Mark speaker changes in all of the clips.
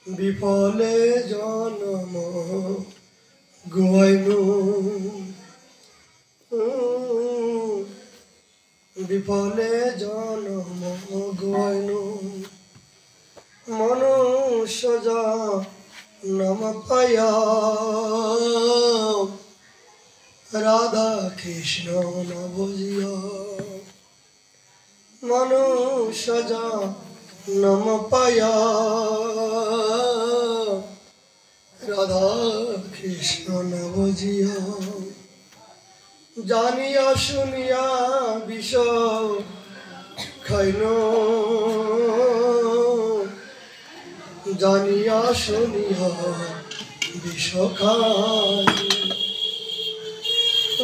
Speaker 1: বিফলে জনম গুয়াইনু বিফলে জনম গুয়াইনু মনুষ্য জনম পায়া রাধা কৃষ্ণ ন বুঝিয়া মনুষ্য জনম পায়া রাধা কৃষ্ণ ন বুঝিয়া জানিয়া শুনিয়া বিষ খাইন জানিয়া শুনিয়া বিষ খাই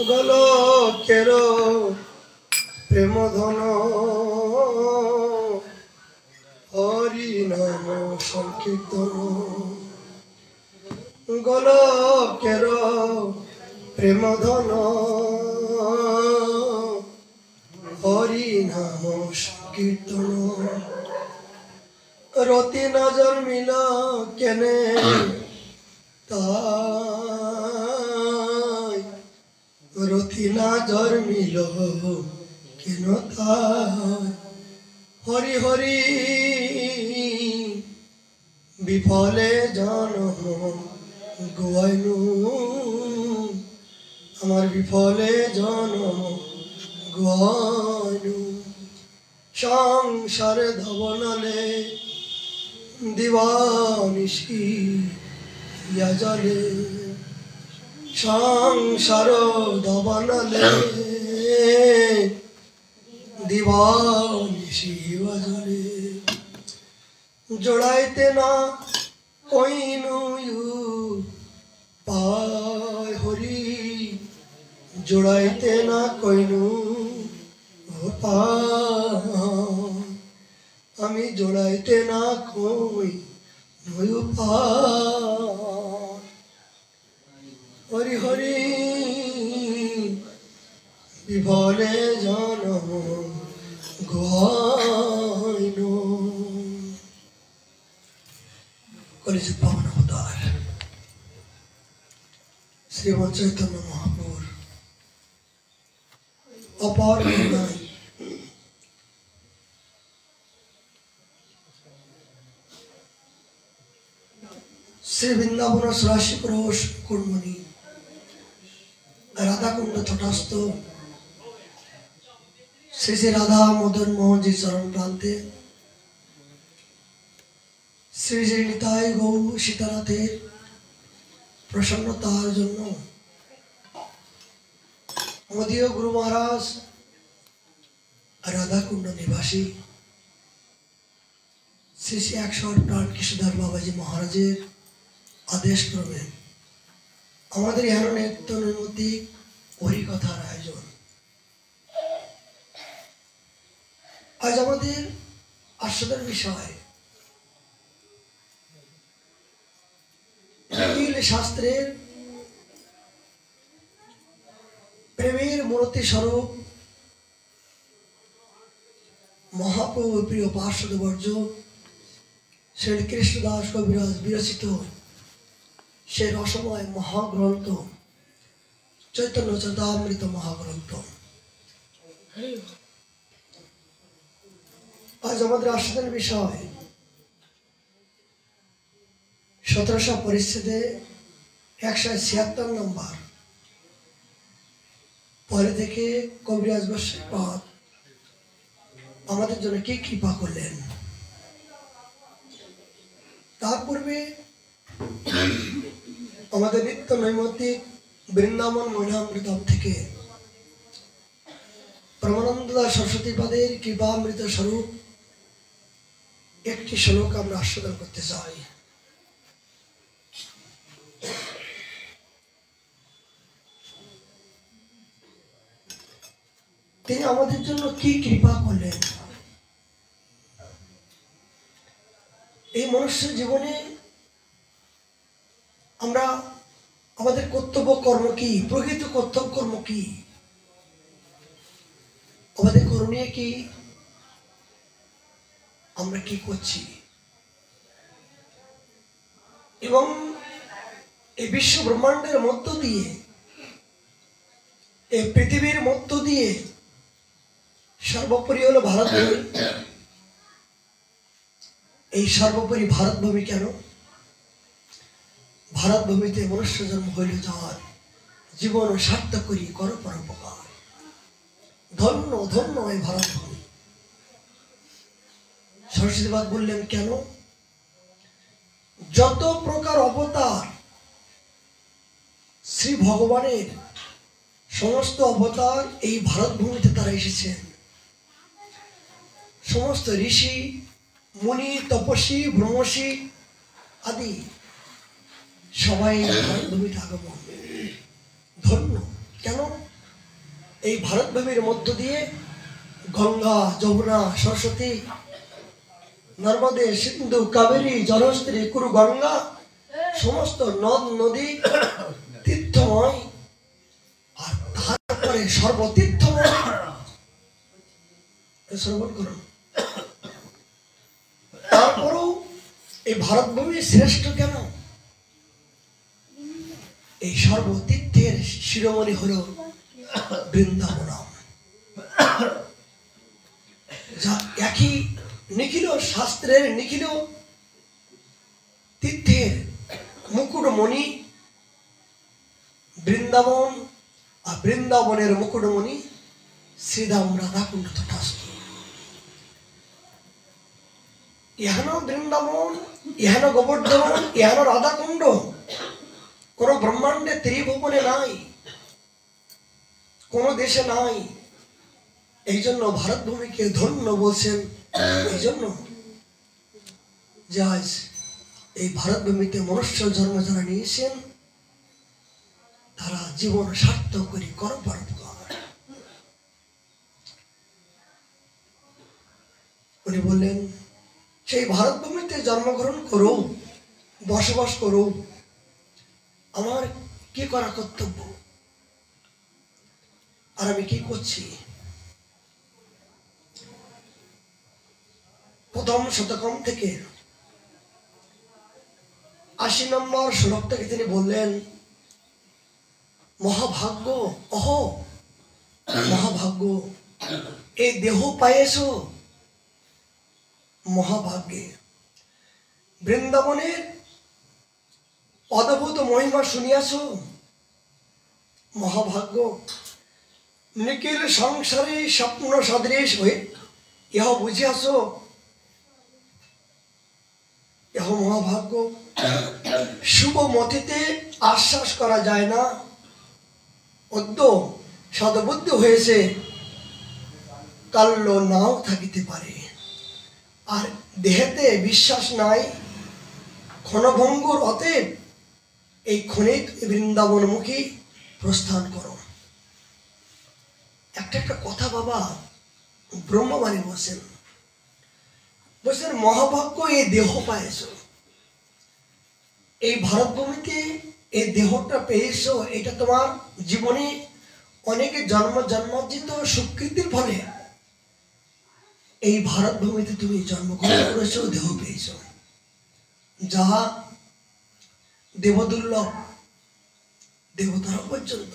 Speaker 1: গোলকের প্রেম ধন হরি নাম সংকীর্তন গোলকের প্রেম ধন হরি নাম সংকীর্তন রতি নজর মিল কেনে তাই রতি নজর মিল কেন তাই হরি হরি বিফলে জনম গুয়াইনু আমার বিফলে জনম গুয়াইনু সংসারে ধবনলে দিবানিশি ইয়া জলে সংসার ধবনলে দিবানিশি ইয়া জলে জোড়াইতে না কইনু পায় হরি জোড়াইতে না কইনু আমি জোড়াইতে না কই হরি হরি বিফলে জনম গুয়াইনু কলিযুগ পাবন অবতার শ্রীমৎ চৈতন্য মহাপ্রভুর অপার করুণায় শ্রী বৃন্দাবন রাশি ক্রোশ কুর্মণি রাধাকুণ্ড তটস্থ শ্রী শ্রী রাধা মদন মোহনজি চরণ প্রান্তে শ্রী শ্রী নিতাই গৌ সীতানাথের প্রসন্নতার জন্য মদীয় গুরু মহারাজ রাধাকুণ্ড নিবাসী শ্রী শ্রী 108 প্রাণ কৃষ্ণদাস বাবাজি মহারাজের আদেশ ক্রমে আমাদের এখানে নিত্য নৈমিত্তিক হরিকথার আয়োজন। আজ আমাদের আস্বাদের বিষয় শাস্ত্রের প্রেমের মূর্তি স্বরূপ মহাপ্রভু প্রিয় পার্শ্বদবর্জ শ্রী কৃষ্ণদাস কবিরাজ বিরচিত সে রসময় মহাগ্রন্থ চৈতন্য চরিতামৃত মহাগ্রন্থ। আজ আমাদের আস্বাদের বিষয় 1700 পরিচ্ছেদে 176 নম্বর পরে থেকে কবিরাজ গোস্বামীপাদ আমাদের জন্য কি কৃপা করলেন। তার পূর্বে আমাদের নিত্য নৈমিত্তিক বৃন্দাবন মহিমামৃতম থেকে পরমানন্দ দাস সরস্বতীপাদের কৃপামৃত স্বরূপ একটি শ্লোক আমরা আস্বাদন করতে চাই। তিনি আমাদের জন্য কি কৃপা করলেন। এই মনুষ্য জীবনে আমরা আমাদের কর্তব্য কর্ম কি, প্রকৃত কর্তব্য কর্ম কি, আমাদের করণীয় কি, আমরা কি করছি এবং এই বিশ্ব ব্রহ্মাণ্ডের মধ্য দিয়ে, এই পৃথিবীর মধ্য দিয়ে সর্বোপরি হলো ভারতভূমি। এই সর্বোপরি ভারতভূমি কেন? ভারতভূমিতে মনুষ্য জন্ম হইল যাওয়ার, জীবন সার্থক করি কর পরোপকার। ধন্য ধন্য এই ভারতভূমি। সরস্বতীবাদ বললেন কেন? যত প্রকার অবতার শ্রী ভগবানের, সমস্ত অবতার এই ভারতভূমিতে তারা এসেছেন। সমস্ত ঋষি মুনি তপস্বী ব্রহ্মর্ষি আদি সবাই ভারতভূমিতে আগমন। ধন্য কেন? এই ভারতভূমির মধ্য দিয়ে গঙ্গা যমুনা সরস্বতী নর্মদে সিন্ধু কাবেরী জলহস্তি কুরু গঙ্গা সমস্ত নদ নদী তীর্থময়, আর তারপরে সর্বতীর্থময়। শ্রবণ করুন। তারপরেও এই ভারতভূমি শ্রেষ্ঠ কেন? এই সর্বতীর্থের শিরোমণি হল বৃন্দাবন, যা একই নিখিল শাস্ত্রের নিখিল তীর্থের মুকুটমণি বৃন্দাবন, আর বৃন্দাবনের মুকুটমণি শ্রীধাম রাধাকুণ্ড তথাস্তু। ইহানো বৃন্দাবন, ইহানো গোবর্ধন, ইহানো রাধাকুণ্ড কোন ব্রহ্মাণ্ডে ত্রিভুবনে নাই, কোন দেশে নাই। এই জন্য ভারতভূমিকে ধন্য বলছেন। এই জন্য যে আজ এই ভারতভূমিতে মনুষ্য জন্ম যারা নিয়েছেন তারা জীবন সার্থক করি কর পরোপকার। উনি বললেন সেই ভারতভূমিতে জন্মগ্রহণ করো, বসবাস করো, আমার কি করা কর্তব্য আর আমি কি করছি? প্রথম শতকম থেকে ৮০ নম্বর শ্লোক থেকে তিনি বললেন, মহাভাগ্য অহ মহাভাগ্য, এই দেহ পাইয়েছ মহাভাগ্যে। বৃন্দাবনের অদ্ভুত মহিমা শুনিয়াছ মহাভাগ্য। নিখিল সংসারে স্বপ্ন সদৃশ হয়ে ইহ বুঝিয়াছ ইহ মহাভাগ্য। শুভ মতিতে আশ্বাস করা যায় না, অদ্য সদবুদ্ধি হয়েছে কাল্য নাও থাকিতে পারে। আর দেহেতে বিশ্বাস নাই ক্ষণভঙ্গুর, অতএব এই ক্ষণিক বৃন্দাবনমুখী প্রস্থান করো। একটা কথা বাবা ব্রহ্মবাণী বলছেন, বলছেন মহাভাগ্য এই দেহ পাইছ, এই ভারতভূমিতে এই দেহটা পেয়েছ, এটা তোমার জীবনে অনেকে জন্মার্জিত সুকৃতির ফলে এই ভারতভূমিতে তুমি জন্মগ্রহণ করেছ, দেহ পেয়েছ, যাহা দেবদুর্লভ, দেবতারা পর্যন্ত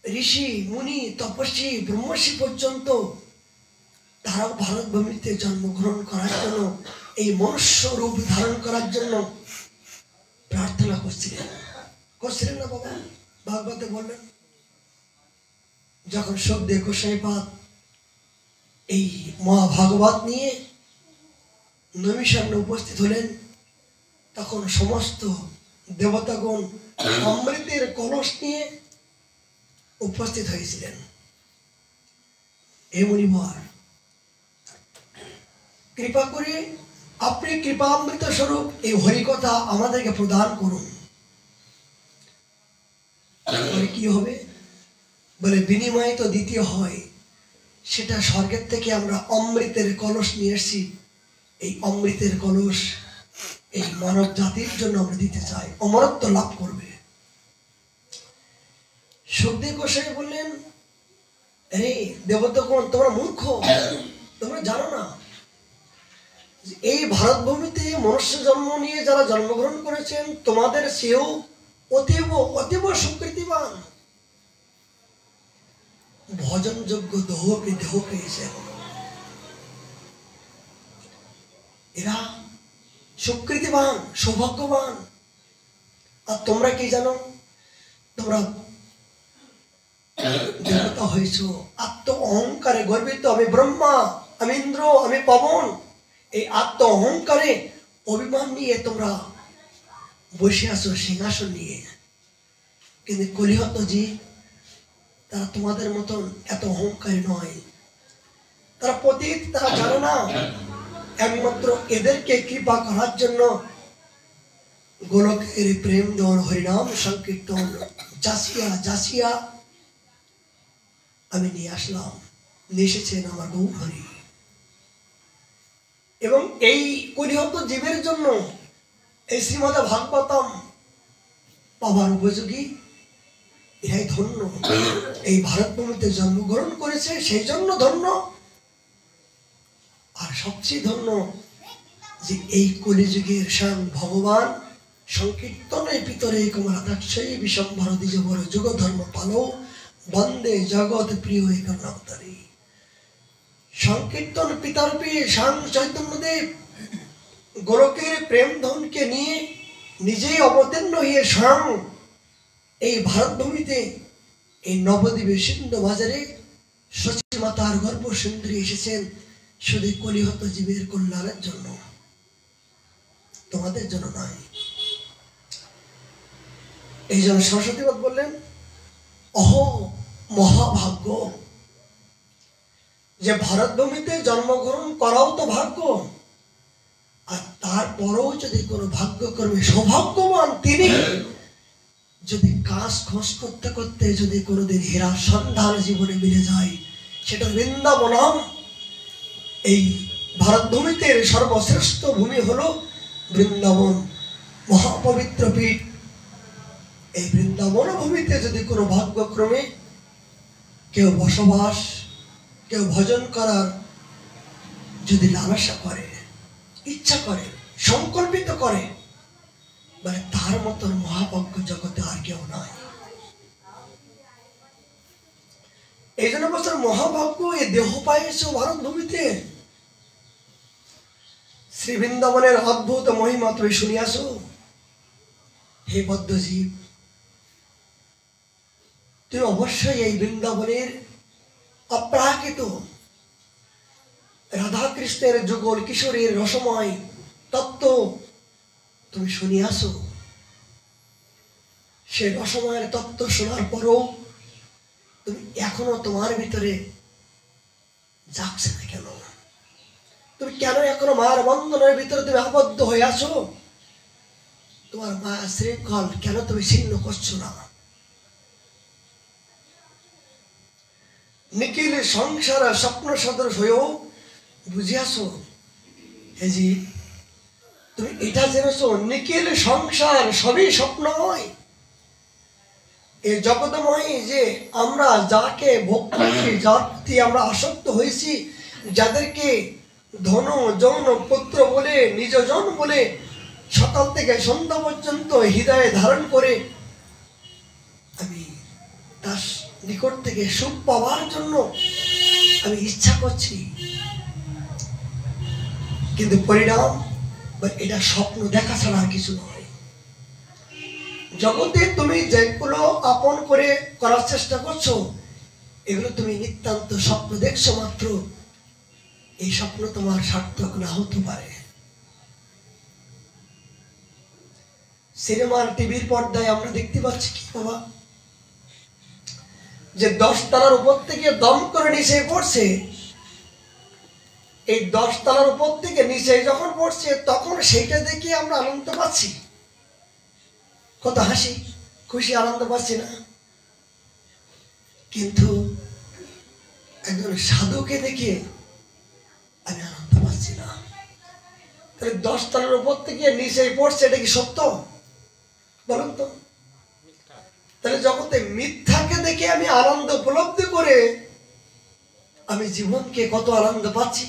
Speaker 1: ঋষি মুনি তপস্বী ব্রহ্মর্ষি পর্যন্ত তারা ভারতভূমিতে জন্মগ্রহণ করার জন্য, এই মনুষ্য রূপ ধারণ করার জন্য প্রার্থনা করছিলেন না বাবা? ভাগবতে বললেন, যখন শব্দে গোসাইপাদ এই মহাভাগবত নিয়ে নবীর সামনে উপস্থিত হলেন, তখন সমস্ত দেবতাগণ অমৃতের কলস নিয়ে উপস্থিত হয়েছিলেন। হে মুনিবর, কৃপা করে আপনি কৃপামৃত স্বরূপ এই হরিকথা আমাদেরকে প্রদান করুন। কি হবে বলে, বিনিময় তো দিতে হয়, সেটা স্বর্গের থেকে আমরা অমৃতের কলস নিয়ে এসেছি। এই অমৃতের কলস এই মানব জাতির জন্য আমরা দিতে চাই, অমরত্ব লাভ করবে। সুখদেব গোসাই বললেন, আরে দেবতাগণ তোমরা মূর্খ, তোমরা জানো না এই ভারত ভূমিতে মনুষ্য জন্ম নিয়ে যারা জন্মগ্রহণ করেছেন তোমাদের সেও অতীব অতীব সুকৃতিবান, ভজনযোগ্য দেহ পেয়েছেন। এরা সুকৃতিবান, সৌভাগ্যবান। আর তোমরা কি জানো? তোমরা দেবতা হয়েছ আত্ম অহংকারে গর্বিত। আমি ব্রহ্মা, আমি ইন্দ্র, আমি পবন, এই আত্ম অহংকারে অভিমান নিয়ে তোমরা বসে আছো সিংহাসন নিয়ে। কিন্তু কলিহত জীব তারা তোমাদের মতন এত অহংকারী নয়। তারা পতিত, তারা জানে না একমাত্র এদেরকে কৃপা করার জন্য গোলকের প্রেম দন হরিনাম সংকীর্তন যাচিয়া যাচিয়া আমি নিয়ে আসলাম। নিয়ে এসেছেন আমার গৌর হরি। এবং এই কলিহত জীবের জন্য এই শ্রীমদ ভাগবতম পাবার উপযোগী এরাই ধন্য। এই ভারত ভূমিতে জন্মগ্রহণ করেছে সেই জন্য ধন্য। আর সবচেয়ে ধন্য যে এই কলিযুগের স্বয়ং ভগবান সংকীর্তনের ভিতরে কুমারাদাক্ষই বিশ্বম্ভর দ্বিজবর যুগ ধর্ম পালো বন্দে জগৎ প্রিয় একনাবতারী। সংকীর্তন পিতারূপী স্বয়ং চৈতন্যদেব গোলকের প্রেম ধনকে নিয়ে নিজেই অবতীর্ণ হয়ে স্বয়ং এই ভারত ভূমিতে এই নবদ্বীপে সিন্ধু বাজারে সচী মাতার গর্ভ সুন্দরী এসেছেন শুধু কলিহত জীবের কল্যাণের জন্য, তোমাদের জন্য নয়। এই জন্য সরস্বতীবাদ বললেন অহ মহাভাগ্য, যে ভারত ভূমিতে জন্মগ্রহণ করাও তো ভাগ্য। আর তারপরেও যদি কোনো ভাগ্যক্রমে সৌভাগ্যবান তিনি যদি কাজ খোঁজ করতে করতে যদি কোনোদিন হীরার সন্ধান জীবনে মিলে যায়, সেটা বৃন্দাবনম। এই ভারত ভূমিতে সর্বশ্রেষ্ঠ ভূমি হলো বৃন্দাবন, মহাপবিত্র পীঠ। এই বৃন্দাবন ভূমিতে যদি কোনো ভাগ্যক্রমে কেউ বসবাস, কেউ ভজন করার যদি লালসা করে, ইচ্ছা করে, সংকল্পিত করে, মানে তার মতন মহাভাগ্য জগতে আর কেউ নয়। এই জন্য বছর মহাভাগ্য এই দেহ পাইছ ভারত ভূমিতে। শ্রী বৃন্দাবনের অদ্ভুত মহিমা তুমি শুনিয়াছ। হে বদ্ধজীব, তুমি অবশ্যই এই বৃন্দাবনের অপ্রাকৃত রাধা কৃষ্ণের যুগল কিশোরীর রসময় তত্ত্ব তুমি শুনিয়াছ। সে রসময়ের তত্ত্ব শোনার পরও তুমি এখনো তোমার ভিতরে জাগছে না কেন? তুমি কেন এখনো মার বন্ধনের ভিতরে তুমি আবদ্ধ হয়ে আছো? তোমার মা শৃঙ্খল কেন তুমি ছিন্ন করছো না? নিখিল সংসার স্বপ্ন সদৃশ হয়েও বুঝিয়াছো। হেজি, তুমি এটা জেনেছো নিখিল সংসার সবই স্বপ্নময়। এই জগৎময় যে আমরা যাকে ভোগ করছি, যার প্রতি আমরা আসক্ত হয়েছি, যাদেরকে ধন যৌন পুত্র বলে নিজজন বলে সকাল থেকে সন্ধ্যা পর্যন্ত হৃদয়ে ধারণ করে আমি তার নিকট থেকে সুখ পাওয়ার জন্য আমি ইচ্ছা করছি, কিন্তু পরিণাম এটা স্বপ্ন দেখা ছাড়া আর কিছু নয়। জগতে তুমি যেগুলো আপন করে করার চেষ্টা করছো, এগুলো তুমি নিতান্ত স্বপ্ন দেখছো মাত্র। এই স্বপ্ন তোমার সার্থক না হতে পারে। সিনেমার টিভির পর্দায় আমরা দেখতে পাচ্ছি কি বাবা, যে 10 তলার উপর থেকে দম করে নিচে পড়ছে। এই 10 তলার উপর থেকে নিচে যখন পড়ছে তখন সেইটা দেখে আমরা আনন্দ পাচ্ছি, কত হাসি খুশি আনন্দ পাচ্ছি না? কিন্তু একজন সাধুকে দেখে আমি আনন্দ পাচ্ছি না। তাহলে 10 তলার উপর থেকে নিচে পড়ছে, এটা কি সত্য বলুন তো? তাহলে জগতে মিথ্যাকে দেখে আমি আনন্দ উপলব্ধি করে আমি জীবনকে কত আনন্দ পাচ্ছি,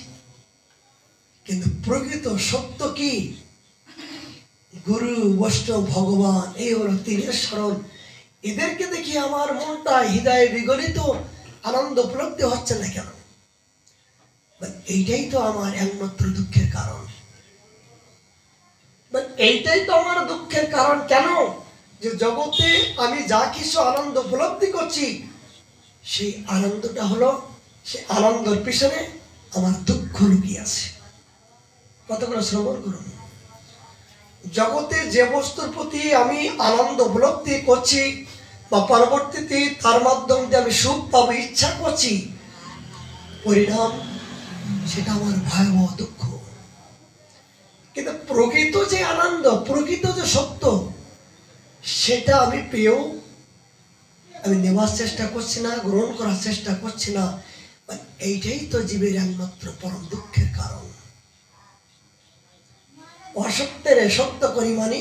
Speaker 1: কিন্তু প্রকৃত সত্য কি? গুরু বৈষ্ণব ভগবান এই হলো তিনের স্মরণ। এদেরকে দেখি আমার মনটা হৃদয়ে বিগলিত, আনন্দ উপলব্ধি হচ্ছে না কেন? এইটাই তো আমার একমাত্র দুঃখের কারণ। এইটাই তো আমার দুঃখের কারণ। কেন? যে জগতে আমি যা কিছু আনন্দ উপলব্ধি করছি, সেই আনন্দটা হলো, সেই আনন্দের পিছনে আমার দুঃখ লুকিয়ে আছে। কতগুলো শ্রবণ করুন। জগতে যে বস্তুর প্রতি আমি আনন্দ উপলব্ধি করছি বা পরবর্তীতে তার মাধ্যমে দিয়ে আমি সুখ পাবো ইচ্ছা করছি, পরিণাম সেটা আমার ভয়াবহ দুঃখ। কিন্তু প্রকৃত যে আনন্দ, প্রকৃত যে সত্য, সেটা আমি পেয়েও আমি নেওয়ার চেষ্টা করছি না, গ্রহণ করার চেষ্টা করছি না। এইটাই তো জীবের একমাত্র পরম দুঃখের কারণ। অসত্যের সত্য করি মানে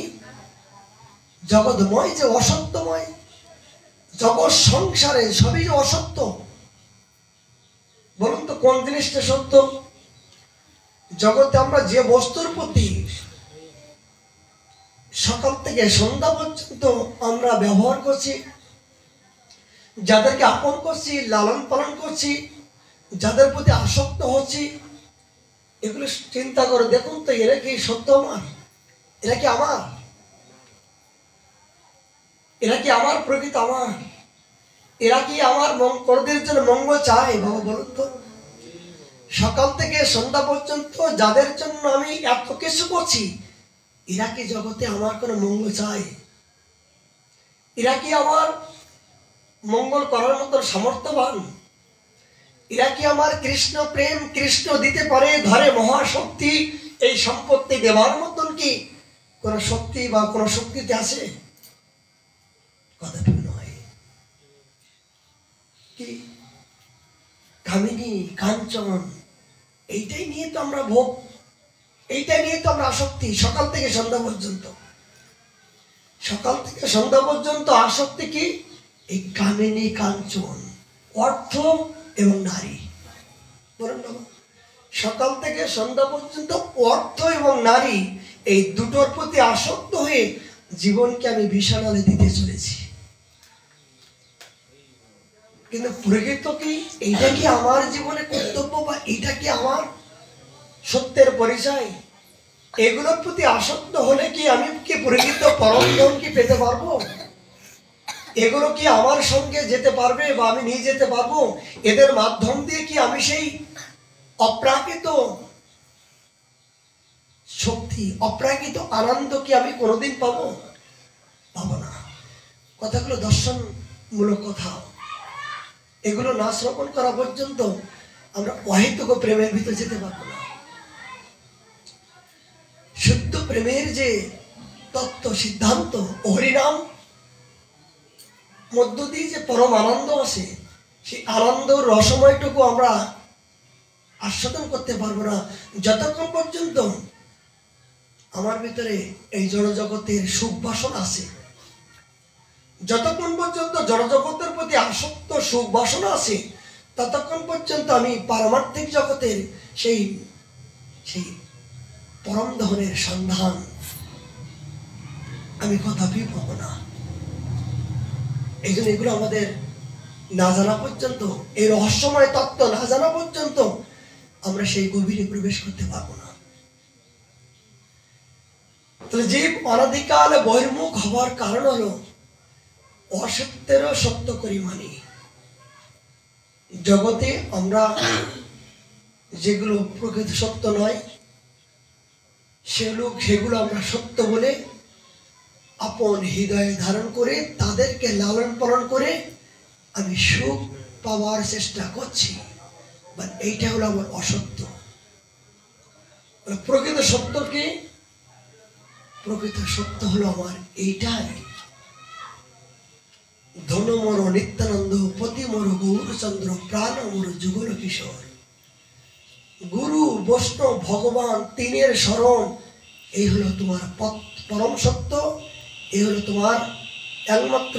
Speaker 1: জগৎময় যে অসত্যময়, জগৎ সংসারে সবই যে অসত্য। বলুন তো কোন জিনিসটা সত্য? জগতে আমরা যে বস্তুর প্রতি সকাল থেকে সন্ধ্যা পর্যন্ত আমরা ব্যবহার করছি, যাদেরকে আপন করছি, লালন পালন করছি, যাদের প্রতি আসক্ত হচ্ছি, এগুলো চিন্তা করে দেখুন তো, এরা কি সত্য আমার? এরা কি আমার? এরা কি আমার প্রকৃত আমার? এরা কি আমার পরদের জন্য মঙ্গল চায়? বাবা বলুন তো, সকাল থেকে সন্ধ্যা পর্যন্ত যাদের জন্য আমি এত কিছু করছি, এরা কি জগতে আমার কোনো মঙ্গল চায়? এরা কি আমার মঙ্গল করার মতো সামর্থ্যবান? এরা কি আমার কৃষ্ণ প্রেম, কৃষ্ণ দিতে পারে ধরে মহাশক্তি, এই সম্পত্তি দেওয়ার মতন কি কোন শক্তি বা কোন শক্তিতে আছে? কথাটা নয়। কি কামিনী কাঞ্চন, এইটাই নিয়ে তো আমরা ভোগ, এইটাই নিয়ে তো আমরা আসক্তি। সকাল থেকে সন্ধ্যা পর্যন্ত, সকাল থেকে সন্ধ্যা পর্যন্ত আসক্তি কি? এই কামিনী কাঞ্চন, অর্থ এবং নারী। বলুন না, সকাল থেকে সন্ধ্যা পর্যন্ত অর্থ এবং নারী, এই দুটোর প্রতি আসক্ত হয়ে জীবনকে আমি বিষাণালে দিতে চলেছি। কিন্তু প্রকৃত কি? এইটা কি আমার জীবনে কর্তব্য বা এইটা কি আমার সত্যের পরিচয়? এগুলোর প্রতি আসক্ত হলে কি আমি কি প্রকৃত পরম ধন কি পেতে পারবো? এগুলো কি আমার সঙ্গে যেতে পারবে বা আমি নিয়ে যেতে পারবো? এদের মাধ্যম দিয়ে কি আমি সেই অপ্রাকৃত শক্তি, অপ্রাকৃত আনন্দ কি আমি কোনোদিন পাবো? পাবো না। কথাগুলো দর্শনমূলক কথা, এগুলো না শ্রবণ করা পর্যন্ত আমরা অহেতুক প্রেমের ভিতর যেতে পারবো না। শুদ্ধ প্রেমের যে তত্ত্ব সিদ্ধান্ত, হরিনাম মধ্য দিয়ে যে পরম আনন্দ আছে, সেই আনন্দ রসময়টুকু আমরা আস্বাদন করতে পারবো না যতক্ষণ পর্যন্ত আমার ভিতরে এই জড়জগতের সুখ বাসনা আছে। যতক্ষণ পর্যন্ত জড়জগতের প্রতি আসক্ত সুখ বাসনা আছে, ততক্ষণ পর্যন্ত আমি পারমার্থিক জগতের সেই সেই পরম ধনের সন্ধান আমি কদাপি পাবো না। এই জন্য এগুলো আমাদের না জানা পর্যন্ত, এই রহস্যময় তত্ত্ব না জানা পর্যন্ত আমরা সেই গভীরে প্রবেশ করতে পারবো না। তাহলে জীব অনাদিকালে বহির্মুখ হওয়ার কারণ হলো অসত্যেরও সত্য করি মানি। জগতে আমরা যেগুলো প্রকৃত সত্য নয়, সেগুলো আমরা সত্য বলে আপন হৃদয়ে ধারণ করে তাদেরকে লালন পালন করে আমি সুখ পাওয়ার চেষ্টা করছি। বাট এইটা হলো আমার অসত্য। প্রকৃত সত্য কি? প্রকৃত সত্য হলো আমার এইটাই, ধন মোর নিত্যানন্দ, পতি মোর গৌরচন্দ্র, প্রাণ মোর যুগল কিশোর। গুরু বৈষ্ণব ভগবান তিনের শরণ, এই হলো তোমার পরম সত্য, এই হলো তোমার একমাত্র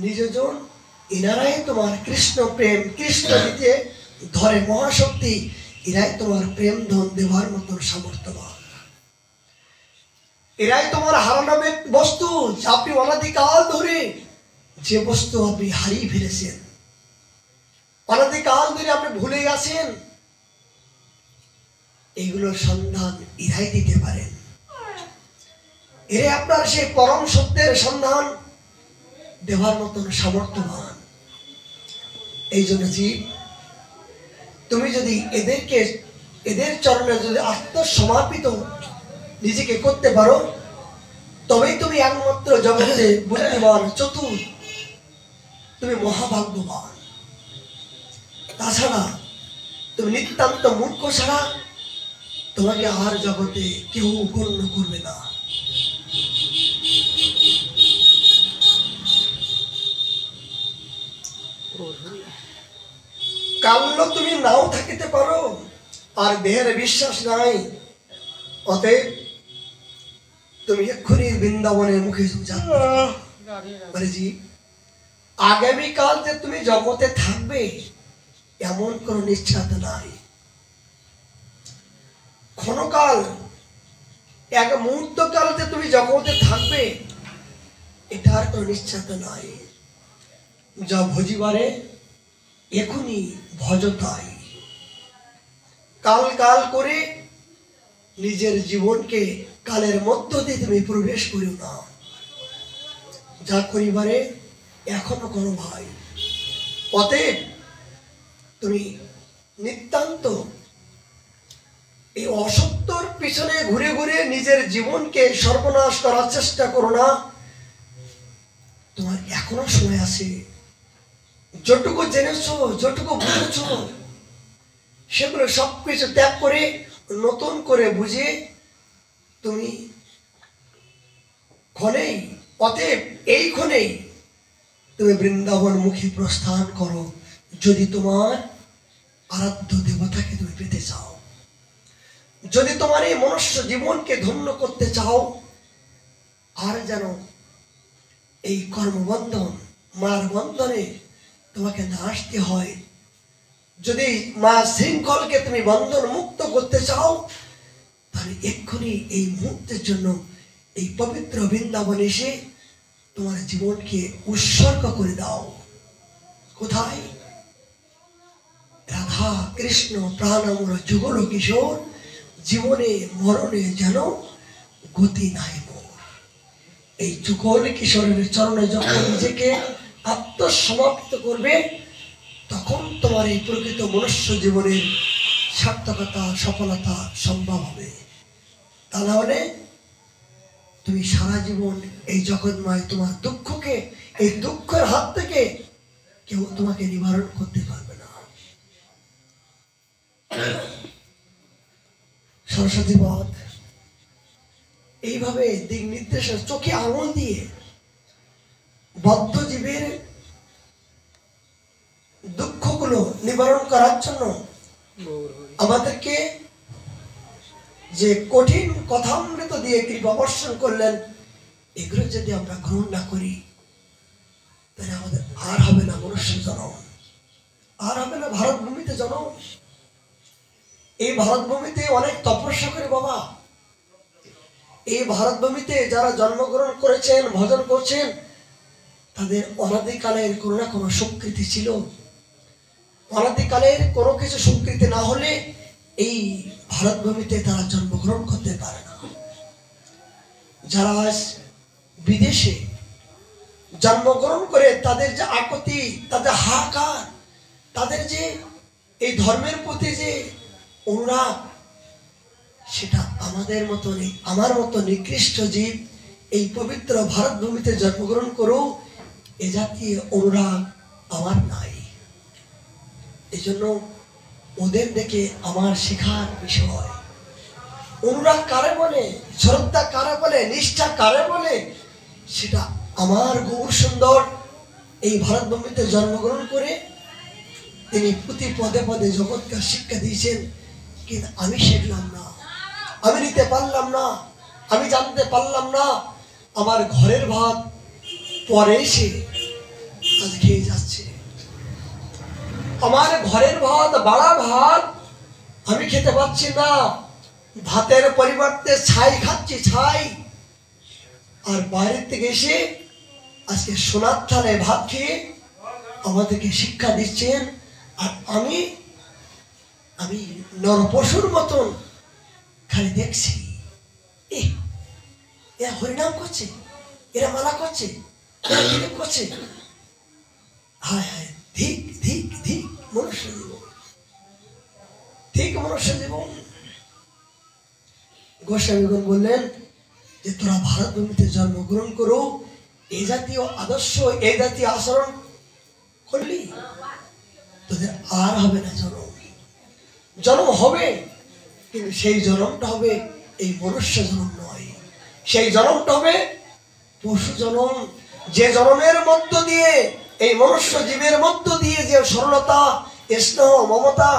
Speaker 1: নিজজন। এনারাই তোমার কৃষ্ণ প্রেম, কৃষ্ণ দিতে ধরে মহাশক্তি, এরাই তোমার প্রেম ধন দেওয়ার মতন সামর্থ্যবান। এরাই তোমার হারানো বস্তু, আপনি অনাদিকাল ধরে যে বস্তু আপনি হারিয়ে ফেলেছেন, অনাদিকাল ধরে আপনি ভুলে গেছেন, এইগুলোর সন্ধান এরাই দিতে পারেন। এরাই আপনার সেই পরম সত্যের সন্ধান দেওয়ার মতন সামর্থ্যবান। এই জন্য জীব, তুমি যদি এদের চরণে যদি আত্মসমর্পিত নিজেকে করতে পারো, তবেই তুমি একমাত্র জগতে বুদ্ধিমান, চতুর, তুমি মহাভাগ্যবান। তাছাড়া তুমি নিতান্ত মূর্খ ছাড়া তোমাকে আর জগতে কেউ গণ্য করবে না। কাল্য তুমি নাও থাকিতে পারো, আর দেহের বিশ্বাস নাই, অতএব তুমি এক্ষুনি বৃন্দাবনের মুখে যাবে। জি, আগামীকাল যে তুমি জগতে থাকবে এমন কোন নিশ্চিত নাই। ক্ষণকাল, এক মুহূর্ত কাল যে তুমি জগতে থাকবে এটার কোন নিশ্চিত নাই। যা ভজিবারে এখনই ভজতাই। কাল কাল করে নিজের জীবনকে কালের মধ্য দিয়ে তুমি প্রবেশ করিও না। যা করিবারে এখনো কোনো ভাই। অতএব তুমি নিতান্ত এই অসত্যর পিছনে ঘুরে ঘুরে নিজের জীবনকে সর্বনাশ করার চেষ্টা করো না। তোমার এখনো সময় আছে। যতটুকু জেনেছো, যতটুকু বুঝেছো, সেগুলো সবকিছু ত্যাগ করে নতুন করে বুঝে তুমি ক্ষণেই, অতএব এই ক্ষণেই তুমি বৃন্দাবন মুখী প্রস্থান করো, যদি তোমার আরাধ্য দেবতাকে তুমি পেতে চাও, যদি তোমার এই মনুষ্য জীবনকে ধন্য করতে চাও। আর যেন এই কর্মবন্ধন, মার বন্ধনে তোমাকে না আসতে হয়। যদি মা শৃঙ্খলকে তুমি বন্ধন মুক্ত করতে চাও, তাহলে এক্ষুনি এই মুহূর্তের জন্য এই পবিত্র বৃন্দাবন এসে তোমার জীবনকে উৎসর্গ করে দাও। কোথায়? রাধা কৃষ্ণ প্রাণামর যুগল কিশোর, জীবনে মরণে যেন গতি নাই মোর। এই যুগল কিশোরের চরণে যখন নিজেকে আত্মসমর্পিত করবে, তখন তোমার এই প্রকৃত মনুষ্য জীবনের সার্থকতা, সফলতা সম্ভব হবে। তা না হলে তুমি সারা জীবন এই জগৎময় তোমার দুঃখকে, এই দুঃখের হাত থেকে কেউ তোমাকে নিবারণ করতে পারবে না। সরস্বতী বধ এইভাবে দিক নির্দেশের চোখে আঙুল দিয়ে বদ্ধ জীবের দুঃখগুলো নিবারণ করার জন্য আমাদেরকে যে কঠিন কথামৃত দিয়ে কৃপা বর্ষণ করলেন, এগুলো যদি আমরা গ্রহণ না করি, তাহলে আমাদের আর হবে না মনুষ্য জন্ম, আর হবে না ভারত ভূমিতে জন্ম। এই ভারত ভূমিতে অনেক তপস্যা করে বাবা, এই ভারত ভূমিতে যারা জন্মগ্রহণ করেছেন, ভজন করছেন, তাদের অনাদিকালের কোনো না কোনো স্বীকৃতি ছিল। অনাদিকালের কোনো কিছু স্বীকৃতি না হলে এই ভারত ভূমিতে তারা জন্মগ্রহণ করতে পারে না। যারা বিদেশে জন্মগ্রহণ করে তাদের যে আকুতি, তাদের হাহাকার, তাদের যে এই ধর্মের প্রতি যে অনুরাগ, সেটা আমাদের মতো নেই। আমার মতো নিকৃষ্ট জীব এই পবিত্র ভারত ভূমিতে জন্মগ্রহণ করো, এ জাতীয় অনুরাগ আমার নাই। এই জন্য ওদের দেখে আমার শেখার বিষয়। অনুরাগ কারে বলে, শ্রদ্ধা কারে বলে, নিষ্ঠা কারে বলে, সেটা আমার গৌর সুন্দর এই ভারত ভূমিতে জন্মগ্রহণ করে তিনি প্রতি পদে পদে জগৎকে শিক্ষা দিয়েছেন। কিন্তু আমি শিখলাম না, আমি নিতে পারলাম না, আমি জানতে পারলাম না। আমার ঘরের ভাত পরে এসে আজ খেয়ে যাচ্ছে। আমার ঘরের ভাত, বাড়া ভাত আমি খেতে পাচ্ছি না, ভাতের পরিবর্তে ছাই খাচ্ছি, ছাই। আর বাইরে থেকে এসে আজকে সোনার থালে ভাত খেয়ে আমাদেরকে শিক্ষা দিচ্ছেন, আর আমি আমি নরপশুর মতন খালি দেখছি। এরা হরিনাম করছে, এরা মালা করছে, এরা কিরম করছে। হায় হায়, ধিক ধিক ধিক মনুষ্য জীবন, ঠিক মনুষ্য জীবন। গোস্বামীগণ বললেন যে তোরা ভারত ভূমিতে জন্মগ্রহণ করো, এই জাতীয় আদর্শ, এই জাতীয় আচরণ করলি তোদের আর হবে না জন্ম। জন্ম হবে, কিন্তু সেই জন্মটা হবে এই মনুষ্য জন্ম নয়, সেই জন্মটা হবে পশু জন্ম। যে জন্মের মধ্য দিয়ে, এই মনুষ্য জীবের মধ্য দিয়ে যে সরলতা, স্নেহ, মমতা,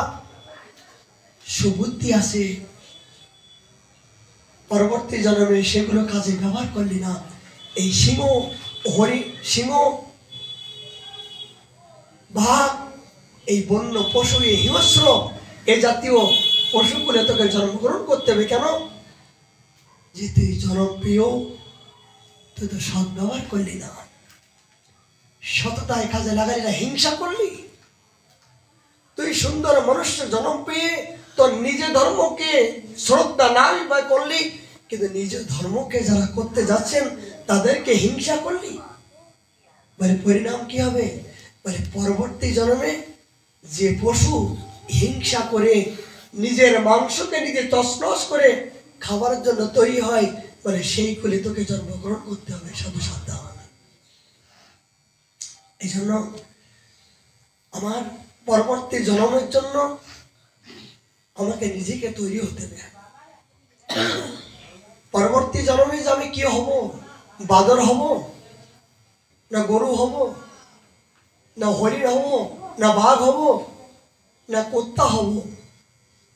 Speaker 1: সুবুদ্ধি আছে, পরবর্তী জন্মে সেগুলো কাজে ব্যবহার করলি না। এই সিংহ, সিংহ, বাঘ, এই বন্য পশু, এই হিংস্র, এই জাতীয় পশুকুলে তোকে জন্মগ্রহণ করতে হবে। কেন? যে তুই জনপ্রিয়, তুই তো সৎ ব্যবহার করলি না, সততায় কাজে লাগালি না, হিংসা করলি। তুই সুন্দর মনুষ্য জন্ম পেয়ে তোর নিজের ধর্মকে শ্রদ্ধা না করলি, কিন্তু নিজের ধর্মকে যারা করতে যাচ্ছেন তাদেরকে হিংসা করলি। মানে পরিণাম কি হবে? মানে পরবর্তী জন্মে যে পশু হিংসা করে নিজের মাংসকে নিজে তছনছ করে খাবারের জন্য তৈরি হয়, মানে সেই কুলে তোকে জন্মগ্রহণ করতে হবে, সাধু সাবধান। এই জন্য আমার পরবর্তী জন্মের জন্য আমাকে নিজেকে তৈরি হতে হবে। পরবর্তী জন্মে যে আমি কি হব? বাদর হব, না গরু হব, না হরিণ হব, না বাঘ হব, না কুত্তা হব,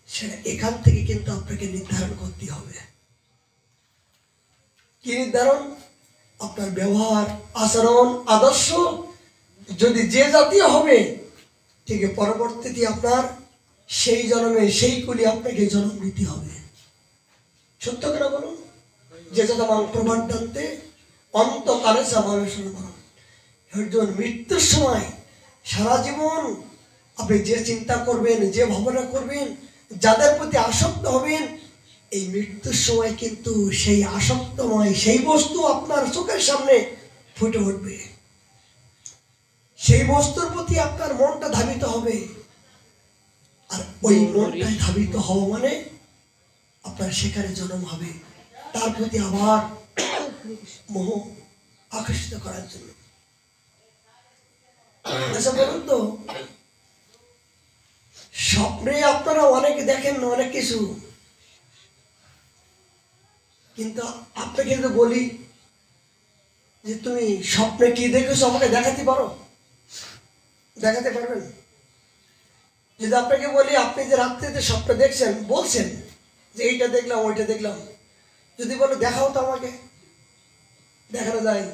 Speaker 1: সেটা এখান থেকে কিন্তু আপনাকে নির্ধারণ করতে হবে। কি নির্ধারণ? আপনার ব্যবহার, আচরণ, আদর্শ যদি যে জাতীয় হবে, ঠিক পরবর্তীতে আপনার সেই জন্মে সেই কুলি আপনাকে জন্ম নিতে হবে। সত্য করে বলুন, যে যত প্রমাণান্তে অন্তকালে সমাবেশন করুন। একজন মৃত্যুর সময় সারা জীবন আপনি যে চিন্তা করবেন, যে ভাবনা করবেন, যাদের প্রতি আসক্ত হবেন, এই মৃত্যুর সময় কিন্তু সেই আসক্তময় সেই বস্তু আপনার চোখের সামনে ফুটে উঠবে। সেই বস্তুর প্রতি আপনার মনটা ধাবিত হবে, আর ওই মনটাই ধাবিত হওয়া মানে আপনার সেখানে জন্ম হবে, তার প্রতি আবার মোহ আকর্ষিত করার জন্য। আচ্ছা বলুন তো, স্বপ্নে আপনারা অনেক দেখেন অনেক কিছু, কিন্তু আপনাকে যদি বলি যে তুমি স্বপ্নে কি দেখেছো আমাকে দেখাতে পারো? দেখাতে পারবেন? যদি আপনাকে বলি আপনি যে রাত্রিতে স্বপ্ন দেখছেন, বলছেন যে এইটা দেখলাম ওইটা দেখলাম, যদি বলো দেখাও তো আমাকে, দেখানো যায়?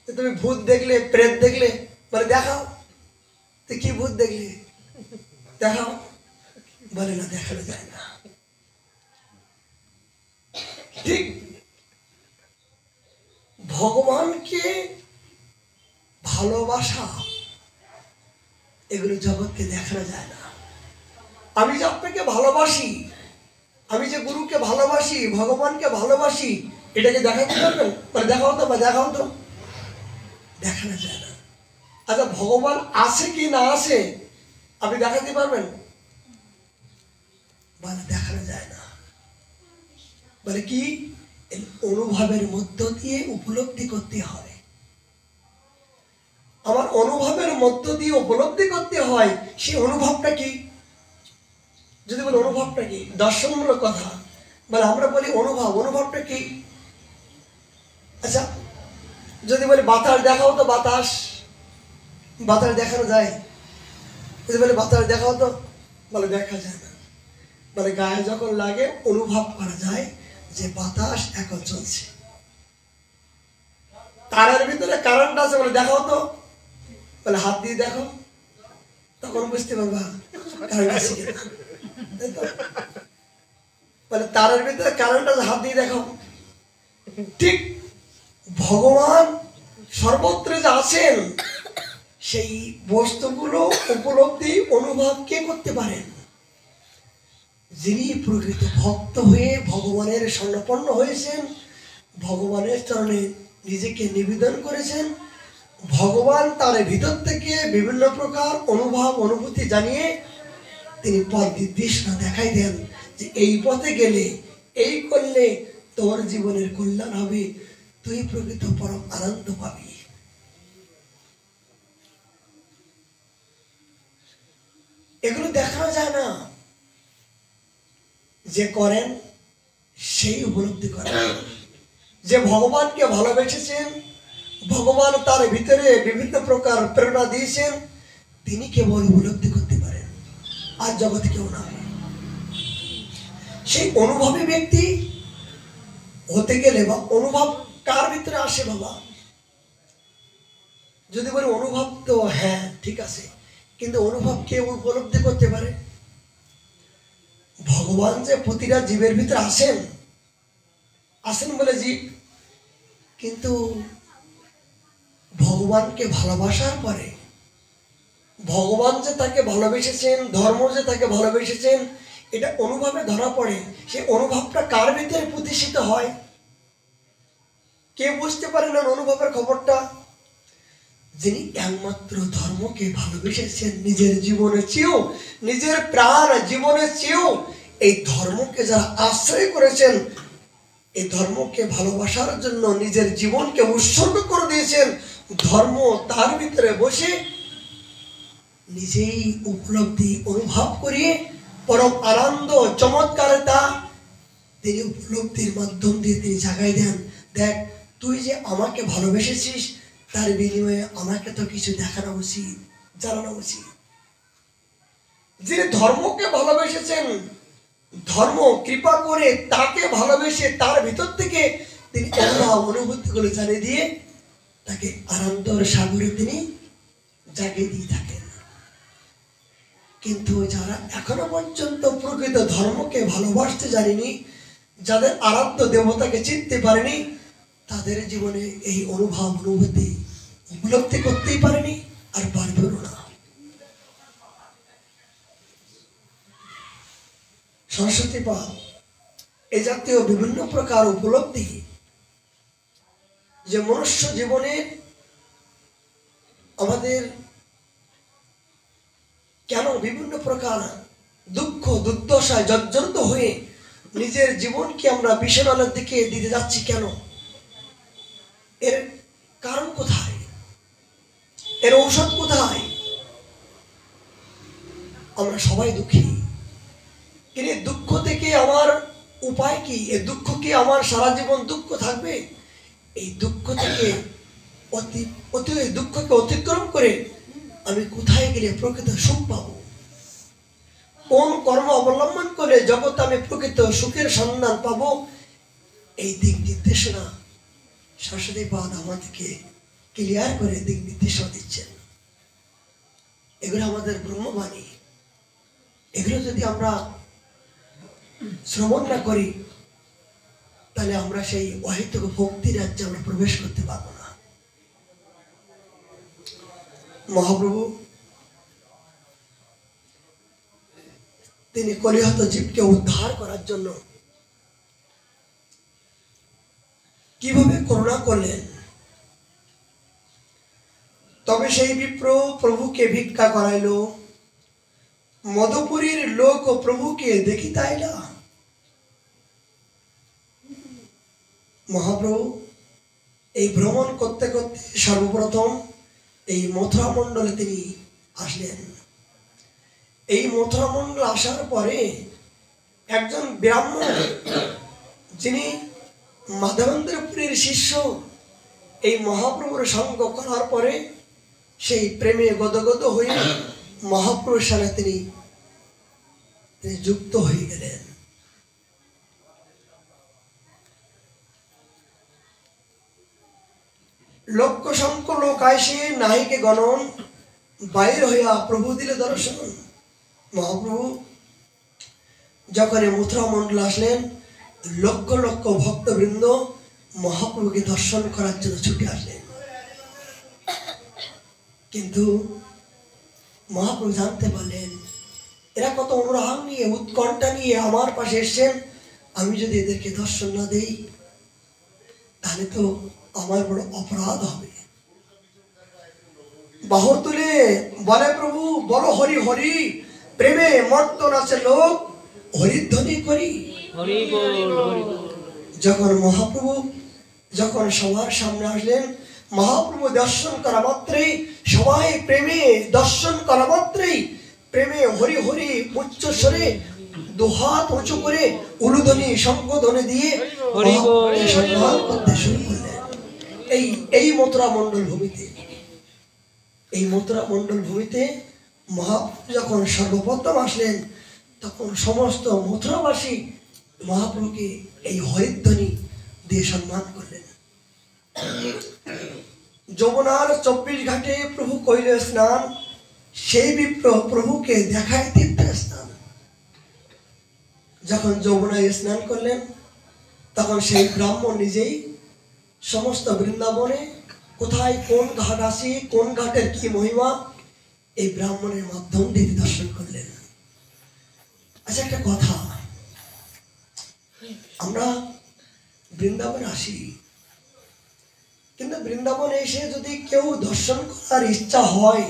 Speaker 1: তুমি ভূত দেখলে, প্রেত দেখলে, বলে দেখাও। তো কি ভূত দেখলে দেখাও, বলে না দেখানো যায় না। ঠিক ভগবানকে ভালোবাসা, এগুলো জগৎকে দেখানো যায় না। আমি যে আপনাকে ভালোবাসি, আমি যে গুরুকে ভালোবাসি, ভগবানকে ভালোবাসি, এটাকে দেখাতে পারবেন? মানে দেখাও তো, বা দেখাও তো, দেখানো যায় না। আচ্ছা ভগবান আছে কি না আছে আপনি দেখাতে পারবেন? মানে দেখানো যায় না। মানে কি? অনুভবের মধ্য দিয়ে উপলব্ধি করতে হয়। আমার অনুভবের মধ্য দিয়ে উপলব্ধি করতে হয়। সেই অনুভবটা কি? যদি বলি অনুভবটা কি, দর্শনমূলক কথা, মানে আমরা বলি অনুভব, অনুভবটা কি? আচ্ছা যদি বলি বাতাস দেখাও তো, বাতাস, বাতাস দেখানো যায়? যদি বলি বাতাস দেখাও তো, বলে দেখা যায় না। মানে গায়ে যখন লাগে অনুভব করা যায় যে বাতাস এখন চলছে। তারের ভিতরে কারেন্ট আছে, বলে দেখাও তো, বলে হাত দিয়ে দেখো, তখন বুঝতে পারবা কারেন্ট আছে কিনা, তাই তো? মানে তারের ভিতরে কারেন্টটা হাত দিয়ে দেখো, ঠিক ভগবান সর্বত্র যে আছেন সেই বস্তুগুলো উপলব্ধি অনুভব কে করতে পারেন? যিনি প্রকৃত ভক্ত হয়ে ভগবানের স্বর্ণপন্ন হয়েছেন, ভগবানের চরণে নিজেকে নিবেদন করেছেন, ভগবান তার ভিতর থেকে বিভিন্ন প্রকার অনুভব অনুভূতি জানিয়ে তিনি পথ নির্দেশনা দেখাই দেন যে এই পথে গেলে, এই করলে তোর জীবনের কল্যাণ হবে, তুই প্রকৃত পরম আনন্দ পাবি। এগুলো দেখানো যায় না, যে করেন সেই উপলব্ধি করেন। যে ভগবানকে ভালোবেসেছেন, ভগবান তার ভিতরে বিভিন্ন প্রকার প্রেরণা দিয়েছেন, তিনি কেবল উপলব্ধি করতে পারেন, আর জগৎ কেউ না। সেই অনুভবী ব্যক্তি হতে গেলে, বা অনুভব কার ভিতরে আসে বাবা? যদি বলি অনুভব, তো হ্যাঁ ঠিক আছে, কিন্তু অনুভব কে উপলব্ধি করতে পারে? ভগবান যে প্রতিটা জীবের ভিতরে আসেন, আসেন বলে জীব, কিন্তু ভগবানকে ভালোবাসার পরে, ভগবান যে তাকে ভালোবেসেছেন, ধর্ম যে তাকে ভালোবেসেছেন, এটা অনুভবে ধরা পড়ে। সেই অনুভবটা কার ভিতরে প্রতিষ্ঠিত হয়? কে বুঝতে পারে না অনুভবের খবরটা? যিনি একমাত্র ধর্মকে ভালোবেসেছেন নিজের জীবনের চেয়েও, নিজের প্রাণ জীবনের চেয়েও এই ধর্মকে যারা আশ্রয় করেছেন, এই ধর্মকে ভালোবাসার জন্য নিজের জীবনকে উৎসর্গ করে দিয়েছেন, ধর্ম তার ভিতরে বসে নিজেই উপলব্ধি অনুভব করিয়ে পরম আনন্দ চমৎকারতা তিনি উপলব্ধির মাধ্যম দিয়ে তিনি জাগাই দেন। দেখ, তুই যে আমাকে ভালোবেসেছিস, তার বিনিময়ে আমাকে তো কিছু দেখানো উচিত, জানানো উচিত। যিনি ধর্মকে ভালোবেসেছেন, ধর্ম কৃপা করে তাকে ভালোবেসে তার ভিতর থেকে তিনি অনুভূতিগুলো জানিয়ে দিয়ে তাকে আনন্দর সাগরে তিনি জাগিয়ে দিয়ে থাকেন। কিন্তু যারা এখনো পর্যন্ত প্রকৃত ধর্মকে ভালোবাসতে জানেনি, যাদের আরাধ্য দেবতাকে চিনতে পারেনি, তাদের জীবনে এই অনুভব অনুভূতি উপলব্ধি করতেই পারেনি, আর পারবেও না। সরস্বতী পাল এই জাতীয় বিভিন্ন প্রকার উপলব্ধি যে মনুষ্য জীবনে আমাদের কেন বিভিন্ন প্রকার দুঃখ দুর্দশায় জর্জরিত হয়ে নিজের জীবনকে আমরা বিষণার দিকে দিতে যাচ্ছি, কেন? এর কারণ কোথায়? এর ঔষধ কোথায়? আমরা সবাই দুঃখী, কিন্তু দুঃখ থেকে আমার উপায় কি? এই দুঃখ কি আমার সারা জীবন দুঃখ থাকবে? এই দুঃখ থেকে দুঃখকে অতিক্রম করে আমি কোথায় গেলে প্রকৃত সুখ পাবো? কোন কর্ম অবলম্বন করে জগৎ আমি প্রকৃত সুখের সন্ধান পাবো? এই দিক নির্দেশনা সরস্বতী পাদ আমাদেরকে ক্লিয়ার করে দিক নির্দেশনা দিচ্ছেন। এগুলো আমাদের ব্রহ্মবাণী। এগুলো যদি আমরা শ্রবণ না করি, তাহলে আমরা সেই অহেতুক ভক্তি রাজ্যে আমরা প্রবেশ করতে পারবো না। মহাপ্রভু তিনি কলিহত জীবকে উদ্ধার করার জন্য কিভাবে করুণা করলেন। তবে সেই বিপ্র প্রভুকে ভিক্ষা করাইল, মধুপুরীর লোক প্রভুকে দেখি তাইলা। মহাপ্রভু এই ভ্রমণ করতে করতে সর্বপ্রথম এই মথুরা মণ্ডলে তিনি আসলেন। এই মথুরা মণ্ডল আসার পরে একজন ব্রাহ্মণ, যিনি মাধবেন্দ্রপুরীর শিষ্য, এই মহাপ্রভুর সঙ্গ করার পরে সেই প্রেমে গদগদ হয়ে মহাপ্রভুর সাথে তিনি যুক্ত হয়ে গেলেন। লক্ষ সংখ্য লোক আইসে নাহিকে গণন, বাইর হইয়া প্রভু দিলে দর্শন। মহাপ্রভু যখন এই মথুরা মন্ডল আসলেন, লক্ষ লক্ষ ভক্তবৃন্দ মহাপ্রভুকে দর্শন করার জন্য ছুটে আসলেন। কিন্তু মহাপ্রভু জানতে পারলেন এরা কত অনুরাগ নিয়ে, উৎকণ্ঠা নিয়ে আমার পাশে এসছেন, আমি যদি এদেরকে দর্শন না দেই তাহলে তো আমার বড় অপরাধ হবে। বাহর তুলে বলে প্রভু বলো হরি হরি, প্রেমে মর্ত নাচে লোক, হরিধ্বনি করি। যখন মহাপ্রভু যখন সবার সামনে আসলেন, মহাপ্রভু দর্শন করা মাত্রই সবাই প্রেমে দর্শন করা মাত্রই প্রেমে হরি হরি উচ্চ স্বরে দুহাত উঁচু করে উলুধ্বনি শঙ্খধ্বনি দিয়ে সম্মান করতে শুরু করলেন। এই মথুরা মন্ডল ভূমিতে, এই মথুরা মন্ডল ভূমিতে মহাপ্রভু যখন সর্বপ্রথম আসলেন, তখন সমস্ত মথুরাবাসী মহাপ্রভুকে এই হরিধ্বনি দিয়ে সম্মান করলেন। যমুনার 24 ঘাটে প্রভু কইল স্নান, সেই বিপ্র প্রভুকে দেখায় তীর্থ স্নান। যখন যমুনায় স্নান করলেন, তখন সেই ব্রাহ্মণ নিজেই সমস্ত বৃন্দাবনে কোথায় কোন ঘাট আছে, কোন ঘাটের কি মহিমা, এই ব্রাহ্মণের মাধ্যম দিয়ে দর্শন করলেন। আচ্ছা, একটা কথা, আমরা বৃন্দাবনে আসি, কিন্তু বৃন্দাবনে এসে যদি কেউ দর্শন করার ইচ্ছা হয়,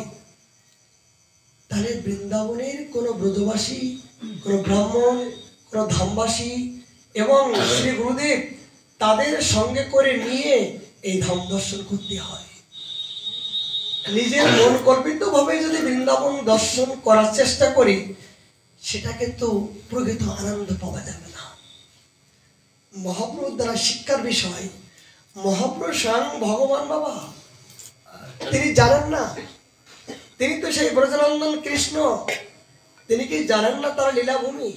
Speaker 1: তাহলে বৃন্দাবনের কোন ব্রজবাসী, কোন ব্রাহ্মণ, কোন ধামবাসী এবং শ্রী গুরুদেব তাদের সঙ্গে করে নিয়ে এই ধাম দর্শন করতে হয়। নিজের মন কল্পিত ভাবে যদি বৃন্দাবন দর্শন করার চেষ্টা করি, সেটা কিন্তু প্রকৃত আনন্দ পাওয়া যাবে না। মহাপ্রভুর দ্বারা শিক্ষার বিষয়, মহাপ্রভু স্বয়ং ভগবান বাবা, তিনি জানেন না, তিনি তো সেই ব্রজনন্দন কৃষ্ণ, তিনি কি জানেন না তার লীলাভূমি?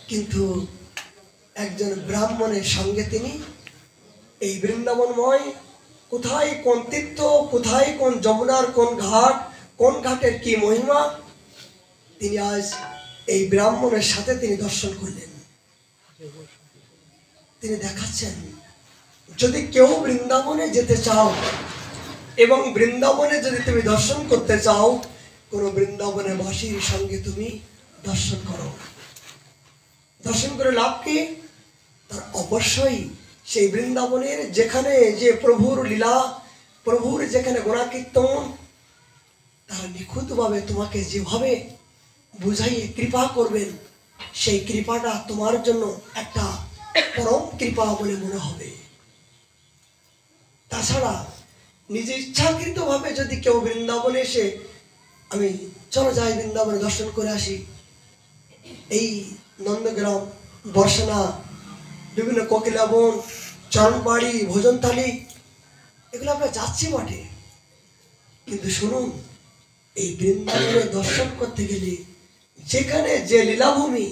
Speaker 1: কিন্তু একজন ব্রাহ্মণের সঙ্গে তিনি এই বৃন্দাবনময় কোথায় কোন তীর্থ, কোথায় কোন যমুনার কোন ঘাট, কোন ঘাটের কি মহিমা, তিনি আজ এই ব্রাহ্মণের সাথে তিনি দর্শন করলেন। তিনি দেখাচ্ছেন, যদি কেউ বৃন্দাবনে যেতে চাও এবং বৃন্দাবনে যদি তুমি দর্শন করতে চাও, কোন বৃন্দাবনে বাসীর সঙ্গে তুমি দর্শন করো। দর্শন করে লাভ কি? তার অবশ্যই সেই বৃন্দাবনের যেখানে যে প্রভুর লীলা, প্রভুর যেখানে গুণাকীর্তন, তারা নিখুঁতভাবে তোমাকে যেভাবে বুঝাইয়ে কৃপা করবেন, সেই কৃপাটা তোমার জন্য একটা পরম কৃপা বলে মনে হবে। তাছাড়া নিজে ইচ্ছাকৃত ভাবে যদি কেউ বৃন্দাবনে এসে আমি চলো যাই বৃন্দাবনে দর্শন করে আসি, এই নন্দগ্রাম, বর্ষনা, বিভিন্ন কোকিলাবন, চরণবাড়ি, ভোজনথালি, এগুলো আমরা যাচ্ছি বটে, কিন্তু শুনুন, এই বৃন্দাবনে দর্শন করতে গেলে যেখানে যে লীলাভূমি,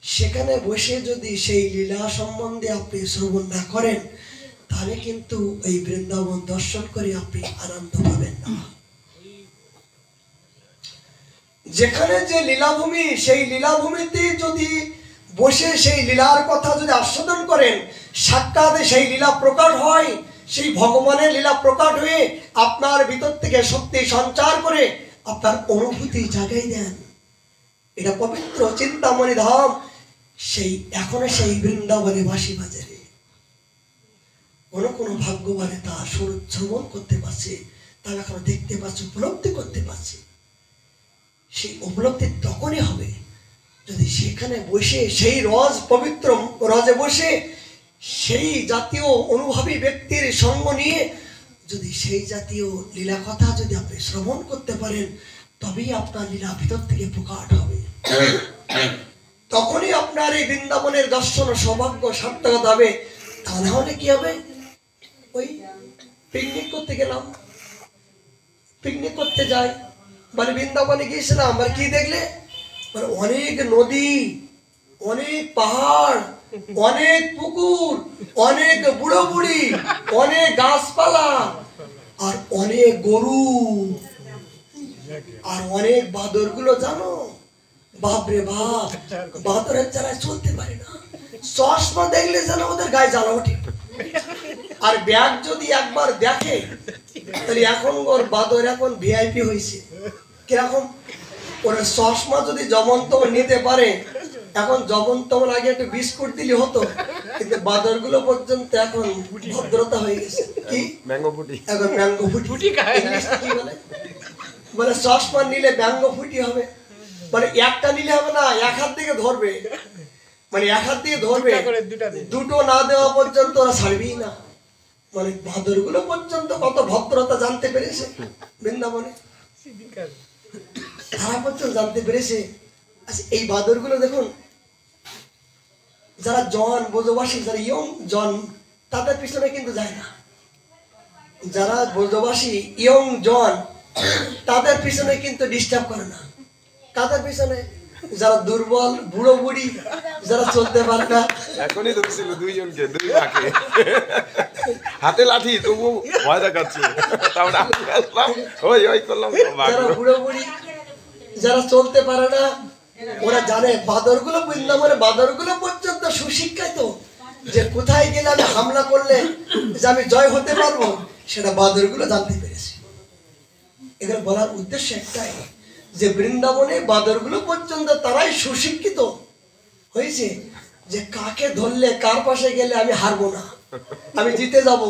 Speaker 1: সেখানে বসে যদি সেই লীলা সম্বন্ধে আপনি শ্রবণ না করেন, তাহলে কিন্তু এই বৃন্দাবন দর্শন করে আপনি আনন্দ পাবেন না। যেখানে যে লীলাভূমি, সেই লীলাভূমিতে যদি বসে সেই লীলার কথা যদি আস্বাদন করেন, সাক্ষাৎ সেই লীলা প্রকাট হয়, সেই ভগবানের লীলা প্রকাট হয়ে আপনার ভিতর থেকে শক্তি সঞ্চার করে আপনার অনুভূতি জাগাই দেন। এটা পবিত্র চিন্তামণি ধাম, সেই এখনো সেই বৃন্দাবনে বাঁশি বাজারে কোন ভাগ্যবানে তা শ্রবণ করতে পারছে, তা এখনো দেখতে পাচ্ছে, উপলব্ধি করতে পারছে। সেই উপলব্ধি তখনই হবে যদি সেখানে বসে সেই রজ, পবিত্র রজে বসে সেই জাতীয় অনুভবী ব্যক্তির সঙ্গ নিয়ে যদি সেই জাতীয় লীলা কথা যদি আপনি শ্রবণ করতে পারেন, তবেই আপনার লীলা ভিতর থেকে প্রকাট হবে। তখনই আপনার এই বৃন্দাবনের দর্শন সৌভাগ্য সার্থক হবে। তা না হলে কি হবে? ওই পিকনিক করতে গেলাম, পিকনিক করতে যাই, মানে বৃন্দাবনে গিয়েছিলাম, আর কি দেখলে? মানে অনেক নদী, অনেক পাহাড়, অনেক পুকুর, অনেক বুড়ো বুড়ি, অনেক গাছপালা, আর অনেক গরু। আর অনেক বাদরগুলো জানো, বাপরে বাপ, বাদরের চালায় চলতে পারে না, চশমা দেখলে যেন ওদের গায়ে জ্বালা ওঠে। আর ব্যাগ যদি একবার দেখে তাহলে এখন ওর বাদর এখন ভিআইপি হয়েছে। কিরকম? ওরা চশমা যদি জমন তমন নিতে পারে, এখন জমন তমন আগে একটু বিস্কুট দিলে হতো, কিন্তু বাদর গুলো পর্যন্ত এখন ভদ্রতা হয়ে গেছে। কি ম্যাঙ্গো ফুটি, এখন ম্যাঙ্গো ফুটি কি বলে, মানে চশমা নিলে ম্যাঙ্গো ফুটি হবে, মানে একটা নিলে হবে না, এক হাত থেকে ধরবে, মানে এক হাত দিয়ে ধরবে, দুটো না দেওয়া পর্যন্ত ওরা ছাড়বেই না। মানে বাদর গুলো পর্যন্ত কত ভদ্রতা জানতে পেরেছে বৃন্দাবনে, তারা পর্যন্ত জানতে পেরেছে। আচ্ছা, এই বাদর গুলো দেখুন, যারা জন ব্রজবাসী, যারা ইয়ং জন, তাদের পিছনে কিন্তু যায় না। যারা ব্রজবাসী ইয়ং জন, তাদের পিছনে কিন্তু ডিস্টার্ব করে না। কাদের পিছনে? যারা দুর্বল, বুড়ো বুড়ি, যারা চলতে পারে না। এখনই ধরছিল দুইজনকে, দুই মাকে হাতে লাঠি, তবু ভয় দেখাচ্ছে। যারা বুড়ো বুড়ি, যারা চলতে পারে না, ওরা জানে বাদর গুলো, বৃন্দাবনে বাদর গুলো পর্যন্ত সুশিক্ষিত, যে কোথায় গেলে আমি হামলা করলে যে আমি জয় হতে পারবো, সেটা বাদর গুলো জানতে পেরেছে। এখানে বলার উদ্দেশ্য একটাই, যে বৃন্দাবনে বাদর গুলো পর্যন্ত তারাই সুশিক্ষিত হয়েছে, যে কাকে ধরলে, কার পাশে গেলে আমি হারবো না, আমি জিতে যাব,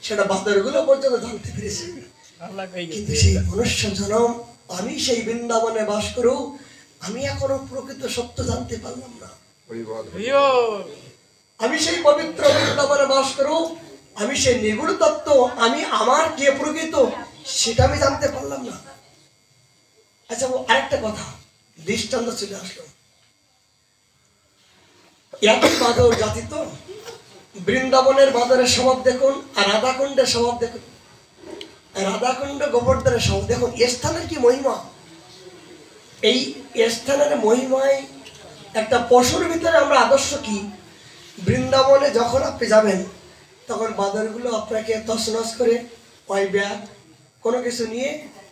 Speaker 1: সেটা বাদর গুলো পর্যন্ত জানতে পেরেছে। কিন্তু সেই মনুষ্য জনম, আমি সেই বৃন্দাবনে বাস করু, আমি এখনো প্রকৃত সত্য জানতে পারলাম না। আমি সেই পবিত্র বৃন্দাবনে বাস করু, আমি সেই নিগুণ তত্ত্ব, আমি আমার কে প্রকৃত, সেটা আমি জানতে পারলাম না। আচ্ছা, আরেকটা কথা, দৃষ্টান্ত চলে আসলো। একই বাদর জাতি তো, বৃন্দাবনের বাদরের স্বভাব দেখুন, আর রাধাকুণ্ডের স্বভাব দেখুন। রাধাকুণ্ড গোবর্ধনের স্বভাব দেখুন, স্থানের কি মহিমা। এই স্থানের মহিমায় একটা পশুর ভিতরে আমরা আদর্শ কি, বৃন্দাবনে যখন আপনি যাবেন, তখন বাদরগুলো আপনাকে তছনছ করে ওই ব্যাগ কোনো কিছু নিয়ে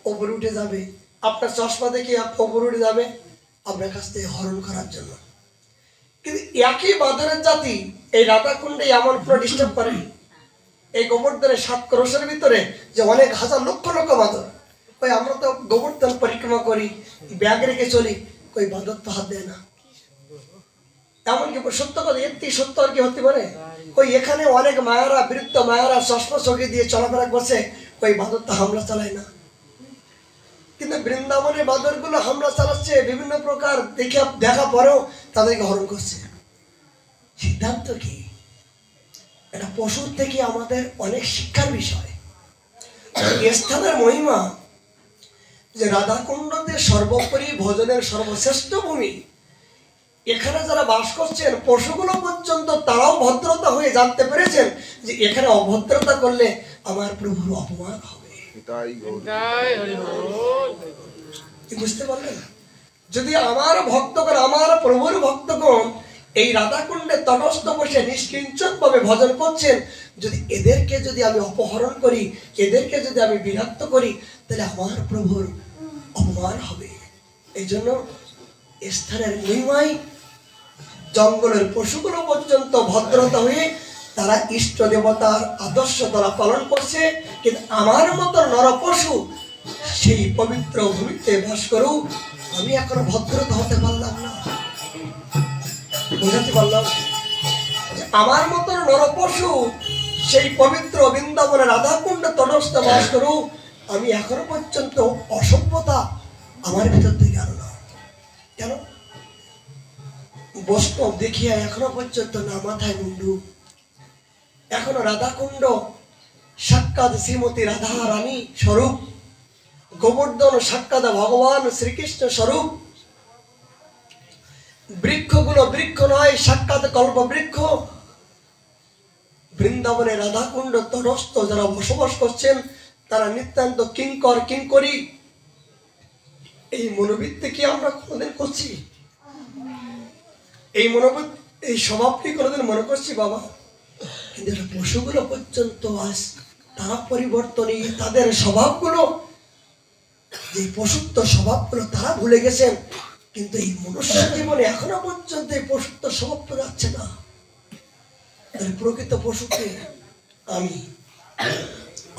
Speaker 1: ওপরে উঠে যাবে, আপনার চশমা দেখে ওপরে উঠে যাবে আপনার কাছ থেকে হরণ করার জন্য। কিন্তু একই বাদরের জাতি এই রাধাকুণ্ডে এমন কোনো ডিস্টার্ব করে, এই গোবর্ধনের 7 ক্রোশের ভিতরে যে অনেক হাজার লক্ষ লক্ষ বাদর, ওই আমরা তো গোবর্ধন পরিক্রমা করি, ব্যাগ রেখে চলি, ওই বাদর তো হাত দেয় না। এমনকি সত্য কথা, এর থেকে সত্য আর কি হতে পারে? ওই এখানে অনেক মায়েরা, বৃদ্ধ মায়েরা চশমা চোখে দিয়ে চলাফেরা করছে, ওই বাদর তো হামলা চালায় না। কিন্তু বৃন্দাবনের বাদর গুলো হামলা চালাচ্ছে, বিভিন্ন প্রকার দেখা পরেও তাদেরকে হরণ করছে। সিদ্ধান্ত কি? এটা পশুর থেকে আমাদের অনেক শিক্ষার বিষয়। স্থানের মহিমা, যে রাধাকুণ্ডতে সর্বোপরি ভজনের সর্বশ্রেষ্ঠ ভূমি, এখানে যারা বাস করছেন পশুগুলো পর্যন্ত তারাও ভদ্রতা হয়ে জানতে পেরেছেন যে এখানে অভদ্রতা করলে আমার প্রভুর অপমান হবে। বুঝতে পারলেন? যদি আমার ভক্তগণ, আমার প্রভুর ভক্তগণ এই রাধাকুণ্ডে তটস্থ বসে নিষ্কিঞ্চন ভাবে ভজন করছেন, যদি এদেরকে যদি আমি অপহরণ করি, এদেরকে যদি আমি বিরক্ত করি, তাহলে আমার প্রভুর অপমান হবে। এই জন্য স্থানের মহিমায় জঙ্গলের পশুগুলো পর্যন্ত ভদ্রতা হয়ে তারা ইষ্ট দেবতার আদর্শ তারা পালন করছে। কিন্তু আমার মতো নরপশু সেই পবিত্র ভূমিতে বাস করু, আমি এখনো ভদ্রতা হতে পারলাম না। বুঝাতে পারলাম? আমার মতো নরপশু সেই পবিত্র বৃন্দাবনের রাধাকুণ্ড তটস্থ বাস করু, আমি এখনো পর্যন্ত অসভ্যতা আমার ভিতর থেকে গেল না। কেন? বৈষ্ণব দেখিয়া এখনো পর্যন্ত না মাথায় মুন্ডু। এখনো রাধাকুণ্ড সাক্ষাৎ শ্রীমতী রাধা রানী স্বরূপ, গোবর্ধন সাক্ষাৎ ভগবান শ্রীকৃষ্ণ স্বরূপ। বৃক্ষগুলো বৃক্ষ নয়, সাক্ষাৎ কল্প বৃক্ষ। বৃন্দাবনে রাধাকুণ্ড তটস্থ যারা বসবাস করছেন তারা নিতান্ত কিঙ্কর কিঙ্করি। এই মনোবৃত্তি কি আমরা কোনোদিন করছি? এই মনোবৃত্তি, এই স্বভাবটি কোনোদিন মনে করছি বাবা? কিন্তু এটা পশুগুলো পর্যন্ত আজ তারা পরিবর্তনই, তাদের স্বভাবগুলো যে পশুত্ব স্বভাবগুলো তারা ভুলে গেছেন, কিন্তু এই মনুষ্য জীবনে এখনো পর্যন্ত এই পশুত্ব স্বভাব যাচ্ছে না। তাহলে প্রকৃত পশুকে আমি,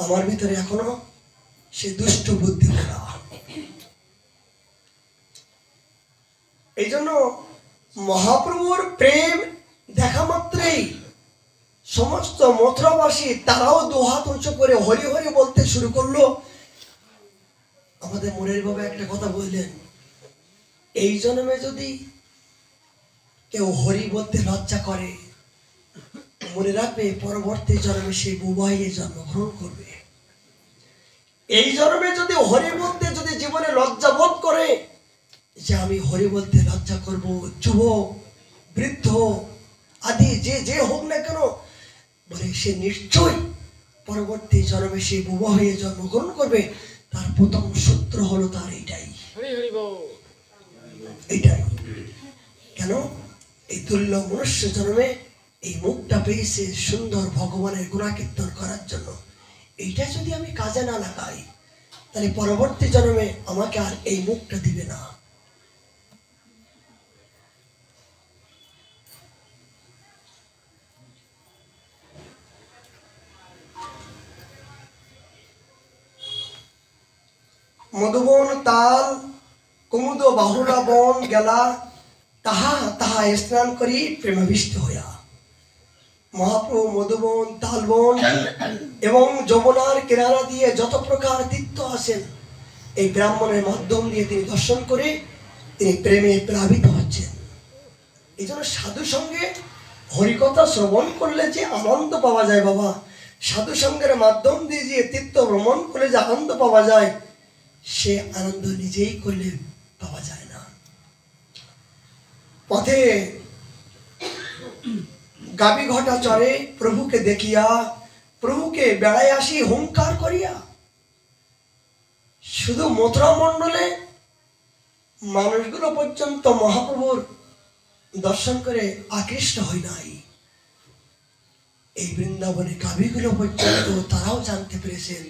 Speaker 1: আমার ভিতরে এখনো সে দুষ্ট বুদ্ধি ভরা। এই জন্য মহাপ্রভুর প্রেম দেখা মাত্রই সমস্ত মথুরাবাসী তারাও দুহাত উঁচু করে হরি হরি বলতে শুরু করলো। আমাদের মনের বাবা একটা কথা বললেন, এই জন্মে যদি কেউ হরি বলতে লজ্জা করে, মনে রাখবে পরবর্তী জন্মে সে বুবাইয়ে জন্মগ্রহণ করবে। এই জন্মে যদি হরি বলতে যদি জীবনে লজ্জা বোধ করে যে আমি হরি বলতে লজ্জা করব, যুবক বৃদ্ধ আদি যে যে হোক না কেন, বলে সে নিশ্চয় পরবর্তী জন্মে সে বুবা হয়ে জন্মগ্রহণ করবে। তার প্রথম সূত্র হলো তার এইটাই। কেন? এই তুল্য মনুষ্য জন্মে এই মুখটা পেয়েছে সুন্দর ভগবানের গুণাকীর্তন করার জন্য। এইটা যদি আমি কাজে না লাগাই, তাহলে পরবর্তী জন্মে আমাকে আর এই মুখটা দিবে না। মধুবন তাল কুমুদ বাহুলা বন গেলা, তাহা তাহা স্নান করি প্রেমাবিষ্ট হইয়া। মহাপ্রভু মধুবন তালবন এবং যমুনার কিনারা দিয়ে যত প্রকার তীর্থ আছেন, এই ব্রাহ্মণের মাধ্যম দিয়ে তিনি দর্শন করে তিনি প্রেমে প্লাবিত হচ্ছেন। এই জন্য সাধু সঙ্গে হরিকথা শ্রবণ করলে যে আনন্দ পাওয়া যায় বাবা, সাধু সঙ্গের মাধ্যম দিয়ে যে তীর্থ ভ্রমণ করলে যে আনন্দ পাওয়া যায়, সে আনন্দ নিজেই করলে পাওয়া যায় না। পথে গাবি ঘটা চড়ে প্রভুকে দেখিয়া, প্রভুকে বেড়ায় আসি হুঙ্কার করিয়া। শুধু মথুরা মণ্ডলে মানুষগুলো পর্যন্ত মহাপ্রভুর দর্শন করে আকৃষ্ট হয় নাই, এই বৃন্দাবনে গাবিগুলো পর্যন্ত তারাও জানতে পেরেছেন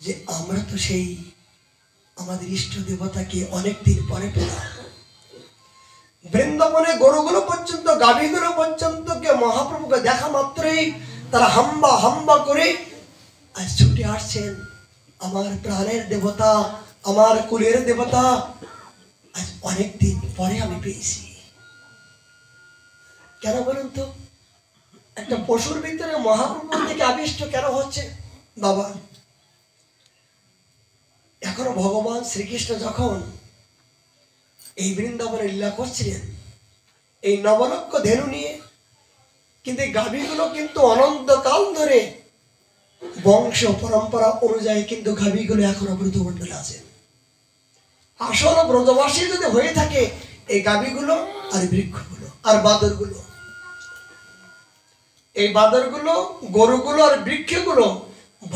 Speaker 1: যে আমরা তো সেই আমাদের ইষ্ট দেবতাকে অনেকদিন পরে পেলাম। বৃন্দাবনে গরুগুলো পর্যন্ত গাভীগুলো পর্যন্ত কে মহাপ্রভুকে দেখা মাত্রই তারা হাম্বা হাম্বা করে আজ ছুটে আসছেন, আমার প্রাণের দেবতা, আমার কুলের দেবতা আজ অনেকদিন পরে আমি পেয়েছি। কেন বলুন তো? একটা পশুর ভিতরে মহাপ্রভুর দিকে আবিষ্ট কেন হচ্ছে বাবা? এখনো ভগবান শ্রীকৃষ্ণ যখন এই বৃন্দাবনে লীলা করছিলেন এই নবলক্ষ ধেনু নিয়ে, কিন্তু এই গাভীগুলো কিন্তু অনন্তকাল ধরে বংশ পরম্পরা অনুযায়ী কিন্তু গাভীগুলো এখনো ব্রজমণ্ডলে আছেন। আসল ব্রজবাসী যদি হয়ে থাকে এই গাভীগুলো আর বৃক্ষগুলো আর বাদরগুলো, এই বাদরগুলো গরুগুলো আর বৃক্ষগুলো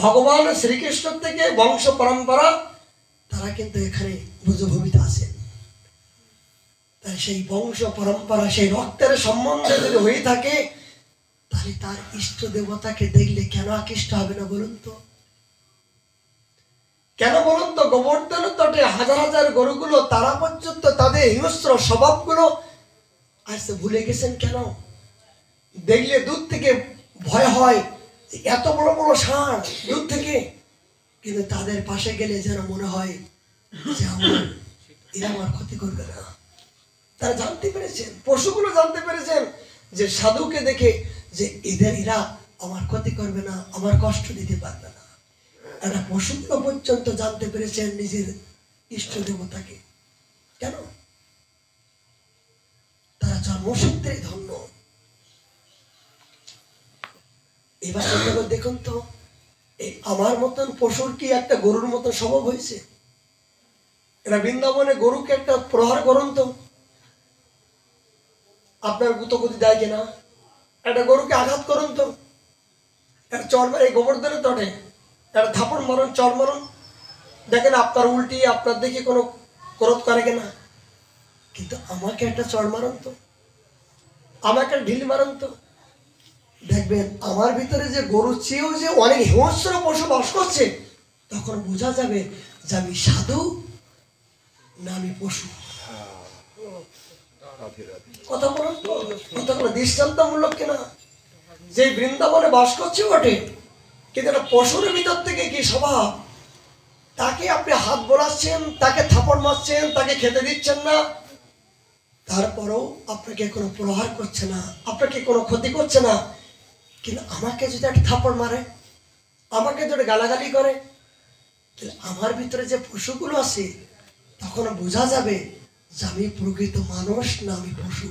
Speaker 1: ভগবান শ্রীকৃষ্ণ থেকে বংশ পরম্পরা তারা কিন্তু এখানে ব্রজভূমিতে আছেন। তাই সেই বংশ পরম্পরা সেই রক্তের সম্বন্ধে যদি হয়ে থাকে, তাহলে তার ইষ্ট দেবতাকে দেখলে কেন আকৃষ্ট হবে না বলুন তো? কেন বলুন তো? গোবর্ধন তটে হাজার হাজার গরুগুলো তারা পর্যন্ত তাদের হিংস্র স্বভাবগুলো আজ ভুলে গেছেন কেন? দেখলে দূর থেকে ভয় হয়, এত বড় বড় ষাঁড় দূর থেকে, কিন্তু তাদের পাশে গেলে যেন মনে হয় যে এরা আমার ক্ষতি করবে না। তারা জানতে পেরেছেন, পশুগুলো জানতে পেরেছেন যে সাধুকে দেখে যে এরা আমার ক্ষতি করবে না, আমার কষ্ট দিতে পারবে না। একটা পশুগুলো পর্যন্ত জানতে পেরেছেন নিজের ইষ্ট দেবতাকে। কেন? তারা জন্মসূত্রে ধন্য। এবার দেখুন তো, আমার মতন পশুর কি একটা গরুর মতন স্বভাব হয়েছে? এরা বৃন্দাবনে গরুকে একটা প্রহার করুন তো, আপনার গুতগুতি দেয় কিনা? একটা গরুকে আঘাত করুন তো, একটা চর মারে গোবর্ধনের তটে একটা থাপড় মারুন, চর মারুন, দেখেন আপনার উল্টি আপনার দেখে কোনো ক্রোধ করে কিনা। কিন্তু আমাকে একটা চর মারুন তো, আমাকে ঢিল মারুন তো, দেখবেন আমার ভিতরে যে গরুর চেয়েও যে অনেক হিংস্র পশু বাস করছে, তখন বোঝা যাবে যে আমি সাধু না আমি পশু। কথাগুলো দৃষ্টান্তমূলক কিনা? যে বৃন্দাবনে বাস করছে বটে, কিন্তু একটা পশুর ভিতর থেকে কি স্বভাব, তাকে আপনি হাত বোলাচ্ছেন, তাকে থাপড় মারছেন, তাকে খেতে দিচ্ছেন না, তারপরেও আপনাকে কোনো প্রহার করছে না, আপনাকে কোনো ক্ষতি করছে না। কিন্তু আমাকে যদি একটা থাপড় মারে, আমাকে যদি গালাগালি করে, তাহলে আমার ভিতরে যে পশুগুলো আছে তখন বোঝা যাবে যে আমি প্রকৃত মানুষ না আমি পশু।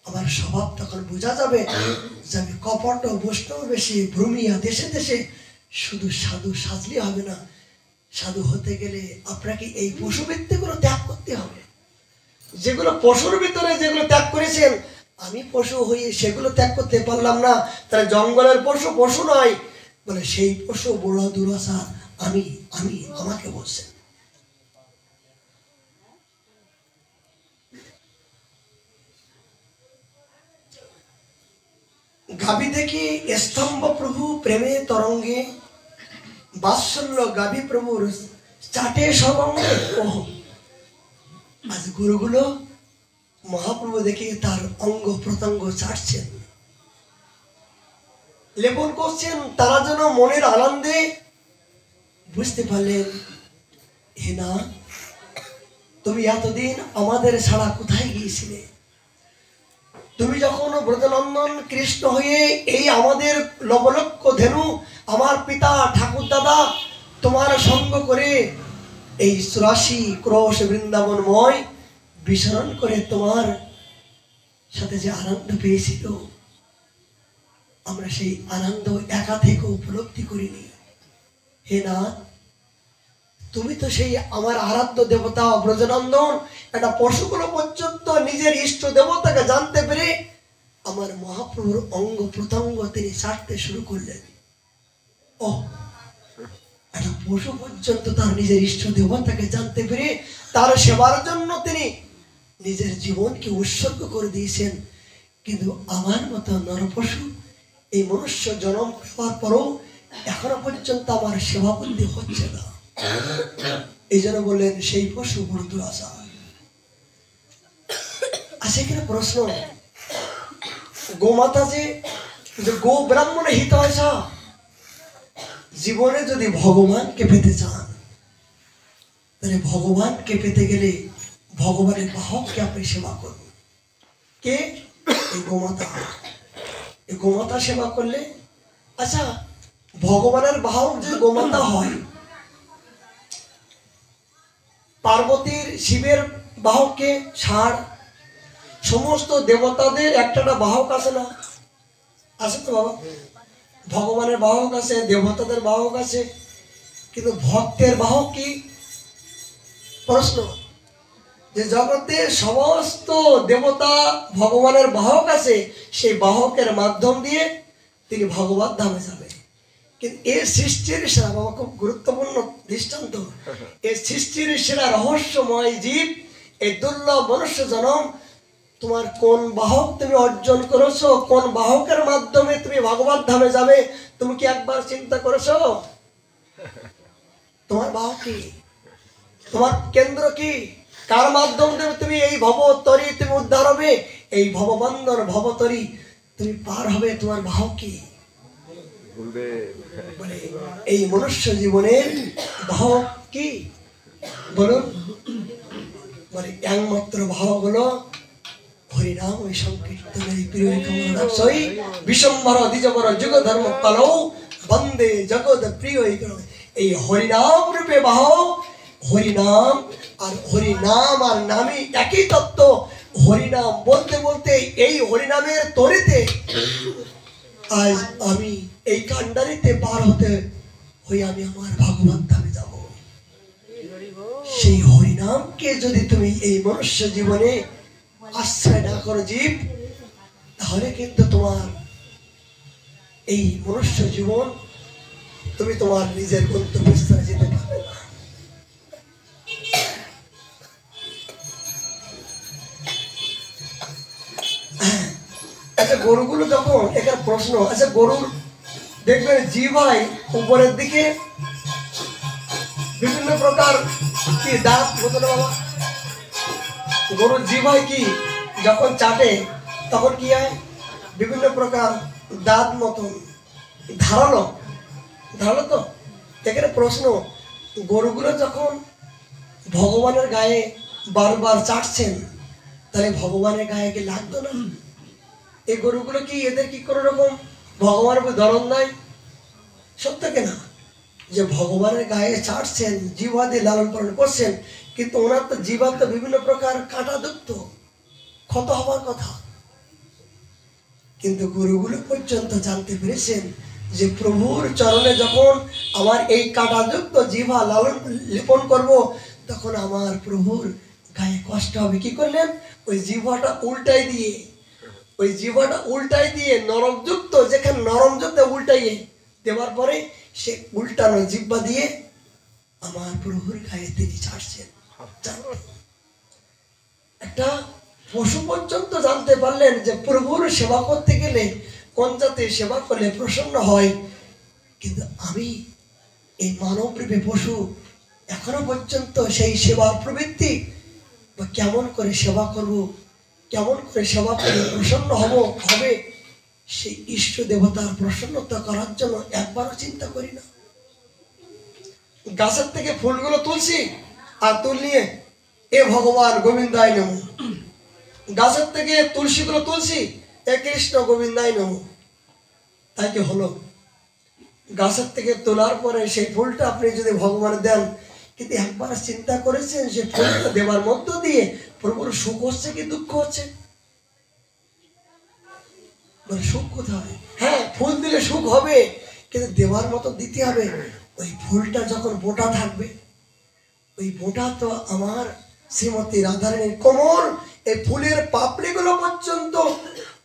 Speaker 1: আমার স্বভাব তখন বোঝা যাবে যে আমি কপট বৈষ্ণব বেশি ভ্রমিয়া দেশে দেশে শুধু সাধু সাজলে হবে না। সাধু হতে গেলে আপনাকে এই পশুবৃত্তিগুলো ত্যাগ করতে হবে। যেগুলো পশুর ভিতরে যেগুলো ত্যাগ করেছেন, আমি পশু হয়ে সেগুলো ত্যাগ করতে পারলাম না, তাহলে জঙ্গলের পশু পশু নয় বলে সেই পশু বড় দুরাশা আমি আমি আমাকে বলছেন। গাভী দেখি স্তম্ভ প্রভু প্রেমে তরঙ্গে, বাৎসল্য গাভী প্রভুর চাটে সবঙ্গে। আজ গরুগুলো মহাপ্রভু দেখে তার অঙ্গ প্রত্যঙ্গ চাটছেন, লেপন করছেন, তারা যেন মনের আনন্দে বুঝতে পারলেন, হে না তুমি এতদিন আমাদের ছাড়া কোথায় গিয়েছিলে? তুমি যখন ব্রজনন্দন কৃষ্ণ হয়ে এই আমাদের লবলক্ষ ধেনু আমার পিতা ঠাকুর দাদা তোমার সঙ্গ করে এই ৮৪ ক্রোশ বৃন্দাবনময় বিচরণ করে তোমার সাথে যে আনন্দ পেয়েছিল, আমরা সেই আনন্দ একা থেকে উপলব্ধি করিনি। হে না, তুমি তো সেই আমার আরাধ্য দেবতা ব্রজনন্দন একটা পশুগুলো পর্যন্ত নিজের ইষ্ট দেবতাকে জানতে পেরে আমার মহাপ্রভুর অঙ্গ প্রত্যঙ্গ তিনি ছাড়তে শুরু করলেন। ও একটা পশু পর্যন্ত তার নিজের ইষ্ট দেবতাকে জানতে পেরে তার সেবার জন্য তিনি নিজের জীবনকে উৎসর্গ করে দিয়েছেন। কিন্তু আমার মতো নরপশু এই মনুষ্য জন্ম পাওয়ার পরও এখনো পর্যন্ত আমার সেবা বন্দী হচ্ছে না। এই জন্য বললেন সেই পশু বড় দুরাশা। আচ্ছা, এখানে প্রশ্ন, গোমাতা যে গো ব্রাহ্মণে হিত হয়েছে, জীবনে যদি ভগবানকে পেতে চান তাহলে ভগবানকে পেতে গেলে ভগবানের বাহককে আপনি সেবা করুন। কে? এই গোমাতা। এই গোমাতা সেবা করলে, আচ্ছা ভগবানের বাহক যে গোমাতা হয়, পার্বতীর শিবের বাহককে ছাড়, সমস্ত দেবতাদের একটা বাহক আছে না? আছে তো বাবা? ভগবানের বাহক আছে, দেবতাদের বাহক আছে, কিন্তু ভক্তের বাহক কি? প্রশ্ন, যে জগতের সমস্ত দেবতা ভগবানের বাহক আছে, সেই বাহকের মাধ্যম দিয়ে তিনি ভগবত ধামে যাবে। কিন্তু এর সৃষ্টির সেরা, বাবা খুব গুরুত্বপূর্ণ দৃষ্টান্ত, এর সৃষ্টির সেরা রহস্যময় জীব এই দুর্লভ মনুষ্য জন্ম, তোমার কোন বাহক তুমি অর্জন করেছো, কোন বাহকের মাধ্যমে তুমি ভগবত ধামে যাবে, তুমি কি একবার চিন্তা করেছো? তোমার বাহক কি? তোমার কেন্দ্র কি? কার মাধ্যম দেবে তুমি এই ভবতরী তুমি উদ্ধার হবে, এই ভববন্ধন ভবতরী তুমি পার হবে? তোমার বাহক কি? বলে এই মনুষ্য জীবনের বাহক কি বলুন? বলে একমাত্র বাহক হলো হরিনাম ওই সংকীর্তনের প্রিয় কামনাসই বিশ্বম্বর দ্বিজবর যুগ ধর্ম পালৌ বন্দে জগৎ প্রিয়। এই হরিনাম রূপে বাহক। হরিনাম আর নামই একই তত্ত্ব। হরিনাম বলতে বলতে এই হরিনামের তরিতে আজ আমি এই কান্ডারিতে পার হতে হয়ে আমি আমার ভগবান ধামে যাব। সেই হরিনামকে যদি তুমি এই মনুষ্য জীবনে আশ্রয় না করো জীব, তাহলে কিন্তু তোমার এই মনুষ্য জীবন তুমি তোমার নিজের গন্তব্যস্থানে যেতে পারবে না। আচ্ছা, গরুগুলো যখন, এখানে প্রশ্ন, আচ্ছা গরুর দেখবেন জিহ্বায় উপরের দিকে বিভিন্ন প্রকার কি দাঁত হতো না বাবা? গরুর জিহ্বায় কি যখন চাটে তখন কি হয়? বিভিন্ন প্রকার দাঁত মতন ধারালো ধারালো। তো এখানে প্রশ্ন, গরুগুলো যখন ভগবানের গায়ে বারবার চাটছেন, তাহলে ভগবানের গায়ে কি লাগতো না? এই গরুগুলো কি এদের কি কোনো রকম ভগবানের উপর দরদ নাই? সত্য কিনা যে ভগবানের গায়ে চাটছেন, জিহ্বা দিয়ে লালন পালন করছেন, কিন্তু ওনার তো জিহ্বা তো বিভিন্ন প্রকার কাঁটাযুক্ত, ক্ষত হবার কথা। কিন্তু গুরুগুলো পর্যন্ত জানতে পেরেছেন যে প্রভুর চরণে যখন আমার এই কাঁটাযুক্ত জিহ্বা লালন লেপন করব, তখন আমার প্রভুর গায়ে কষ্ট হবে। কি করলেন? ওই জিহ্বাটা উল্টাই দিয়ে নরমযুক্ত, যেখানে নরমযুক্ত উল্টাইয়ে দেওয়ার পরে সে উল্টানো জিহ্বা দিয়ে আমার প্রভুর গায়ে তিনি চাটছেন। একটা পশু পর্যন্ত জানতে পারলেন যে প্রভুর সেবা করতে গেলে কোন জাতির সেবা করলে প্রসন্ন হয়। কিন্তু আমি এই মানবরূপী পশু এখনো পর্যন্ত সেই সেবার প্রবৃত্তি বা কেমন করে সেবা করব, কেমন করে সেবা করে প্রসন্ন হবে সেই ইষ্ট দেবতার প্রসন্নতা করার জন্য একবারও চিন্তা করি না। গাছের থেকে ফুলগুলো তুলছি আর তুলিয়ে এ ভগবান গোবিন্দায় নমঃ। গাছের থেকে তুলসীগুলো তুলছি, এ কৃষ্ণ গোবিন্দায় নমঃ। তাই কি হলো? গাছের থেকে তোলার পরে সেই ফুলটা আপনি যদি ভগবান দেন, কিন্তু একবার চিন্তা করেছেন যে ফুলটা দেওয়ার মধ্য দিয়ে প্রভুর সুখ হচ্ছে কি দুঃখ হচ্ছে? মানে সুখ কোথায়? হ্যাঁ, ফুল দিলে সুখ হবে, কিন্তু দেওয়ার মতো দিতে হবে। ওই ফুলটা যখন বোটা থাকবে, ওই বোটা তো আমার শ্রীমতী রাধারানীর কোমর, এই ফুলের পাপড়িগুলো পর্যন্ত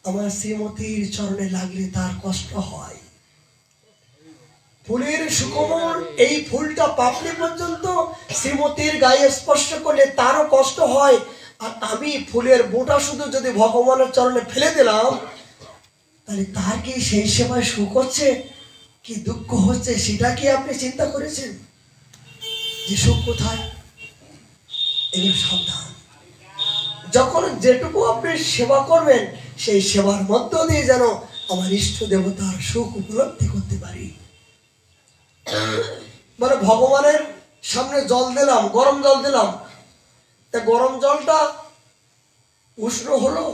Speaker 1: আমার শ্রীমতীর চরণে লাগলে তার কষ্ট হয়। ফুলের সুকোমল এই ফুলটা পাপড়ি পর্যন্ত শ্রীমতীর গায়ে স্পর্শ করলে তারও কষ্ট হয়। আর আমি ফুলের বোটা শুধু যদি ভগবানের চরণে ফেলে দিলাম, তাহলে তার কি সেই সেবায় সুখ হচ্ছে কি দুঃখ হচ্ছে? সেটা কি আপনি চিন্তা করেছেন যে সুখ কোথায়? এগুলো সাবধান। যখন যেটুকু আপনি সেবা করবেন, সেই সেবার মধ্য দিয়ে যেন আমার ইষ্ট দেবতার সুখ উপলব্ধি করতে পারি। মানে ভগবানের সামনে জল দিলাম, গরম জল দিলাম, তা গরম জলটা উষ্ণ হলো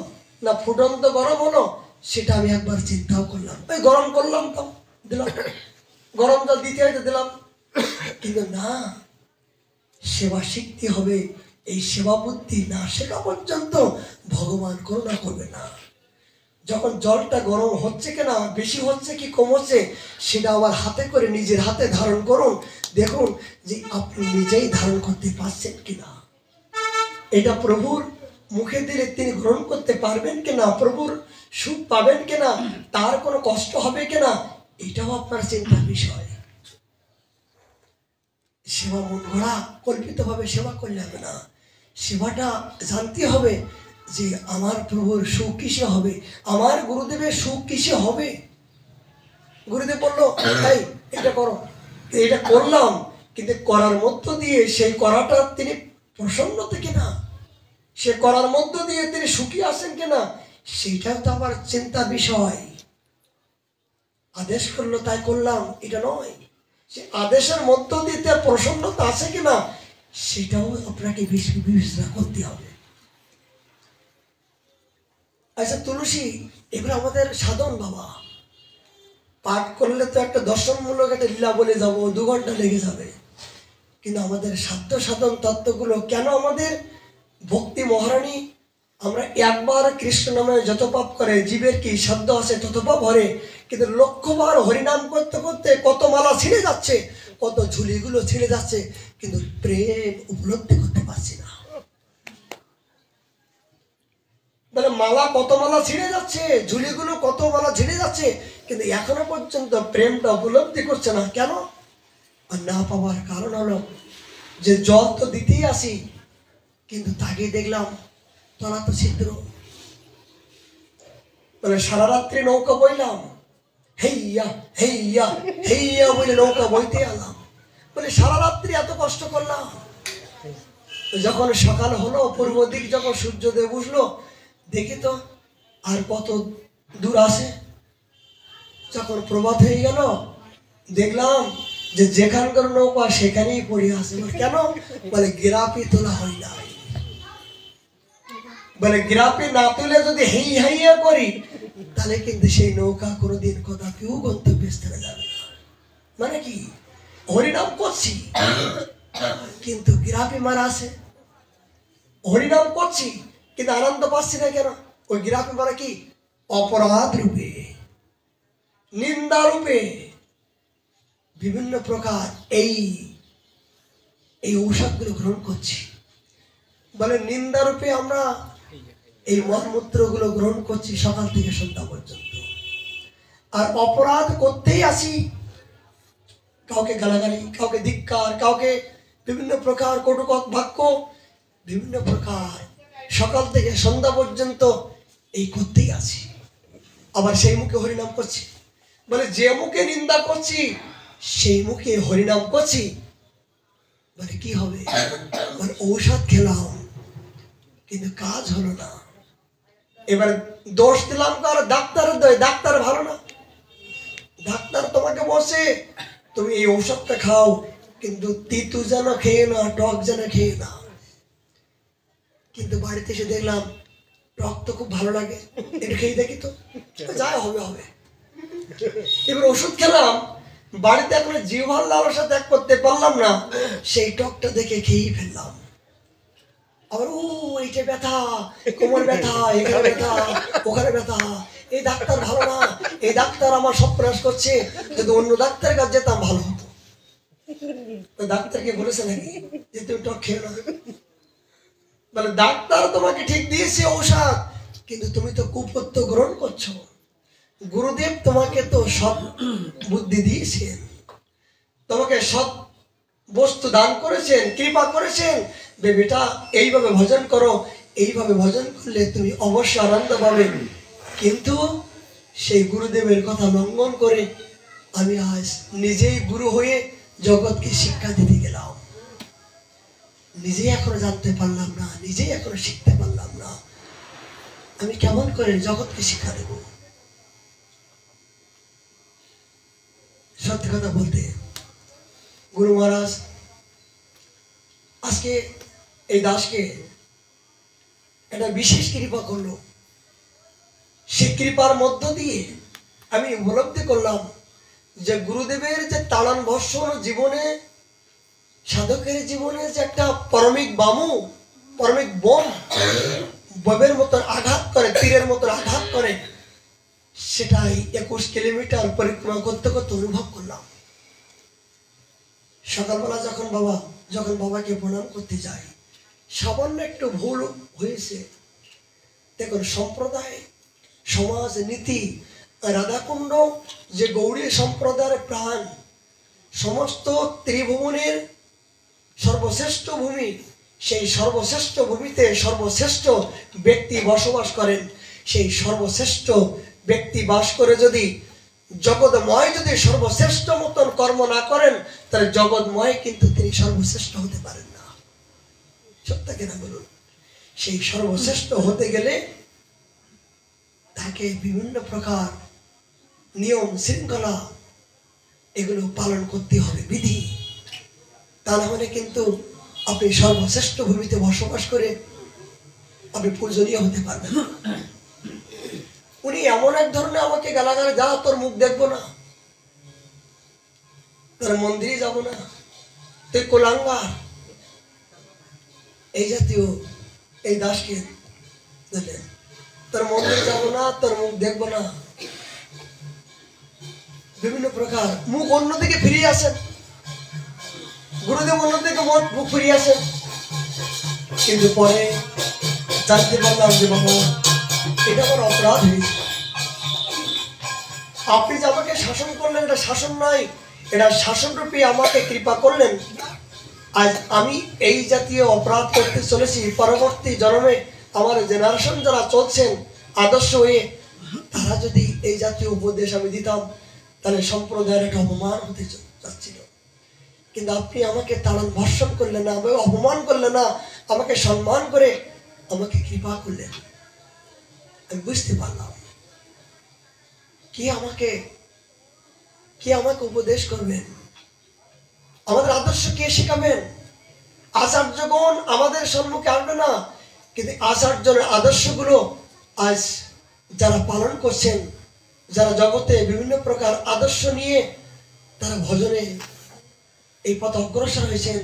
Speaker 1: না ফুটন্ত গরম হলো, সেটা আমি একবার চিন্তাও করলাম। ওই গরম করলাম তো দিলাম, গরম জল দিতে হয়তো দিলাম, কিন্তু না, সেবা শিখতে হবে। এই সেবা বুদ্ধি না শেখা পর্যন্ত ভগবান করুণা করবে না। যখন জলটা গরম হচ্ছে কিনা, বেশি হচ্ছে কি কম হচ্ছে, সেটা আবার হাতে করে নিজের হাতে ধারণ করুন, দেখুন যে আপনি নিজেই ধারণ করতে পারছেন কিনা। এটা প্রভুর মুখে দিলে তিনি গ্রহণ করতে পারবেন কিনা, প্রভুর সুখ পাবেন কিনা, তার কোনো কষ্ট হবে কিনা, এটাও আপনার চিন্তার বিষয়। সেবা মন গড়া কল্পিত ভাবে সেবা করলে হবে না। সেবাটা জানতে হবে যে আমার প্রভুর সুখ কিসে হবে, আমার গুরুদেবের সুখ কিসে হবে। গুরুদেব বললো তাই এটা করো, এটা করলাম, কিন্তু করার মধ্য দিয়ে সেই করাটা তিনি প্রসন্ন থেকে না, সে করার মধ্য দিয়ে তিনি সুখী আছেন কিনা, সেটাও তো আমার চিন্তার বিষয়। আদেশ করলো তাই করলাম, এটা নয়। সে আদেশের মধ্য দিয়ে তার প্রসন্নতা আছে কিনা, সেটাও আপনাকে বিবেচনা করতে হবে। আচ্ছা, তুলসী এগুলো আমাদের সাধন বাবা, পাঠ করলে তো একটা দর্শনমূলক একটা লীলা বলে যাবো, 2 ঘন্টা লেগে যাবে। কিন্তু আমাদের সাধ্য সাধন তত্ত্বগুলো কেন আমাদের ভক্তি মহারানী, আমরা একবার কৃষ্ণ নামে যত পাপ করে জীবের কি সাধ্য আছে তত পাপ হরে, কিন্তু লক্ষবার হরিনাম করতে করতে কত মালা ছিঁড়ে যাচ্ছে, কত ঝুলিগুলো ছিঁড়ে যাচ্ছে, কিন্তু প্রেম উপলব্ধি করতে পারছি না। মানে মালা কত মালা ছিঁড়ে যাচ্ছে, ঝুলিগুলো কত মালা ছিঁড়ে যাচ্ছে, কিন্তু এখনো পর্যন্ত প্রেমটা উপলব্ধি করছে না। কেন? আর না পাওয়ার কারণ হলো যে জল তো দিতেই আসি, কিন্তু তাকে দেখলাম তলা তো ছিদ্র। মানে সারা রাত্রি নৌকা বইলাম, হেইয়া হেইয়া হেইয়া বলে নৌকা বইতে আলাম, বলে সারা রাত্রি এত কষ্ট করলাম। যখন সকাল হলো, পূর্ব দিক যখন সূর্যোদয় বুঝলো, দেখি তো আর কত দূর আছে। যখন প্রভাত হয়ে গেল, দেখলাম যে যেখানকার নৌকা সেখানেই পড়ে আছে। কেন? বলে গিরাপি তোলা হয় না। বলে গিরাপি না তুলে যদি হেই হাইয়া করি, তাহলে কিন্তু সেই নৌকা কোনোদিন কদাপিও গন্তব্যে স্থানে যাবে না। মানে কি, হরিনাম করছি কিন্তু গিরাপি মারা আছে। হরিনাম করছি কিন্তু আনন্দ পাচ্ছি না। কেন? ওই গিরাপি মারা কি অপরাধ রূপে, নিন্দা রূপে বিভিন্ন প্রকার এই ঔষধগুলো গ্রহণ করছি। বলে নিন্দা রূপে আমরা এই মলমূত্র গুলো গ্রহণ করছি সকাল থেকে সন্ধ্যা পর্যন্ত, আর অপরাধ করতেই আসি। কাউকে গালাগালি, কাউকে ধিক্কার, কাউকে বিভিন্ন প্রকার কটুকথ বাক্য, বিভিন্ন প্রকার সকাল থেকে সন্ধ্যা পর্যন্ত এই করতেই আছি। আবার সেই মুখে হরিনাম করছি। বলে যে মুখে নিন্দা করছি সেই মুখে হরিনাম করছি, বলে কি হবে? বলে ঔষধ খেলাম কিন্তু কাজ হলো না। এবার দোষ দিলাম কার? ডাক্তারের দোষ। ডাক্তার ভালো না। ডাক্তার তোমাকে বসে তুমি এই ঔষধটা খাও, কিন্তু তিতু যেন খেয়ে না, টক যেন খেয়ে না। কিন্তু বাড়িতে এসে দেখলাম টক তো খুব ভালো লাগে, এটা খেয়ে দেখি তো, যাই হবে হবে। এবার ওষুধ খেলাম, বাড়িতে এখন জিহ্বার লালসা ত্যাগ করতে পারলাম না, সেই টকটা দেখে খেয়েই ফেললাম। আবার এইটা ব্যথা, কোমর ব্যথা, এখানে ব্যথা, ওখানে ব্যথা, এই ডাক্তার ভালো না, এই ডাক্তার আমার সব প্রয়াস করছে, যদি অন্য ডাক্তারের কাছে যেতাম ভালো হতো। ডাক্তারকে বলেছে নাকি যে তুমি টক খেয়ে না? মানে ডাক্তার তোমাকে ঠিক দিয়েছে ঔষধ, কিন্তু তুমি তো কুপথ্য গ্রহণ করছো। গুরুদেব তোমাকে তো সৎ বুদ্ধি দিয়েছেন, তোমাকে সৎ বস্তু দান করেছেন, কৃপা করেছেন, বেটা এইভাবে ভজন করো, এইভাবে ভজন করলে তুমি অবশ্যই আনন্দ পাবে। কিন্তু সেই গুরুদেবের কথা লঙ্ঘন করে আমি আজ নিজেই গুরু হয়ে জগৎকে শিক্ষা দিতে গেলাম। নিজেই এখনো জানতে পারলাম না, নিজেই এখনো শিখতে পারলাম না, আমি কেমন করে জগৎকে শিক্ষা দেব? সত্যি কথা বলতে, গুরু মহারাজ আজকে এই দাসকে একটা বিশেষ কৃপা করলো। সে কৃপার মধ্য দিয়ে আমি উপলব্ধি করলাম যে গুরুদেবের যে তাড়ন বর্ষণ জীবনে, সাধকের জীবনে যে একটা পরমিক বামু, পরমিক বোম ববের মতো আঘাত করে, তীরের মতো আঘাত করে, সেটাই 21 কিলোমিটার পরিক্রমা করতে করতে অনুভব করলাম। সকালবেলা যখন বাবাকে প্রণাম করতে যাই, সামান্য একটু ভুল হয়েছে। দেখুন, সম্প্রদায়, সমাজ, নীতি, রাধাকুণ্ড যে গৌড়ী সম্প্রদায়ের প্রাণ, সমস্ত ত্রিভুবনের সর্বশ্রেষ্ঠ ভূমি, সেই সর্বশ্রেষ্ঠ ভূমিতে সর্বশ্রেষ্ঠ ব্যক্তি বসবাস করেন। সেই সর্বশ্রেষ্ঠ ব্যক্তি বাস করে যদি জগৎময় যদি সর্বশ্রেষ্ঠ মতন কর্ম না করেন, তাহলে জগৎময় কিন্তু তিনি সর্বশ্রেষ্ঠ হতে পারেন না। সত্য কিনা বলুন? সেই সর্বশ্রেষ্ঠ হতে গেলে তাকে বিভিন্ন প্রকার নিয়ম শৃঙ্খলা এগুলো পালন করতে হবে, বিধি। তা না হলে কিন্তু আপনি সর্বশ্রেষ্ঠ ভূমিতে বসবাস করে আপনি পূজনীয় হতে পারবেন। উনি এমন এক ধরনের আমাকে গালাগালে, যা তোর মুখ দেখবো না, তোর মন্দিরে যাব না, তুই কোলাঙ্গার, এই জাতীয় এই দাসকে দেখলেন, তোর মন্দিরে যাব না, তোর মুখ দেখবো না, বিভিন্ন প্রকার মুখ অন্যদিকে ফিরিয়ে আসেন। গুরুদেব অন্যদিকে মুখ ফিরিয়ে আসেন। কিন্তু পরে জানতে পারলাম যে বাবা, এটা আমার অপরাধ হয়েছে। আপনি যে আমাকে শাসন করলেন, এটা শাসন নয়, এটা শাসনরূপী আমাকে কৃপা করলেন। আজ আমি এই জাতীয় অপরাধ করতে চলেছি। পরবর্তী জন্মে আমার জেনারেশন যারা চলছেন আদর্শ হয়ে, তারা যদি এই জাতীয় উপদেশ আমি দিতাম, তাহলে সম্প্রদায়ের একটা অপমান হতে যাচ্ছিল। কিন্তু আপনি আমাকে তাড়ান ভর্ষণ করলেন না, আমাকে অপমান করলেন না, আমাকে সম্মান করে আমাকে কৃপা করলেন। আমি বুঝতে পারলাম কি আমাকে উপদেশ করবেন, আমাদের আদর্শ কে শেখাবেন। আচার্যগণ আমাদের সম্মুখে আসবে না, কিন্তু আচার্যের আদর্শগুলো আজ যারা পালন করছেন, যারা জগতে বিভিন্ন প্রকার আদর্শ নিয়ে তারা ভজনে এই পথ অগ্রসর হয়েছেন,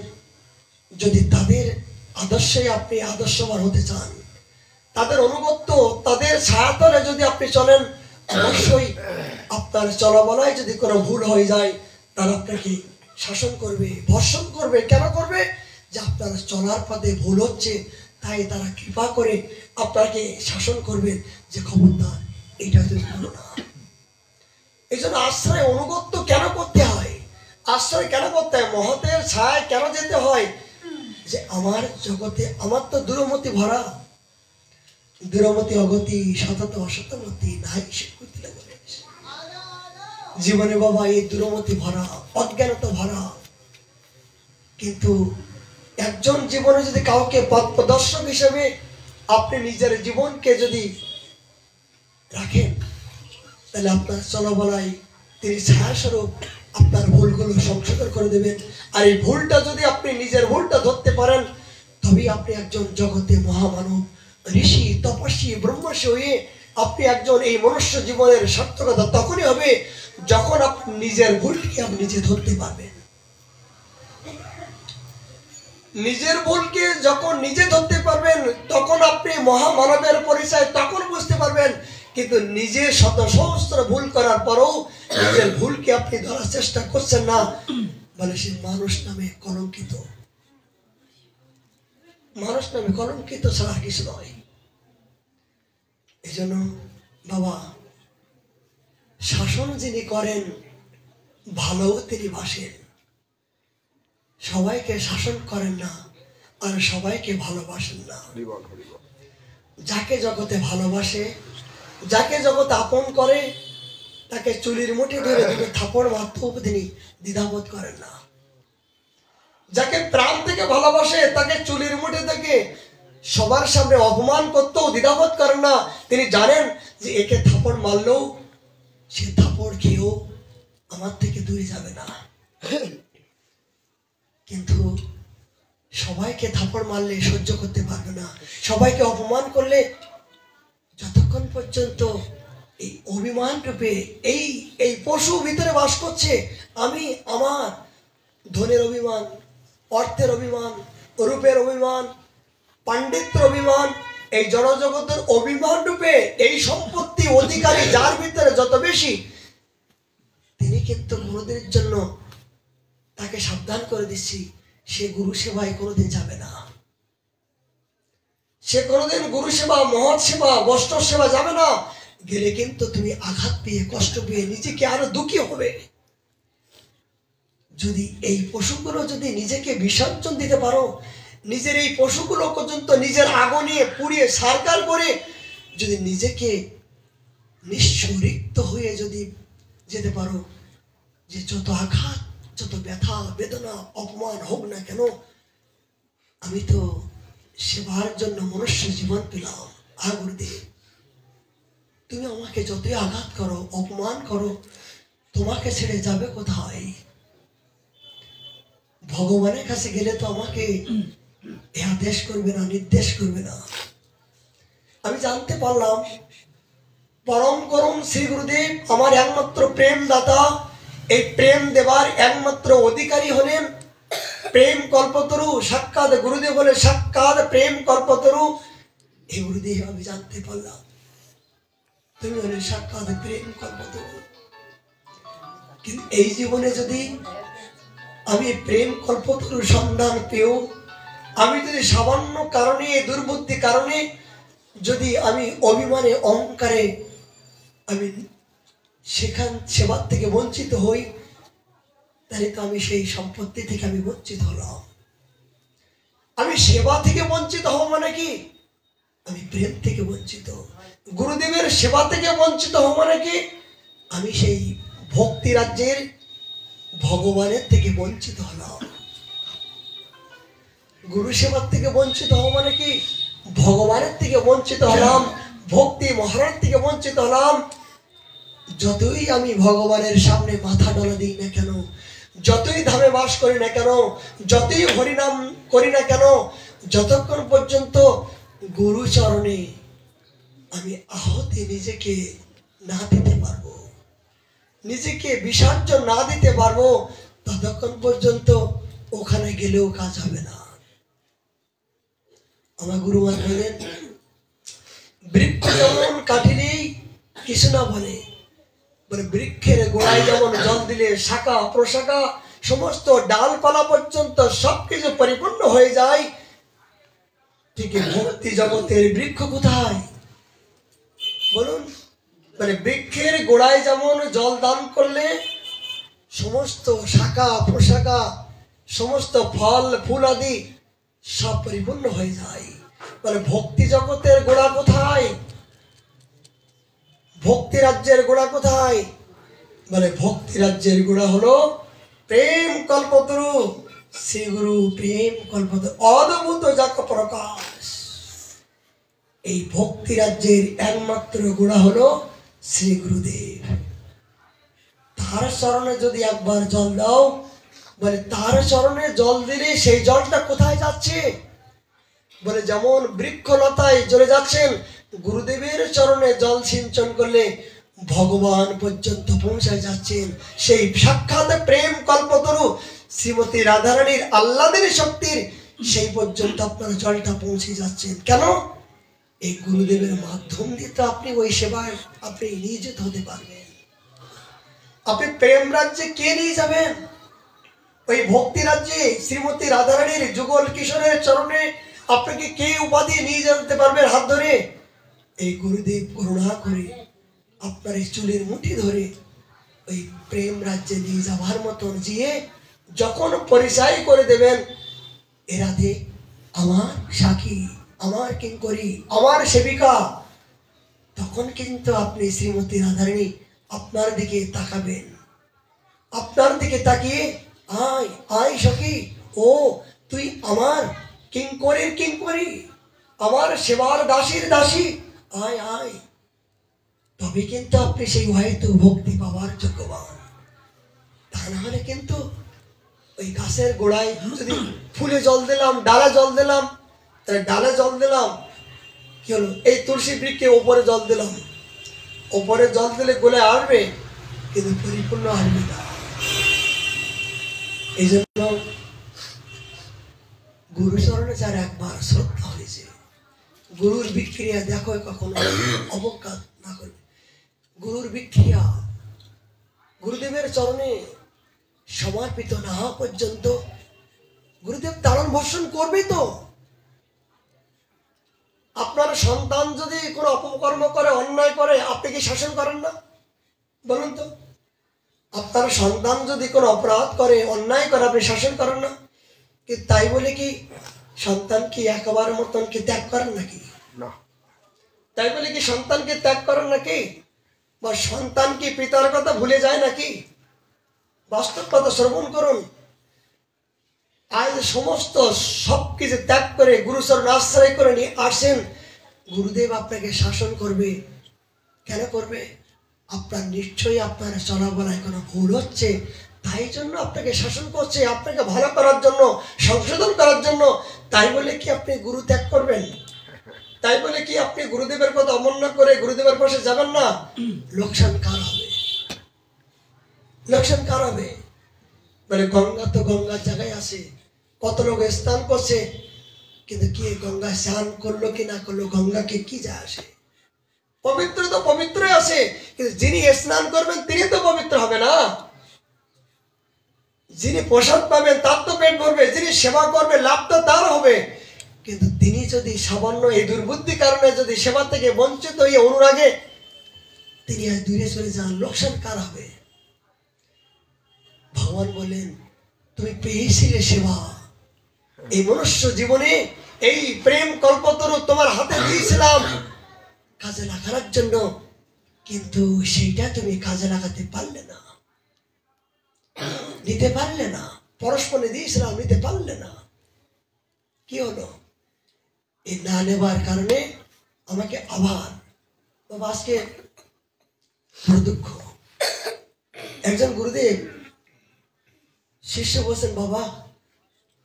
Speaker 1: যদি তাদের আদর্শে আপনি আদর্শবান হতে চান, তাদের অনুগত্য, তাদের ছায়াতলে যদি আপনি চলেন, অবশ্যই আপনার চলাবলায় যদি কোনো ভুল হয়ে যায়, তারা আপনাকে শাসন করবে, ভর্ষণ করবে। কেন করবে? যে আপনার চলার পথে ভুল হচ্ছে, তাই তারা কৃপা করে আপনাকে শাসন করবেন যে খবরদার এটা তুমি করো না। এই জন্য আশ্রয় অনুগত্য কেন করতে হয়, আশ্রয় কেন করতে হয়, মহতের ছায় কেন যেতে হয়? যে আমার জগতে আমার তো দুরমতি ভরা, দুরমতি অগতি সতত অসতমতি নাই স্বীকৃতি লাগে জীবনে বাবা, এই দুরমতি ভরা, অজ্ঞানতা ভরা। কিন্তু একজন জীবনে যদি কাউকে পথ প্রদর্শক হিসেবে আপনি নিজের জীবনকে যদি রাখেন, তাহলে আপনার চলাবলায় তিনি ছায়াস্বরূপ আপনার ভুলগুলো সংশোধন করে দেবেন। আর এই ভুলটা যদি আপনি নিজের ভুলটা ধরতে পারেন, তবেই আপনি একজন জগতে মহামানব, ঋষি, তপস্বী, ব্রহ্মর্ষি হয়ে আপনি একজন এই মনুষ্য জীবনের সার্থকতা তখনই হবে যখন আপনি নিজের ভুলকে আপনি নিজে ধরতে পারবেন। নিজের ভুলকে যখন নিজে ধরতে পারবেন, তখন আপনি মহামানবের পরিচয় তখন বুঝতে পারবেন। কিন্তু নিজে শত সহস্র ভুল করার পরেও নিজের ভুলকে আপনি ধরার চেষ্টা করছেন না, বলে সে মানুষ নামে কলঙ্কিত। মানুষ নামে কলঙ্কিত ছাড়া কিছু নয়। এই জন্য বাবা, শাসন যিনি করেন ভালো তিনি বাসেন, সবাইকে শাসন করেন না আর সবাইকে ভালোবাসেন না। যাকে জগতে ভালোবাসে, যাকে জগৎ আপন করে, তাকে চুলির মুঠে ধরে দুটো থাপড় মারতেও তিনি দ্বিধাবোধ করেন না। যাকে প্রাণ থেকে ভালোবাসে, তাকে চুলির মুঠে থেকে সবার সামনে অপমান করতেও দ্বিধাবোধ করেন না। তিনি জানেন যে একে থাপড় মারলেও সে থাপড় খেয়েও আমার থেকে দূরে যাবে না। কিন্তু সবাইকে থাপড় মারলে সহ্য করতে পারবে না, সবাইকে অপমান করলে যতক্ষণ পর্যন্ত এই অভিমান রূপে এই পশু ভিতরে বাস করছে, আমি আমার ধনের অভিমান, অর্থের অভিমান, রূপের অভিমান, পাণ্ডিত্যের অভিমান, এই জড়জগতের অভিমান রূপে এই সম্পত্তি অধিকারী যার ভিতরে যত বেশি, তিনি কিন্তু গুরুদের জন্য তাকে সাবধান করে দিচ্ছি, সে গুরু সেবায় কোনোদিন যাবে না। সে কোনোদিন গুরু সেবা, মহৎ সেবা, বৈষ্ণব সেবা যাবে না। গেলে কিন্তু তুমি আঘাত পেয়ে, কষ্ট পেয়ে নিজেকে আরো দুঃখী হবে। যদি এই পশুগুলো যদি নিজেকে বিসর্জন দিতে পারো, নিজের এই পশুগুলো পর্যন্ত নিজের আগুনে পুড়িয়ে সারকার করে যদি নিজেকে নিঃস্বরিক্ত হয়ে যদি যেতে পারো, যে যত আঘাত, যত ব্যথা বেদনা অপমান হোক না কেন, আমি তো সেবার জন্য মনুষ্য জীবন পেলাম। গুরুদেব, তুমি আমাকে যতই আঘাত করো, অপমান করো, তোমাকে ছেড়ে যাবে কোথায়? ভগবানের কাছে গেলে তো আমাকে আদেশ করবে না, নির্দেশ করবে না। আমি জানতে পারলাম পরম করুণ শ্রী গুরুদেব আমার একমাত্র প্রেম দাতা, এই প্রেম দেবার একমাত্র অধিকারী হলেন প্রেম কল্পতরু, সাক্ষাৎ গুরুদেব বলে সাক্ষাৎ প্রেম কল্পতরু। এই গুরুদেব আমি জানতে পারলাম তুমি হলে সাক্ষাৎ প্রেম কল্পতরু। কিন্তু এই জীবনে যদি আমি প্রেম কল্পতরুর সন্ধান পেও, আমি যদি সামান্য কারণে, দুর্বুদ্ধি কারণে যদি আমি অভিমানে, অহংকারে আমি সেবার থেকে বঞ্চিত হই, তাহলে তো আমি সেই সম্পত্তি থেকে আমি বঞ্চিত হলাম। আমি সেবা থেকে বঞ্চিত হব মানে কি? আমি প্রেম থেকে বঞ্চিত। গুরুদেবের সেবা থেকে বঞ্চিত হব মানে কি? আমি সেই ভক্তি রাজ্যের ভগবানের থেকে বঞ্চিত হলাম। গুরু সেবার থেকে বঞ্চিত হওয়া মানে কি? ভগবানের থেকে বঞ্চিত হলাম, ভক্তি মহারাজ থেকে বঞ্চিত হলাম। যতই আমি ভগবানের সামনে মাথা ডলা দিই না কেন, যতই ধামে বাস করি না কেন, যতই হরিনাম করি না কেন, যতক্ষণ পর্যন্ত গুরু চরণে আমি আহতি নিজেকে না দিতে পারবো, নিজেকে বিসর্জন না দিতে পারবো, ততক্ষণ পর্যন্ত ওখানে গেলেও কাজ হবে না। আমার গুরুমা বলেন, বৃক্ষ যেমন কাটিলেই কিছু না বলে, বৃক্ষের গোড়ায় যেমন জল দিলে শাখা প্রশাখা সমস্ত ডালপালা পর্যন্ত সবকিছু পরিপূর্ণ হয়ে যায়, ঠিক ভক্তি জগতের বৃক্ষ কোথায় বলুন? বৃক্ষের গোড়ায় যেমন জল দান করলে সমস্ত শাখা প্রশাখা সমস্ত ফল ফুল আদি সব পরিপূর্ণ হয়ে যায়, ভক্তি জগতের গোড়া কোথায়? ভক্তি রাজ্যের গোড়া কোথায়? ভক্তি রাজ্যের গোড়া হলো প্রেম কল্পতরু, শ্রী গুরু প্রেম কল্পতরু, অদ্ভুত যাক প্রকাশ। এই ভক্তি রাজ্যের একমাত্র গোড়া হলো শ্রী গুরুদেব। তার চরণে যদি একবার জল দাও, তার চরণে জল দিলে সেই জলটা কোথায় যাচ্ছে? যেমন বৃক্ষলতায় জ্বলে যাচ্ছেন, গুরুদেবের চরণে জল সিঞ্চন করলে ভগবান পর্যন্ত পৌঁছায় যাচ্ছেন। সেই সাক্ষাৎ প্রেম কল্পতরু শ্রীমতী রাধারানীর আহ্লাদের শক্তির সেই পর্যন্ত আপনার জলটা পৌঁছে যাচ্ছেন। কেন? এই গুরুদেবের মাধ্যম দিয়ে তো আপনি ওই সেবায় আপনি নিয়োজিত হতে পারবেন। আপনি প্রেম রাজ্যে কে নিয়ে যাবেন? ওই ভক্তি রাজ্যে শ্রীমতী রাধারানীর যুগল কিশোরের চরণে আপনাকে কে উপাধি নিয়ে যেতে পারবে হাত ধরে? এই গুরুদেব করুণা করে আপনার এই চুলের মুঠি ধরে ওই প্রেম রাজ্যে নিয়ে যাওয়ার মতন গিয়ে যখন পরিচয় করে দেবেন, এরা দে আমার সাক্ষী, আমার কিঙ্করী, আমার সেবিকা, তখন কিন্তু আপনি শ্রীমতী রাধারানী আপনার দিকে তাকাবেন। আপনার দিকে তাকিয়ে আয় আয় সখী, ও তুই আমার কিঙ্করের কিঙ্করী, আমার সেবার দাসীর দাসী, আয় আয়। তবে কিন্তু আপনি সেই হয়তো ভক্তি পাওয়ার যোগ্যবান। তা না হলে কিন্তু ওই গাছের গোড়ায় যদি ফুলে জল দিলাম, ডালা জল দিলাম, তাহলে ডালে জল দিলাম কি হলো? এই তুলসী বৃক্ষে ওপরে জল দিলাম, ওপরে জল দিলে গোলে আসবে কিন্তু পরিপূর্ণ আসবে না। এই জন্য গুরু চরণে যার একবার শ্রদ্ধা হয়েছে, গুরুর বিক্রিয়া দেখো কখনো অবজ্ঞা না করবে। গুরুর বিক্রিয়া গুরুদেবের চরণে সমর্পিত না হওয়া পর্যন্ত গুরুদেব তাড়ন ভর্ষণ করবে। তো আপনার সন্তান যদি কোনো অপকর্ম করে, অন্যায় করে, আপনি কি শাসন করেন না? বলুন তো, আপনার সন্তান যদি কোনো অপরাধ করে, অন্যায় করে, আপনি শাসন করেন না? কিন্তু তাই বলে কি সন্তান কি একেবারে মতন কি ত্যাগ করেন নাকি? না। তাই বলে কি সন্তানকে ত্যাগ করেন নাকি? বা সন্তান কি পিতার কথা ভুলে যায় নাকি? বাস্তব কথা শ্রবণ করুন। আজ সমস্ত সবকিছু ত্যাগ করে গুরুচরণ আশ্রয় করে নিয়ে আসেন, গুরুদেব আপনাকে শাসন করবে। কেন করবে? আপনার নিশ্চয়ই আপনার চলাবলায় কোনো ভুল হচ্ছে, তাই জন্য আপনাকে শাসন করছে, আপনাকে ভালো করার জন্য, সংশোধন করার জন্য। তাই বলে কি আপনি গুরু ত্যাগ করবেন? তাই বলে কি আপনি গুরুদেবের কথা অমান্য করে গুরুদেবের পাশে যাবেন না? লোকসান কার হবে? লোকসান কার হবে? গঙ্গা তো গঙ্গার জায়গায় আছে, কত লোক স্নান করছে, কিন্তু কি গঙ্গা স্নান করলো কি না করলো, গঙ্গাকে কি যায় আসে? পবিত্র তো পবিত্রই আছে, কিন্তু যিনি স্নান করবেন তিনি তো পবিত্র হবে না। যিনি প্রসাদ পাবেন তার তো পেট ভরবে, যিনি সেবা করবে লাভ তো তার হবে। কিন্তু তিনি যদি সামান্য এই দুর্বুদ্ধি কারণে যদি সেবা থেকে বঞ্চিত হয়ে অনুরাগে তিনি আর দূরে চলে যান, লোকসান কার হবে? ভগবান বলেন, তুমি পেয়েছিলে সেবা, এই মনুষ্য জীবনে এই প্রেম কল্পতরু তোমার হাতে দিয়েছিলাম কাজে লাগানোর জন্য, কিন্তু সেইটা তুমি কাজে লাগাতে পারলে না। নিতে পারলে না, পরস্পরে দিয়েছিলাম, নিতে পারলে না। কি হলো? এই না নেবার কারণে আমাকে আবার বাবা আজকে বড় দুঃখ। একজন গুরুদেব শিষ্য বলছেন, বাবা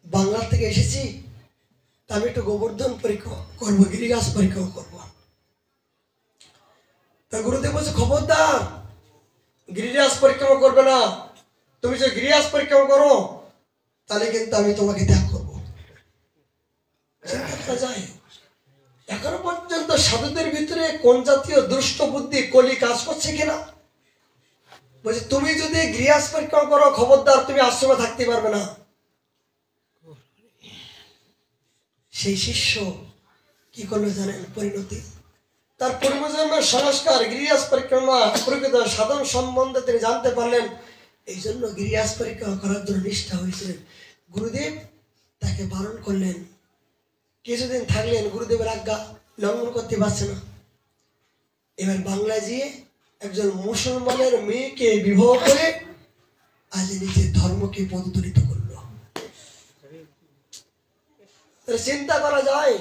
Speaker 1: বাংলার থেকে এসেছি, আমি একটু গোবর্ধন পরীক্ষা করবো, গিরিগাছ পরীক্ষা করবো। তা গুরুদেব বলছে, খবরদার গিরিরাজ পরিক্রমা করবে না, তুমি যে গিরিরাজ পরিক্রমা করো তাহলে কিন্তু আমি তোমাকে ত্যাগ করবো। যায় এখনো পর্যন্ত সাধুদের ভিতরে কোন জাতীয় দুষ্ট বুদ্ধি কলি কাজ করছে কিনা? বলছে তুমি যদি গৃহস্থ পরিক্রমা করো, খবরদার তুমি আশ্রমে থাকতে পারবে না। সেই শিষ্য কি করলো জানেন? পরিণতি, তার পূর্বজন্মের সংস্কার গৃহস্থ পরিক্রমা প্রকৃত সাধন সম্বন্ধে তিনি জানতে পারলেন। এই জন্য গৃহস্থ পরিক্রমা করার জন্য নিষ্ঠা হয়েছিলেন। গুরুদেব তাকে বারণ করলেন, কিছুদিন থাকলেন, গুরুদেবের আজ্ঞা লঙ্ঘন করতে পারছে না। এবার বাংলায় গিয়ে একজন মুসলমানের মেয়েকে বিবাহ করে আজ নিজের ধর্মকে পদদলিত করলো। চিন্তা করা যায়,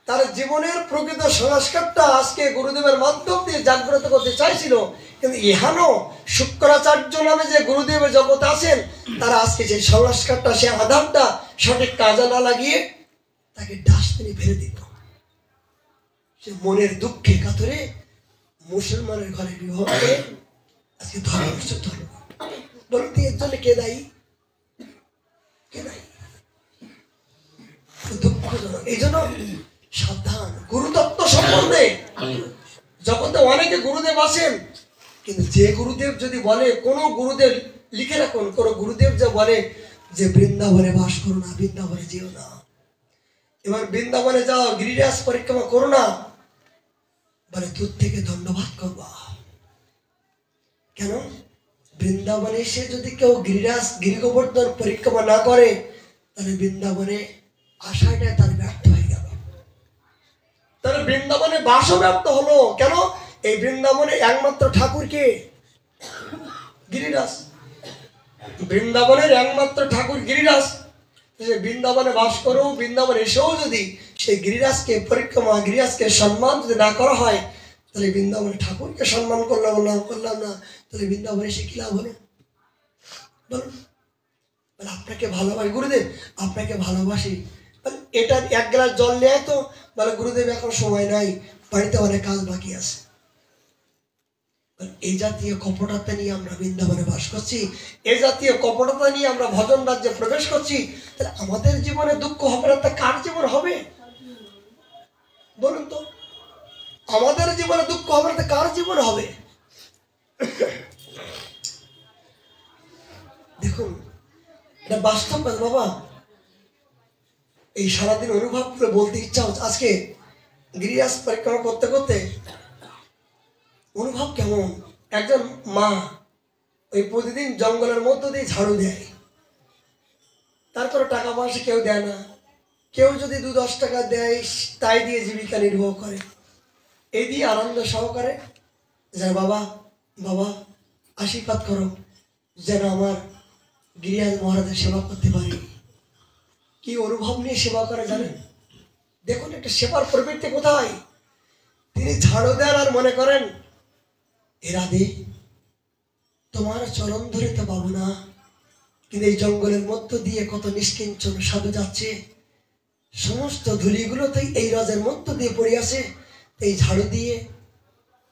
Speaker 1: তার জীবনের প্রকৃত সংস্কারটা আজকে গুরুদেবের মাধ্যম দিয়ে জাগ্রত করতে চাইছিল, কিন্তু ইহানো শুক্রাচার্য নামে যে গুরুদেবের জগতে আছেন, তারা আজকে যে সংস্কারটা, সে আধারটা সঠিক কাজে না লাগিয়ে তাকে ডাস্টবিনে ফেলে দিল। সে মনের দুঃখে কাতরে মুসলমানের ঘরে বিবাহ করে আজকে ধর্মচ্যুত হল। বলুন এর জন্য কে দায়ী? কে দায়ী? দুঃখজনক। এই জন্য সাবধান গুরুতত্ত্ব সম্বন্ধে। জগতে অনেকে গুরুদেব আছেন, কিন্তু যে গুরুদেব যদি বলে, কোন গুরুদেব লিখে রাখুন, কোন গুরুদেব যে বলে যে বৃন্দাবনে বাস করো না, বৃন্দাবনে যেও না, এবার বৃন্দাবনে যাও, গিরিরাজ পরিক্রমা করো না, বলে দূর থেকে ধন্যবাদ করবা। কেন? বৃন্দাবনে এসে যদি কেউ গিরিগোবর্ধন পরিক্রমা না করে, তাহলে বৃন্দাবনে আশাটাই তার ব্যর্থ হয়ে গেল। তাহলে বৃন্দাবনে বাসও ব্যর্থ হলো। কেন? এই বৃন্দাবনে একমাত্র ঠাকুরকে গিরিরাজ, বৃন্দাবনের একমাত্র ঠাকুর গিরিরাজ। বৃন্দাবনে বাস করেও, বৃন্দাবনে এসেও যদি সেই গিরিরাজকে পরিক্রমা, গিরিরাজকে সম্মান যদি না করা হয়, তাহলে বৃন্দাবনে ঠাকুরকে সম্মান করলাম না, তাহলে বৃন্দাবনে এসে কি লাভ হলো? বলুন। আপনাকে ভালোবাসি গুরুদেব, আপনাকে ভালোবাসি, এটা এক গ্লাস জল নেয় তো, বলে গুরুদেব এখন সময় নাই, বাড়িতে অনেক কাজ বাকি আছে। এই জাতীয় কপটতা নিয়ে আমরা বৃন্দাবনে বাস করছি, এই জাতীয় কপটতা নিয়ে আমরা ভজন রাজ্যে প্রবেশ করছি, তাহলে আমাদের জীবনে দুঃখ হবে না, তা কার জীবন হবে? বলুন তো, আমাদের জীবনে দুঃখ হবে না, কার জীবন হবে? দেখুন, এটা বাস্তব কথা বাবা। এই সারাদিন অনুভব করে বলতে ইচ্ছা হচ্ছে, আজকে গিরিরাজ পরিক্রমা করতে করতে অনুভব কেমন। একজন মা ওই প্রতিদিন জঙ্গলের মধ্য দিয়ে ঝাড়ু দেয়, তারপরে টাকা পয়সা কেউ দেয় না, কেউ যদি 2-10 টাকা দেয় তাই দিয়ে জীবিকা নির্বাহ করে। এই দিয়ে আনন্দ সহকারে যে বাবা বাবা আশীর্বাদ করো যেন আমার গিরিরাজ মহারাজের সেবা করতে পারি। কি অনুভব নিয়ে সেবা করে জানেন? দেখুন একটা সেবার প্রবৃত্তি কোথায়। তিনি ঝাড়ু দেন আর মনে করেন, এ রাধে তোমার চরণ ধরে তো পাবো না, কিন্তু এই জঙ্গলের মধ্য দিয়ে কত নিষ্কিঞ্চন সাধু যাচ্ছে, সমস্ত ধুলিগুলো তো এই রজের মধ্য দিয়ে পড়ে আছে, এই ঝাড়ু দিয়ে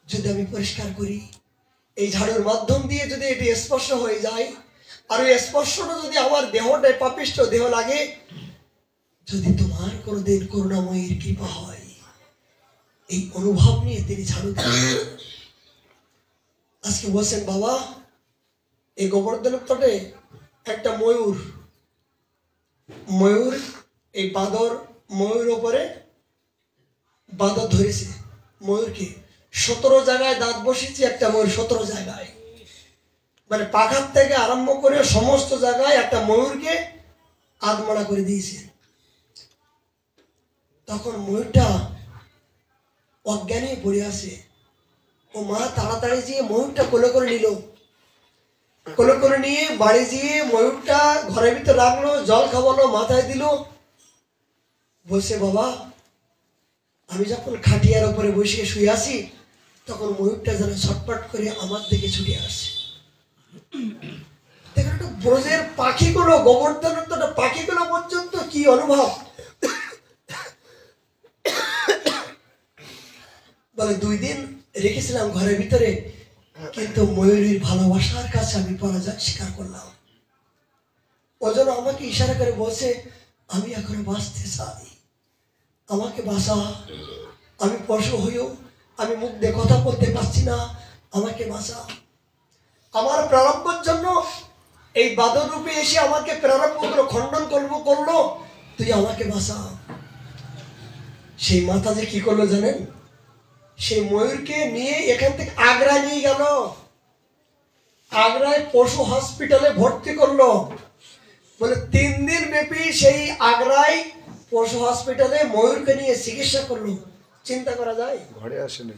Speaker 1: যদি আমি পরিষ্কার করি, এই ঝাড়ুর মাধ্যম দিয়ে যদি এটি স্পর্শ হয়ে যায়, আর ওই স্পর্শটা যদি আমার দেহটায় পাপিষ্ঠ দেহ লাগে, যদি তোমার কোনোদিন করুণাময়ীর কৃপা হয়, এই অনুভব নিয়ে তিনি ঝাড়ু দেন। আজকে বলছেন বাবা, এই গোবর্ধনের তটে একটা ময়ূর এই বাঁদর, ময়ূর ওপরে বাঁদর ধরেছে ময়ূরকে, 17 জায়গায় দাঁত বসিয়েছে একটা ময়ূর, 17 জায়গায়, মানে পাখার থেকে আরম্ভ করে সমস্ত জায়গায় একটা ময়ূরকে আধমরা করে দিয়েছে। তখন ময়ূরটা অজ্ঞানে পড়ে আসে, ও মা তাড়াতাড়ি গিয়ে ময়ূরটা কোলে করে নিল, কোলে কোলে নিয়ে বাড়ি গিয়ে ময়ূরটা ঘরের ভিতরে রাখলো, জল খাওয়ালো, মাথায় দিল। বলছে বাবা, আমি যখন খাটিয়ার উপরে বসে শুয়ে আসি তখন ময়ূরটা যেন ছটপট করে আমার দিকে ছুটে আসে। দেখুন ব্রজের পাখিগুলো, গোবর্ধনের পাখিগুলো পর্যন্ত কি অনুভব। বলে 2 দিন রেখেছিলাম ঘরের ভিতরে, কিন্তু ময়ূরীর ভালোবাসার কাছে আমি পরাজয় স্বীকার করলাম। ও যেন আমাকে ইশারা করে বলছে, আমি এখনো বাঁচতে চাই, আমাকে বাঁচা, আমি পশু হইও, আমি মুখ দিয়ে কথা বলতে পারছি না, আমাকে বাঁচা। আমার প্রারব্ধের জন্য এই বাদর রূপে এসে আমাকে প্রারব্ধগুলো খণ্ডন করলো, তুই আমাকে বাঁচা। সেই মাতা যে কি করলো জানেন? সেই ময়ূরকে নিয়ে এখান থেকে আগ্রা নিয়ে গেল, আগ্রায় পশু হসপিটালে ভর্তি করলো। বলে 3 দিন ব্যাপী সেই আগ্রায় পশু হসপিটালে ময়ূরকে নিয়ে চিকিৎসা করলো। চিন্তা করা যায়?
Speaker 2: ঘরে আসেনি।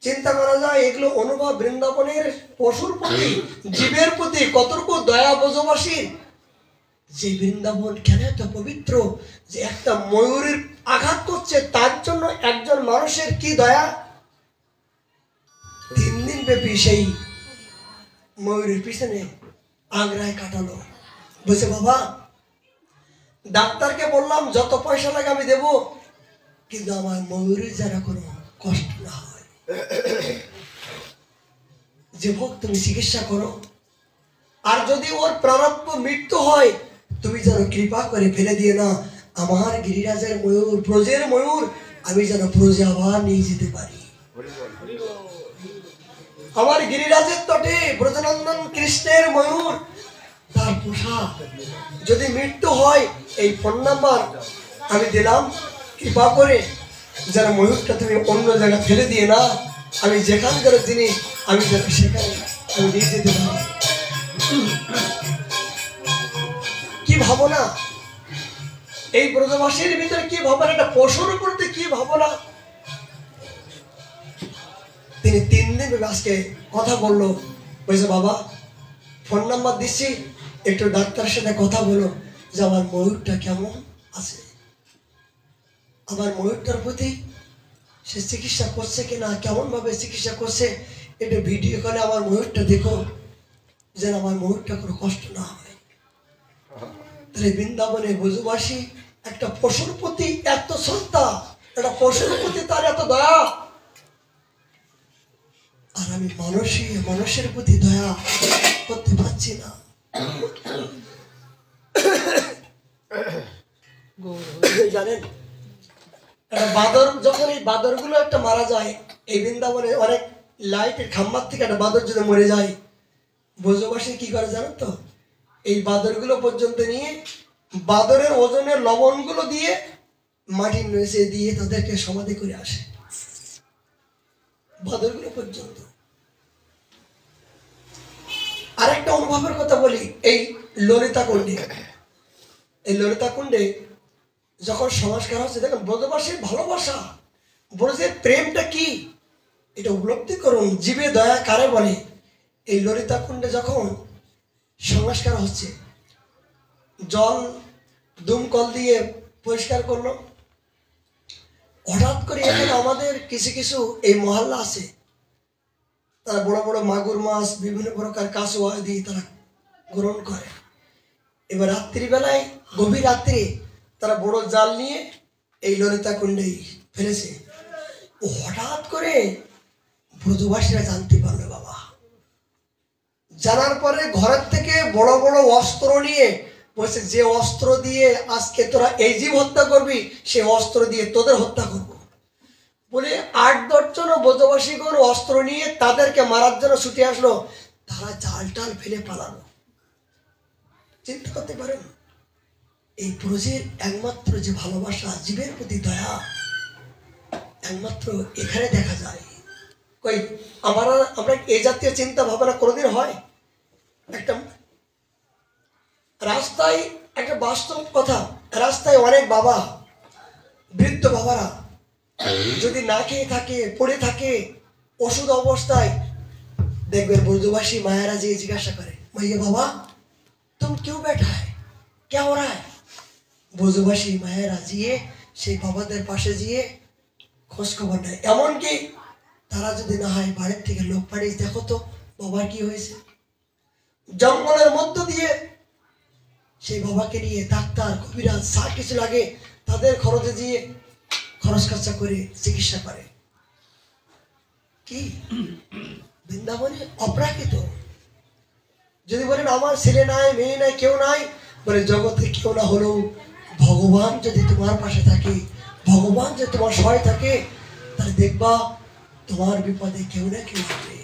Speaker 1: চিন্তা করা যায় এগুলো অনুভব বৃন্দাবনের পশুর প্রতি, জীবের প্রতি কতটুকু দয়া ব্রজবাসীর। যে বৃন্দাবন কেন এত পবিত্র, যে একটা ময়ূরের আঘাত করছে তার জন্য একজন মানুষের কি দয়া। 3 দিন ব্যাপী সেই ময়ূরের পিছনে আগ্রায় কাটালো। বলছে বাবা, ডাক্তারকে বললাম যত পয়সা লাগে আমি দেবো, কিন্তু আমার ময়ূরের যেন কোনো কষ্ট না হয়। যে ভোগ তুমি চিকিৎসা করো, আর যদি ওর প্রারব্ধ মৃত্যু হয় তুমি যেন কৃপা করে ফেলে দিয়ে না, আমার গিরিরাজের ময়ূর, ব্রজের ময়ূর, আমি যেন ব্রজে আবার নিয়ে যেতে পারি। আমার গিরিরাজের তটে ব্রজনন্দন কৃষ্ণের ময়ূর, তার পোশাক, যদি মৃত্যু হয় এই ফোন নাম্বার আমি দিলাম, কৃপা করে যেন ময়ূরটা তুমি অন্য জায়গায় ফেলে দিয়ে না, আমি যেখানকার জিনিস আমি যেন সেখানে আমি নিয়ে যেতে পারি। কি ভাবনা এই ব্রজবাসীর ভিতরে, কি ভাবনা, একটা পশুর প্রতি কি ভাবনা। তিনি 3 দিন আজকে কথা বললো। বলছে বাবা, ফোন নাম্বার দিচ্ছি, একটু ডাক্তারের সাথে কথা বলো যে আমার ময়ূরটা কেমন আছে, আমার ময়ূরটার প্রতি সে চিকিৎসা করছে কিনা, কেমন ভাবে চিকিৎসা করছে, একটু ভিডিও কলে আমার ময়ূরটা দেখো, যেন আমার ময়ূরটা কোনো কষ্ট না হয়। তাহলে বৃন্দাবনে ব্রজবাসী একটা পশুর প্রতি এত শ্রদ্ধা, একটা পশুর প্রতি তার এত দয়া, আর আমি মানুষের প্রতি দয়া করতে পারছি না। জানেন, বাদর যখন এই বাদরগুলো একটা মারা যায়, এই বৃন্দাবনে অনেক লাইটের খাম্বার থেকে একটা বাদর যদি মরে যায়, ব্রজবাসী কি করে জানেন তো? এই বাদরগুলো পর্যন্ত নিয়ে বাদরের ওজনের লবণগুলো দিয়ে মাটির নিচে দিয়ে তাদেরকে সমাধি করে আসে, বাদরগুলো পর্যন্ত। আরেকটা অনুভবের কথা বলি, এই ললিতা কুণ্ডে, এই ললিতা কুণ্ডে যখন সংস্কার হচ্ছে, দেখেন ব্রজবাসীর ভালোবাসা, ব্রজের প্রেমটা কি এটা উপলব্ধি করুন। জীবে দয়া কারে বলে? এই ললিতা কুণ্ডে যখন সংস্কার হচ্ছে, জল দুমকল দিয়ে পরিষ্কার করলো, হঠাৎ করে এখানে আমাদের কিছু কিছু এই মহল্লা আছে, তারা বড় বড় মাগুর মাছ, বিভিন্ন প্রকার কাঁচুয়া দিয়ে তারা গ্রহণ করে। এবার রাত্রিবেলায়, গভীর রাত্রে তারা বড় জাল নিয়ে এই ললিতা কুণ্ডেই ফেলেছে। ও হঠাৎ করে ব্রজবাসীরা জানতে পারলো বাবা। জানার পরে ঘরের থেকে বড় বড় অস্ত্র নিয়ে বলছে, যে অস্ত্র দিয়ে আজকে তোরা এই জীব হত্যা করবি, সে অস্ত্র দিয়ে তোদের হত্যা করবো। বলে 8-10 জন ব্রজবাসীগণ অস্ত্র নিয়ে তাদেরকে মারার জন্য ছুটে আসলো। তারা জাল টাল ফেলে পালালো। চিন্তা করতে পারেন, এই ব্রজের একমাত্র যে ভালোবাসা, জীবের প্রতি দয়া, একমাত্র এখানে দেখা যায়। কই আমরা এই জাতীয় চিন্তা ভাবনা কোনোদিন হয়? একটা রাস্তায়, একটা বাস্তব কথা, রাস্তায় অনেক বাবা, বৃদ্ধ বাবারা যদি না খেয়ে থাকে, পড়ে থাকে, ওষুধ অবস্থায়, দেখবেন ব্রজবাসী মায়েরা যে জিজ্ঞাসা করে, भैया बाबा तुम क्यों बैठा है, क्या हो रहा है? ব্রজবাসী মায়েরা গিয়ে সেই বাবাদের পাশে গিয়ে খোঁজ খবর নেয়। এমনকি তারা যদি না হয় বাড়ির থেকে লোক পাঠিয়ে দেখো তো বাবার কি হয়েছে। জঙ্গলের মধ্য দিয়ে সেই বাবাকে নিয়ে ডাক্তার কবিরাজ যা কিছু লাগে তাদের খরচে দিয়ে খরচ খরচা করে চিকিৎসা করে। কি বৃন্দাবনে অপ্রাকৃত। যদি বলেন আমার ছেলে নাই মেয়ে নাই কেউ নাই, বলে জগতে কেউ না হলেও ভগবান যদি তোমার পাশে থাকে, ভগবান যদি তোমার সহায় থাকে, তাহলে দেখবা তোমার বিপদে কেউ না কেউ আসবে,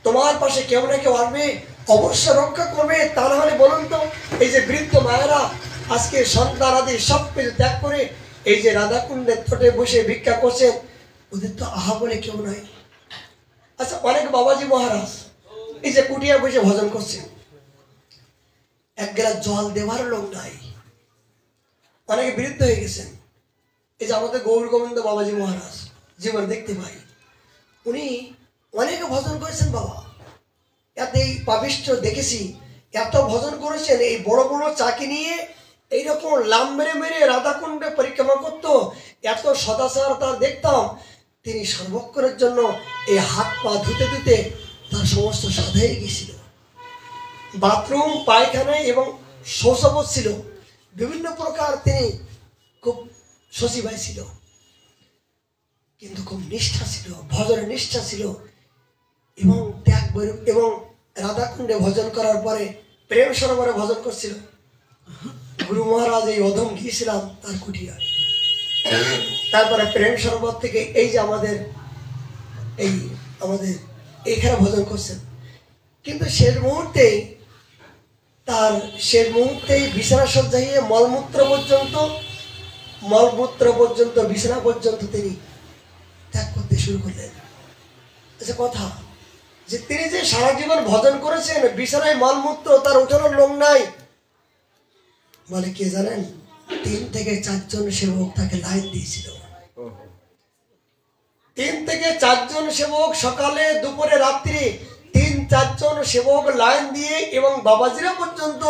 Speaker 1: তোমার পাশে কেউ না কেউ আসবে, অবশ্য রক্ষা করবে। তা না হলে বলুন তো এই যে বৃদ্ধ মায়েরা আজকে সন্তান আদি সব কিছু ত্যাগ করে এই যে রাধাকুণ্ডের তটে বসে ভিক্ষা করছেন, ওদের তো আহা বলে কেউ নাই। আচ্ছা অনেক বাবাজি মহারাজ এই যে কুটিয়া বসে ভজন করছেন, এক গ্লাস জল দেওয়ার লোক নাই, অনেকে বিরুদ্ধ হয়ে গেছেন। এই যে আমাদের গৌর গোবিন্দ বাবাজি মহারাজ জীবন দেখতে পাই, উনি অনেকে ভজন করেছেন বাবা। এতেই পাপিষ্ঠ দেখেছি এত ভজন করেছেন, এই বড় বড় চাকি নিয়ে এইরকম লাম মেরে মেরে রাধাকুণ্ডে পরিক্রমা করতো, এত সদাচার তার দেখতাম। তিনি সর্বক্ষণের জন্য এই হাত পা ধুতে ধুতে তার সমস্ত সাধাই গেছিল। বাথরুম পায়খানায় এবং শৌচাবচ ছিল, বিভিন্ন প্রকার তিনি খুব শশীভাই ছিল, কিন্তু খুব নিষ্ঠা ছিল, ভজনের নিষ্ঠা ছিল এবং ত্যাগ এবং রাধাকুণ্ডে ভজন করার পরে প্রেম সরোবরে ভজন করছিল। গুরু মহারাজ এই অধম গিয়েছিলাম তার কুটিয়ায়, তারপরে প্রেম সরোবর থেকে এই যে আমাদের এইখানে ভজন করছেন। কিন্তু শেষ মুহূর্তেই বিছানা সজ্জাইয়ে মলমূত্র পর্যন্ত বিছানা পর্যন্ত তিনি ত্যাগ করতে শুরু করলেন। আচ্ছা কথা যে তিনি যে সারা জীবন ভজন করেছেন, বিছানায় মলমূত্র তার উঠানোর লোক নাই, বলে কে জানেন 3 থেকে 4 জন সেবক তাকে লাইন দিয়েছিল। 3 থেকে 4 জন সেবক সকালে দুপুরে রাত্রি 3-4 জন সেবক লাইন দিয়ে, এবং বাবাজিরা পর্যন্ত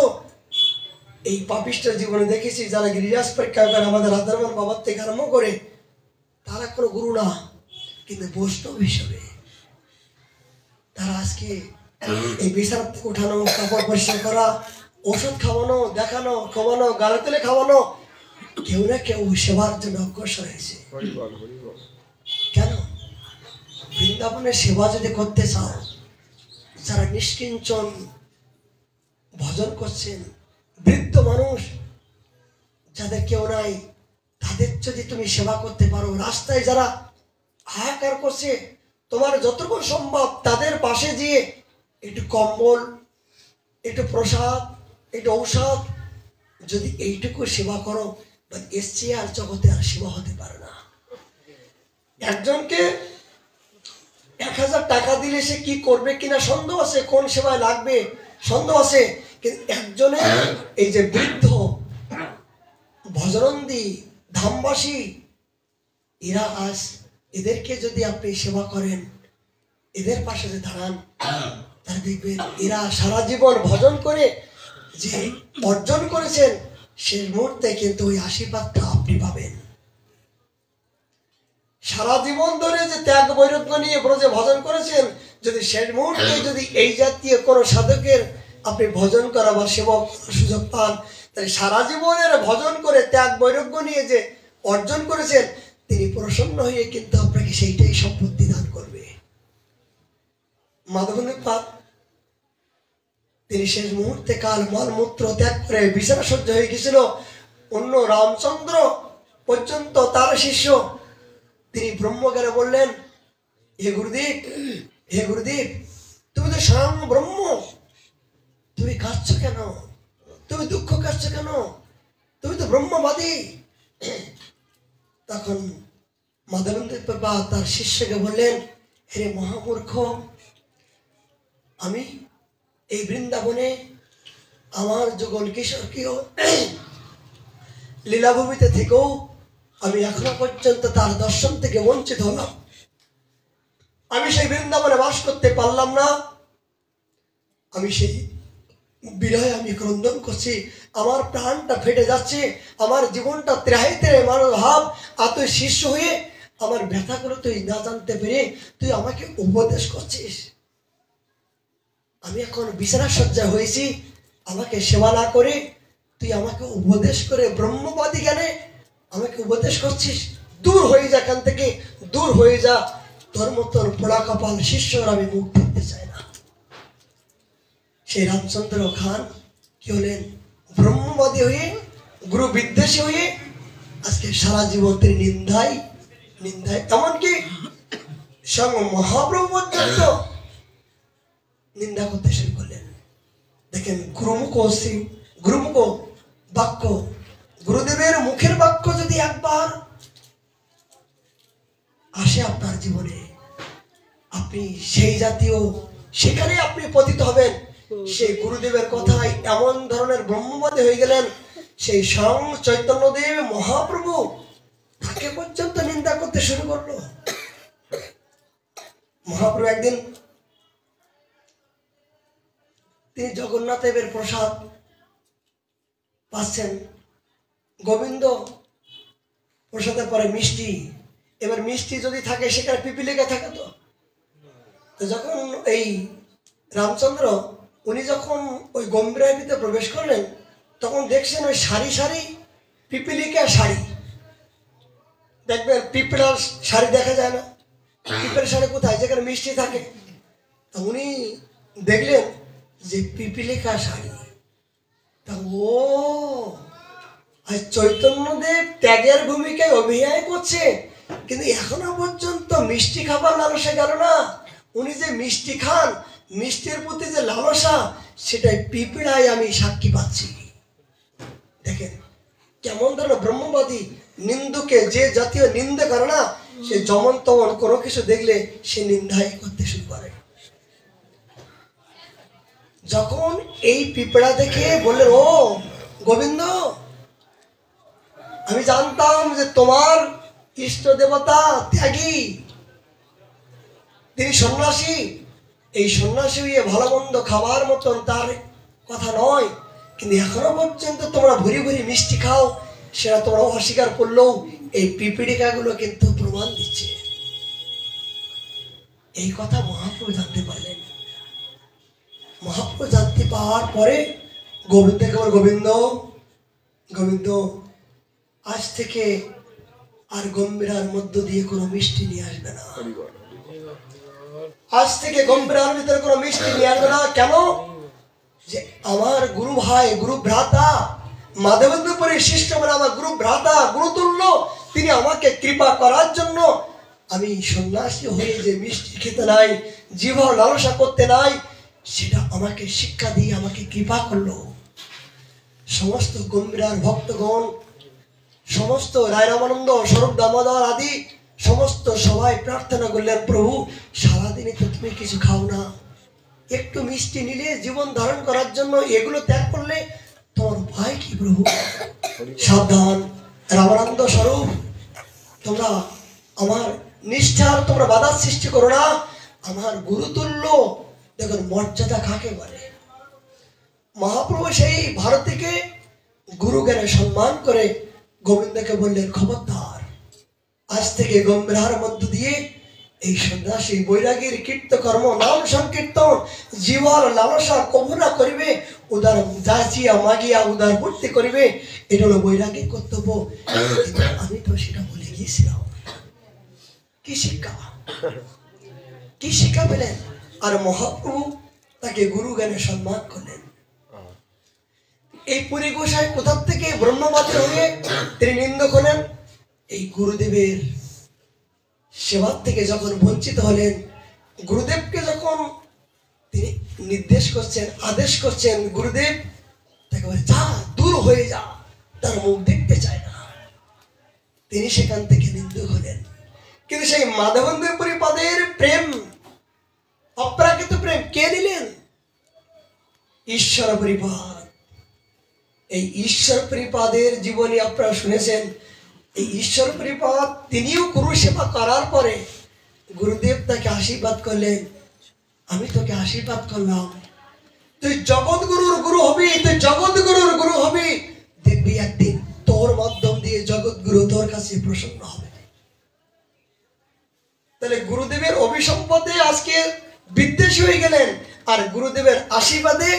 Speaker 1: এই পাপিষ্ঠ জীবনে দেখেছি যারা গিরিরাজ পরীক্ষা করে আমাদের রাধারমণ বাবার থেকে আরম্ভ করে, তারা কোনো গুরু না কিন্তু বৈষ্ণব হিসেবে তারা আজকে এই বিছানা থেকে উঠানো, কাপড় পরিষ্কার করা, ওষুধ খাওয়ানো, দেখানো, খাওয়ানো, গালে তেলে খাওয়ানো, কেউ না কেউ সেবার জন্য অগ্রসর হয়েছে। কেন? বৃন্দাবনের সেবা যদি করতে চাও, যারা নিষ্কিঞ্চন ভজন করছেন, বৃদ্ধ মানুষ যাদের কেউ নাই, তাদের যদি তুমি সেবা করতে পারো, রাস্তায় যারা হাহাকার করছে, তোমার যতটুকু সম্ভব তাদের পাশে গিয়ে একটু কম্বল, একটু প্রসাদ, একটু ঔষধ, যদি এইটুকু সেবা করো, এসছে আর জগতে আর সেবা হতে পারে না। একজনকে 1000 টাকা দিলে সে কি করবে কিনা সন্দেহ আছে, কোন সেবায় লাগবে সন্দেহ আছে, কিন্তু একজনে এই যে বৃদ্ধ ভজনন্দী ধামবাসী, এরা আজ এদেরকে যদি আপনি সেবা করেন, এদের পাশে যে দাঁড়ান, তারা দেখবেন এরা সারা জীবন ভজন করে যে অর্জন করেছেন, শেষ মুহূর্তে কিন্তু ওই আশীর্বাদটা আপনি পাবেন। সারা জীবন ধরে যে ত্যাগ বৈরাগ্য নিয়ে ব্রজে ভজন করেছেন, যদি শেষ মুহূর্তে যদি এই জাতীয় কোনো সাধকের আপনি ভজন করা বা সেবা সুযোগ পান, তাহলে সারা জীবনের ভজন করে ত্যাগ বৈরাগ্য নিয়ে যে অর্জন করেছেন, তিনি প্রসন্ন হয়ে কিন্তু আপনাকে সেইটাই সম্পত্তি দান করবে। মাধবদেব পাদ তিনি শেষ মুহূর্তে কাল মলমূত্র ত্যাগ করে বিছানা সজ্জা হয়ে গেছিল। অন্য রামচন্দ্র পর্যন্ত তার শিষ্য তিনি ব্রহ্মজ্ঞানে বললেন, হে গুরুদেব তুমি তো স্বয়ং ব্রহ্ম, তুমি কাঁদছ কেন, তুমি দুঃখ কাঁদছ কেন, তুমি তো ব্রহ্মবাদী। তখন মাধবেন্দ্র বাবা তার শিষ্যকে বললেন, হে মহামূর্খ, আমি এই বৃন্দাবনে আমার যুগল কিশোরকেও লীলাভূমিতে থেকেও আমি এখনো পর্যন্ত তার দর্শন থেকে বঞ্চিত হলাম। আমি সেই বৃন্দাবনে বাস করতে পারলাম না, আমি সেই বিরহে আমি ক্রন্দন করছি, আমার প্রাণটা ফেটে যাচ্ছে, আমার জীবনটা ত্রাহি ত্রাহি আমার ভাব। আর তুই শিষ্য হয়ে আমার ব্যথাগুলো তুই না জানতে পেরে তুই আমাকে উপদেশ করছিস। আমি এখন বিছানা সজ্জা হয়েছি, আমাকে সেবা না করে তুই আমাকে উপদেশ করে ব্রহ্মবাদী জ্ঞানে আমাকে উপদেশ করছিস। দূর হয়ে যা, এখান থেকে দূর হয়ে যা, তোর মতন পোড়া কপাল শিষ্যর আমি মুখ দেখতে চাই না। সেই রামচন্দ্র খান কি হলেন? ব্রহ্মবাদী হয়ে, গুরু বিদ্বেষী হয়ে আজকে সারা জীবন তিনি নিন্দায় নিন্দায়, এমনকি স্বয়ং মহাপ্রভু পর্যন্ত নিন্দা করতে শুরু করলেন। দেখেন, গুরুমুখ বাক্য, গুরুদেবের মুখের বাক্য যদি একবার আসে আপনার জীবনে, আপনি সেই জাতীয়, সেখানে আপনি পতিত হবেন। সেই গুরুদেবের কথায় এমন ধরনের ব্রহ্মবাদী হয়ে গেলেন, সেই স্বয়ং চৈতন্যদেব মহাপ্রভু তাকে পর্যন্ত নিন্দা করতে শুরু করলো। মহাপ্রভু একদিন তিনি জগন্নাথ দেবের প্রসাদ পাচ্ছেন, গোবিন্দ প্রসাদের পরে মিষ্টি, এবার মিষ্টি যদি থাকে সেখানে পিপিলিকা থাকে। তো যখন এই রামচন্দ্র উনি যখন ওই গম্ভীরের ভিতরে প্রবেশ করলেন, তখন দেখছেন ওই সারি সারি পিপিলিকা শাড়ি। দেখবেন পিঁপড়ার শাড়ি দেখা যায় না, পিঁপড়ার শাড়ি কোথায়? যেখানে মিষ্টি থাকে। উনি দেখলেন যে পিপিলিকা শাড়ি। তা ও আর চৈতন্যদেব ত্যাগের ভূমিকায় অভিনয় করছে, কিন্তু এখনো পর্যন্ত মিষ্টি খাবার লালসা গেল না। উনি যে মিষ্টি খান, মিষ্টির প্রতি যে লালসা, সেটাই পিঁপড়ায় আমি সাক্ষী পাচ্ছি। দেখেন কেমন ধরনের ব্রহ্মবাদী নিন্দুকে, যে জাতীয় নিন্দা করে না, সে যেমন তেমন কোনো কিছু দেখলে সে নিন্দাই করতে শুরু করে। যখন এই পিঁপড়া দেখে বললেন, ও গোবিন্দ, আমি জানতাম যে তোমার ইষ্ট দেবতা ত্যাগী, তিনি সন্ন্যাসী। এই সন্ন্যাসী হয়ে ভালো মন্দ খাবার মতন তার কথা নয়, কিন্তু এখনো পর্যন্ত তোমরা ভুরি ভুরি মিষ্টি খাও, সেটা তোমরা অস্বীকার করলেও এই পিপিলিকাগুলো কিন্তু প্রমাণ দিচ্ছে। এই কথা মহাপ্রভু জানতে পারলেন। মহাপ্রভু জানতে পাওয়ার পরে গোবিন্দকে বলে, গোবিন্দ গোবিন্দ, আজ থেকে আর গম্ভীরার মধ্য দিয়ে কোনো মিষ্টি নিয়ে আসবে না। আজ থেকে গম্ভীরার ভিতরে কোনো মিষ্টি নিয়ে আসবে না। কেন? যে আমার গুরু ভাই, গুরু ভ্রাতা, মাধবেন্দ্রপুরী শিষ্য মানে আমার গুরু ভ্রাতা, গুরুতুল্য, তিনি আমাকে কৃপা করার জন্য আমি সন্ন্যাসী হয়ে যে মিষ্টি খেতে নাই, জিহ্বা লালসা করতে নাই, সেটা আমাকে শিক্ষা দিয়ে আমাকে কৃপা করলো। সমস্ত গম্ভীরার ভক্তগণ, সমস্ত রায় রামানন্দ, স্বরূপ দামোদর আদি সমস্ত সবাই প্রার্থনা করলেন, প্রভু সারাদিনে তো তুমি কিছু খাও না, একটু মিষ্টি নিলে জীবন ধারণ করার জন্য এগুলো ত্যাগ করলে তোমার উপায় কি প্রভু? সাবধান রামানন্দ স্বরূপ, তোমরা আমার নিষ্ঠার তোমরা বাধার সৃষ্টি করো না। আমার গুরুতুল্য, দেখুন মর্যাদা কাকে বলে। মহাপ্রভু সেই ভারতীকে গুরু জ্ঞানে সম্মান করে গোবিন্দকে বললেন, খবরদার, আজ থেকে গম্ভীরার মধ্য দিয়ে এই সন্ন্যাসী বৈরাগীর কীর্তকর্ম, নাম সংকীর্তন, জীবন লালসা কবুনা করিবে, উদার যাচিয়া মাগিয়া উদার পূর্তি করিবে, এটা হলো বৈরাগীর কর্তব্য। আমি তো সেটা বলে গিয়েছিলাম। কি শিক্ষা, কি শিক্ষা পেলেন? আর মহাপ্রভু তাকে গুরু জ্ঞানে সম্মান করলেন। এই পুরী গোসাই কোথা থেকে ব্রহ্মবাদী হয়ে তিনি নিন্দক হলেন? এই গুরুদেবের সেবার থেকে যখন বঞ্চিত হলেন, গুরুদেবকে যখন তিনি নির্দেশ করছেন, আদেশ করছেন, গুরুদেব তাকে বলে, যা দূর হয়ে যা, তার মুখ দেখতে চায় না, তিনি সেখান থেকে নিন্দক হলেন। কিন্তু সেই মাধবেন্দ্র পরিপাদের প্রেম, অপ্রাকৃত প্রেম কে দিলেন? ঈশ্বর পরিপাদ। এই ঈশ্বর পরিপাদের জীবনী আপনারা শুনেছেন। এই ঈশ্বর পরিপাদ তিনিও গুরু সেবা করার পরে গুরুদেব তাকে আশীর্বাদ করলেন, আমি তোকে আশীর্বাদ করলাম, তুই জগৎ গুরুর গুরু কাছে প্রসন্ন হবে। তাহলে গুরুদেবের অভিসম্পাদে আজকে বিদ্বেষী হয়ে গেলেন, আর গুরুদেবের আশীর্বাদে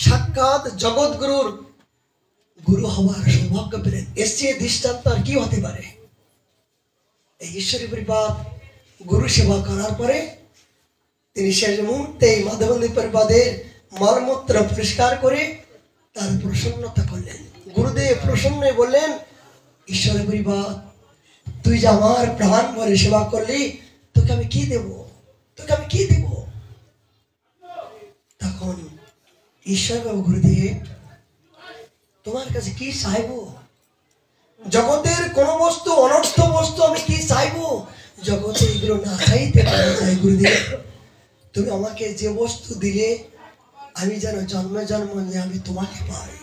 Speaker 1: সাক্ষাৎ জগৎগুরুর গুরু হওয়ার সৌভাগ্য পেলেন। এর চেয়ে দৃষ্টান্ত আর কি হতে পারে? এই ঈশ্বরী পরিপাদ গুরু সেবা করার পরে তিনি শেষ মুহূর্তে মাধবেন্দ্র পরিপাদের মলমূত্র পরিষ্কার করে তার প্রসন্নতা করলেন। গুরুদেব প্রসন্ন বললেন, ঈশ্বরী পরিপাদ, তুই যে আমার প্রাণ ভরে সেবা করলি, তোকে আমি কি দেব, তোকে আমি কি দেব? তখন ঈশ্বর বাবু, গুরুদেব, তোমার কাছে কি চাইবো? জগতের কোন বস্তু, অনর্থ বস্তু আমি কি চাইবো? জগতে এগুলো না চাইতে পারা যায়। গুরুদেব, তুমি আমাকে যে বস্তু দিলে আমি যেন জন্মে জন্ম আমি তোমাকে পাই।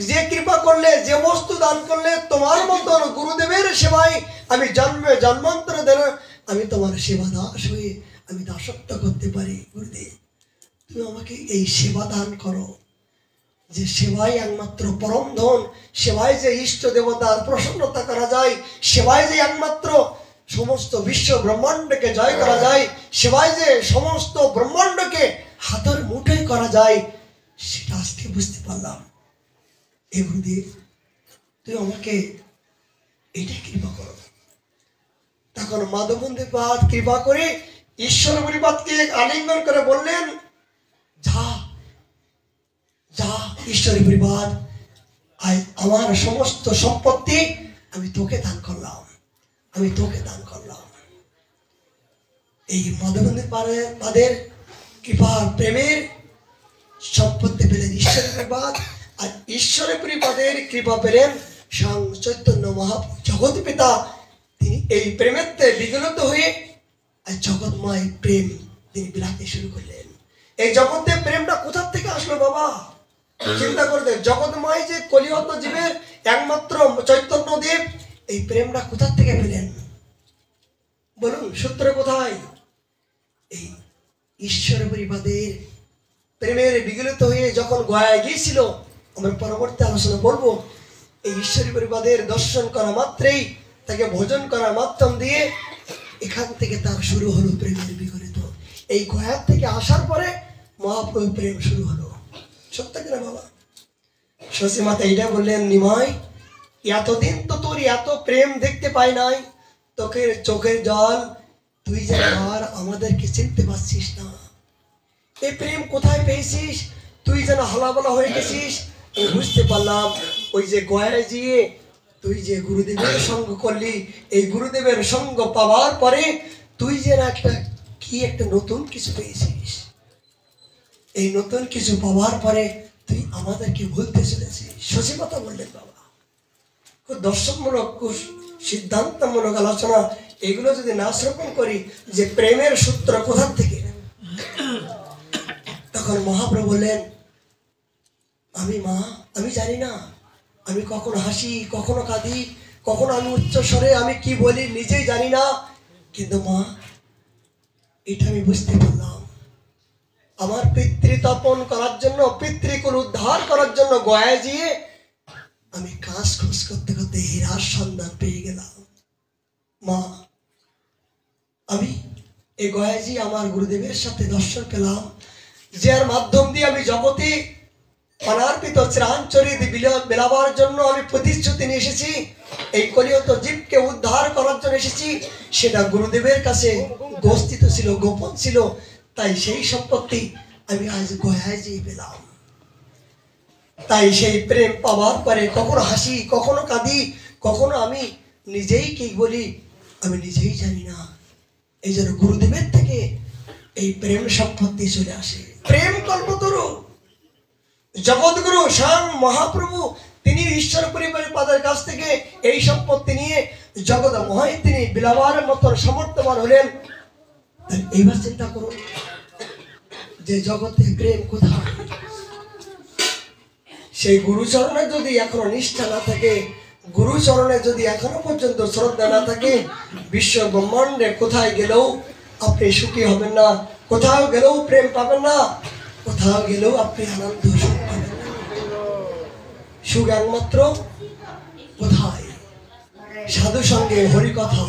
Speaker 1: যে কৃপা করলে, যে বস্তু দান করলে, তোমার মতন গুরুদেবের সেবায় আমি জন্মে জন্মান্তর দেন আমি তোমার সেবা দাস হয়ে আমি দাসত্ব করতে পারি। গুরুদেব, তুমি আমাকে এই সেবা দান করো, যে সেবাই একমাত্র পরম ধন, সেবায় যে ইষ্ট দেবতার প্রসন্নতা করা যায়, সেবায় যে একমাত্র সমস্ত বিশ্ব ব্রহ্মাণ্ডকে জয় করা যায়, সেবায় যে সমস্ত ব্রহ্মাণ্ডকে হাতের মুঠোয় করা যায়, সেটা আজকে বুঝতে পারলাম। এই গুরুদেব, তুই আমাকে এটা কৃপা করো। তখন মাধবেন্দ্র পাদ কৃপা করে ঈশ্বর পরিপাদকে আলিঙ্গন করে বললেন, যা যা ঈশ্বরী পরিপাদ, আমার সমস্ত সম্পত্তি আমি তোকে দান করলাম, আমি তোকে দান করলাম। এই মাধবেন্দ্র পাদের কৃপার প্রেমের সম্পত্তি পেলেন ঈশ্বরী পরিপাদ, আর ঈশ্বরী পরিপাদের কৃপা পেলেন স্বয়ং চৈতন্য মহাপ্রভু জগৎ পিতা। তিনি এই প্রেমেতে বিগলিত হয়ে আর জগৎময় প্রেম তিনি বিলাতে শুরু করলেন। এই জগতে প্রেমটা কোথা থেকে আসলো বাবা? চিন্তা করতে, জগৎময় যে কলিহত জীবের একমাত্র চৈতন্য দেব, এই প্রেমটা কোথা থেকে পেলেন বলুন? সূত্র কোথায়? এই ঈশ্বর পরিপাদের প্রেমের বিগলিত হয়ে যখন গয়ায় গিয়েছিল, আমরা পরবর্তী আলোচনা বলবো, এই ঈশ্বরী পরিপাদের দর্শন করা মাত্রেই, তাকে ভোজন করার মাধ্যম দিয়ে এখান থেকে তার শুরু হলো প্রেমের বিগলিত। এই গয়ার থেকে আসার পরে মহাপ্রভু প্রেম শুরু হলো। সত্য কিনা বাবা? শশী মাতা এইটা বললেন, নিমাই, এতদিন তো তোর এত প্রেম দেখতে পাই নাই, তোকে চোখের জল, তুই যেন আর আমাদেরকে চিনতে পারছিস না। এই প্রেম কোথায় পেয়েছিস? তুই যেন হালাবলা হয়ে গেছিস। আমি বুঝতে পারলাম, ওই যে গয়ায় গিয়ে তুই যে গুরুদেবের সঙ্গ করলি, এই গুরুদেবের সঙ্গ পাওয়ার পরে তুই যেন একটা নতুন কিছু পেয়েছিস। এই নতুন কিছু পাওয়ার পরে তুই আমাদেরকে ভুলতে চলেছিস। শশী কথা বললেন বাবা, খুব দর্শনমূলক, খুব সিদ্ধান্তমূলক আলোচনা। এগুলো যদি না শ্রবণ করি যে প্রেমের সূত্র কোথা থেকে, তখন মহাপ্রভু বললেন, আমি জানি না, আমি কখনো হাসি, কখনো কাঁদি, কখনো আমি উচ্চ স্বরে আমি কি বলি নিজেই জানি না, কিন্তু মা, এটা আমি বুঝতে পারলাম, আমার পিতৃতপন করার জন্য, পিতৃকুল উদ্ধার করার জন্য গয়ায় গিয়ে আমি কাজ খোঁজ করতে করতে হীরার সন্ধান পেয়ে গেলাম। মা, আমি এই গয়ায় গিয়ে আমার গুরুদেবের সাথে দর্শন পেলাম, যার মাধ্যম দিয়ে আমি জগতে অনার্পিত চিরাঞ্চরিত বিলাবার জন্য আমি প্রতিশ্রুতি নিয়ে এসেছি, এই কলিহত জীবকে উদ্ধার করার জন্য এসেছি। সেটা গুরুদেবের কাছে গস্তিত ছিল, গোপন ছিল। তাই সেই সম্পত্তি আমি আজ গয়ায় যেয়ে পেলাম। তাই সেই প্রেম পাওয়ার পরে কখনো হাসি, কখনো কাঁদি, কখনো আমি নিজেই কি বলি আমি নিজেই জানি না। এই জন্য গুরুদেবের থেকে এই প্রেম সম্পত্তি চলে আসে। প্রেম কল্পতরু জগৎগুরু স্বয়ং মহাপ্রভু তিনি ঈশ্বর পরিবারের পাদের কাছ থেকে এই সম্পত্তি নিয়ে জগৎময় তিনি বিলাবার মতন সমর্থবান হলেন। এইবার চিন্তা করুন যে জগতে প্রেম কোথায়? সেই গুরুচরণে যদি এখনো নিষ্ঠা না থাকে, গুরুচরণে যদি এখনো পর্যন্ত শ্রদ্ধা না থাকে, বিশ্ব ব্রহ্মাণ্ডে কোথায় গেলেও আপনি সুখী হবেন না, কোথাও গেলেও প্রেম পাবেন না, কোথাও গেলেও আপনি আনন্দ সুখ পাবেন না। সুখ একমাত্র কোথায়? সাধু সঙ্গে হরি কথা,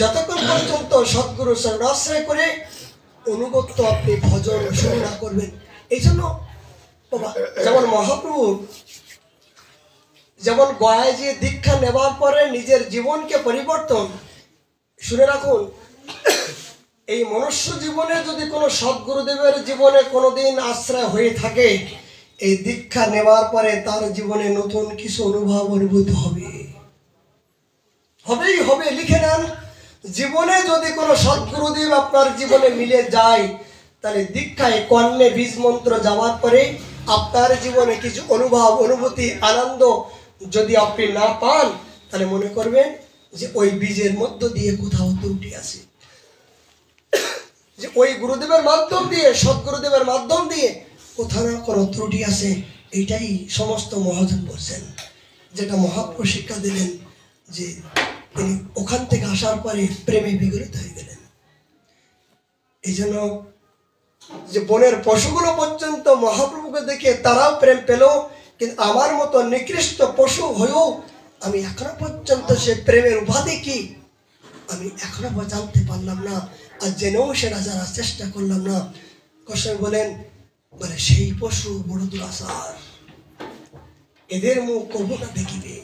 Speaker 1: যতক্ষণ পর্যন্ত সদ্গুরু শরণাশ্রয় করে অনুগত্য আপনি ভজন শুরু না করবেন। এই জন্য বাবা, যেমন মহাপ্রভু যেমন গয়ায় যে দীক্ষা নেবার পরে নিজের জীবনকে পরিবর্তন, শুনে রাখুন, এই মনুষ্য জীবনে যদি কোনো সদ্গুরুদেবের জীবনে কোনোদিন আশ্রয় হয়ে থাকে, এই দীক্ষা নেওয়ার পরে তার জীবনে নতুন কিছু অনুভূত হবে, হবেই হবে। লিখে নেন, জীবনে যদি কোনো সদ্গুরুদেব আপনার জীবনে মিলে যায়, তাহলে দীক্ষায় কর্ণে বীজ মন্ত্র যাওয়ার পরে আপনার জীবনে কিছু অনুভূতি আনন্দ যদি আপনি না পান, তাহলে মনে করবেন যে ওই বীজের মধ্য দিয়ে কোথাও ত্রুটি আছে, যে ওই গুরুদেবের মাধ্যম দিয়ে, সদ্গুরুদেবের মাধ্যম দিয়ে কোথাও না কোনো ত্রুটি আছে। এইটাই সমস্ত মহাজন বলছেন, যেটা মহাপ্রভু শিক্ষা দিলেন, যে তিনি ওখান থেকে আসার পরে প্রেমে বিগলিত হয়ে গেলেন। এই জন্য যে বনের পশুগুলো পর্যন্ত মহাপ্রভুকে দেখে তারাও প্রেম পেল, কিন্তু আমার মতো নিকৃষ্ট পশু হয়েও আমি এখনো পর্যন্ত সে প্রেমের উপাধি কি আমি এখনো জানতে পারলাম না, আর জেনেও সেটা জানার চেষ্টা করলাম না। গোস্বামী বলে সেই পশু বড় দুরাচার, এদের মুখ কবু না দেখিবে,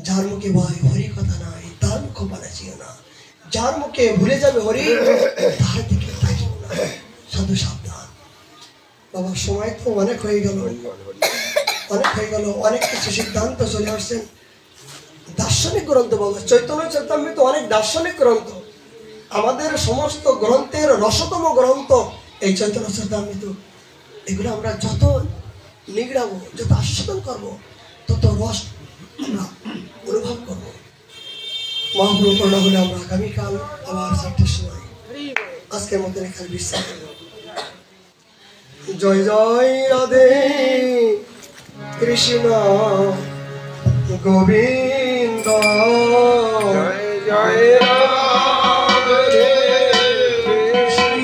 Speaker 1: যার মুখে ভয় হরি কথা নাই তার মুখ বানাচিও না, যার মুখে ভুলে যাবে হরি তার দিকে তাকিও না। সাধু সাবধান। বাবা, সময় তো অনেক হয়ে গেল, অনেক কিছু সিদ্ধান্ত চলে আসছেন। দার্শনিক গ্রন্থ বাবা, চৈতন্য চরিতামৃত অনেক দার্শনিক গ্রন্থ, আমাদের সমস্ত গ্রন্থের রসতম গ্রন্থ এই চৈতন্য চরিতামৃত। এগুলো আমরা যত নিগড়াবো, যত আস্বাদন করবো, তত রস আমরা অনুভব করবো। মহাপ্রভু করোনা হলে আমরা আগামীকাল আবার 4টার সময় আজকের মতো এখানে বিশ্রাম নেব। জয় জয় রাধে কৃষ্ণ গোবিন্দ, জয় জয় রাধে কৃষ্ণ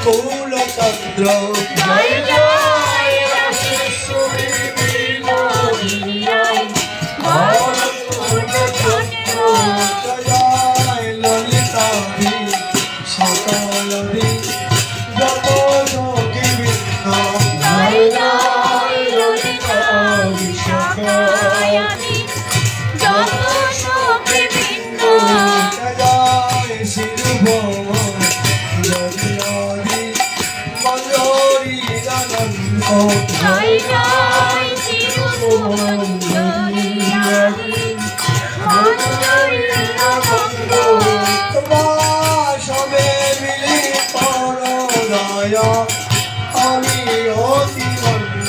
Speaker 1: কুল চন্দ্র, জয় জয় রাশেশ্বরী বিনোদিনী, জয় ললিতা সকল যত যোগী বৃন্দ, জয় জয় ললিতা সকল যত যোগী বৃন্দ, জয় শিরুভ জয় জয় সবে মিলি করদয় আমি অতি মন্দ,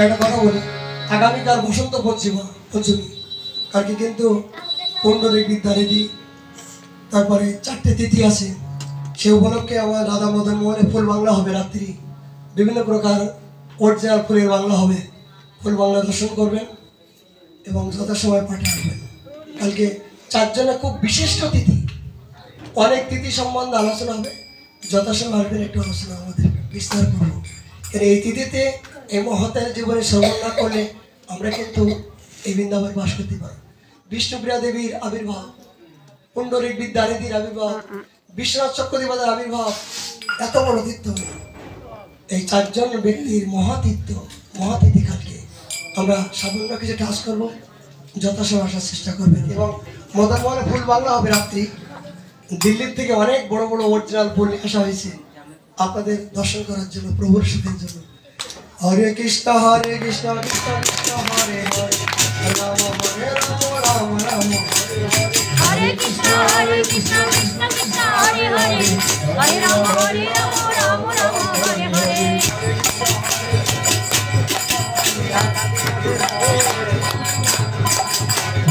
Speaker 1: একটা কথা বলি, আগামীকাল বসন্ত পঞ্চমী, কালকে কিন্তু পুণ্ডরিক বিদ্যারিধি, তারপরে 4টে তিথি আছে। সে উপলক্ষে আমার রাধা মদন মোহনের ফুল বাংলা হবে রাত্রি, বিভিন্ন প্রকার অরিজিনাল ফুলের বাংলা হবে। ফুল বাংলা দর্শন করবেন এবং যথাসময় পাঠে আসবেন। কালকে 4 জনের খুব বিশিষ্ট তিথি, অনেক তিথি সম্বন্ধে আলোচনা হবে। যথাসময় আসবেন, একটু আলোচনা আমাদের বিস্তার করবো। এই তিথিতে এই মহতের জীবনে শ্রবণ না করলে আমরা কিন্তু এই বৃন্দাবনে বাস করতে পারি। বিষ্ণুপ্রিয়া দেবীর আবির্ভাব, পুণ্ডরিক বিদ্যারিধির আবির্ভাব, বিশ্বনাথ চক্রবর্তীর আবির্ভাব, এত বড় তীর্থ। এই 4 জন ব্যক্তির মহাতিথি কালকে আমরা সামান্য কিছু কাজ করবো, যথাসময় আসার চেষ্টা করবেন। এবং মদন মোহনের ফুল বাংলা হবে রাত্রি। দিল্লির থেকে অনেক বড় বড় অরিজিনাল ফুল আসা হয়েছে আপনাদের দর্শন করার জন্য, প্রভুর সুখের জন্য। হরে কৃষ্ণ কৃষ্ণ কৃষ্ণ হরে হরে, রাম হরে রাম রাম রাম হরে হরে।
Speaker 2: হরে কৃষ্ণ কৃষ্ণ কৃষ্ণ হরে হরে, হরে রাম রাম রাম হরে হরে।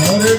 Speaker 1: হরে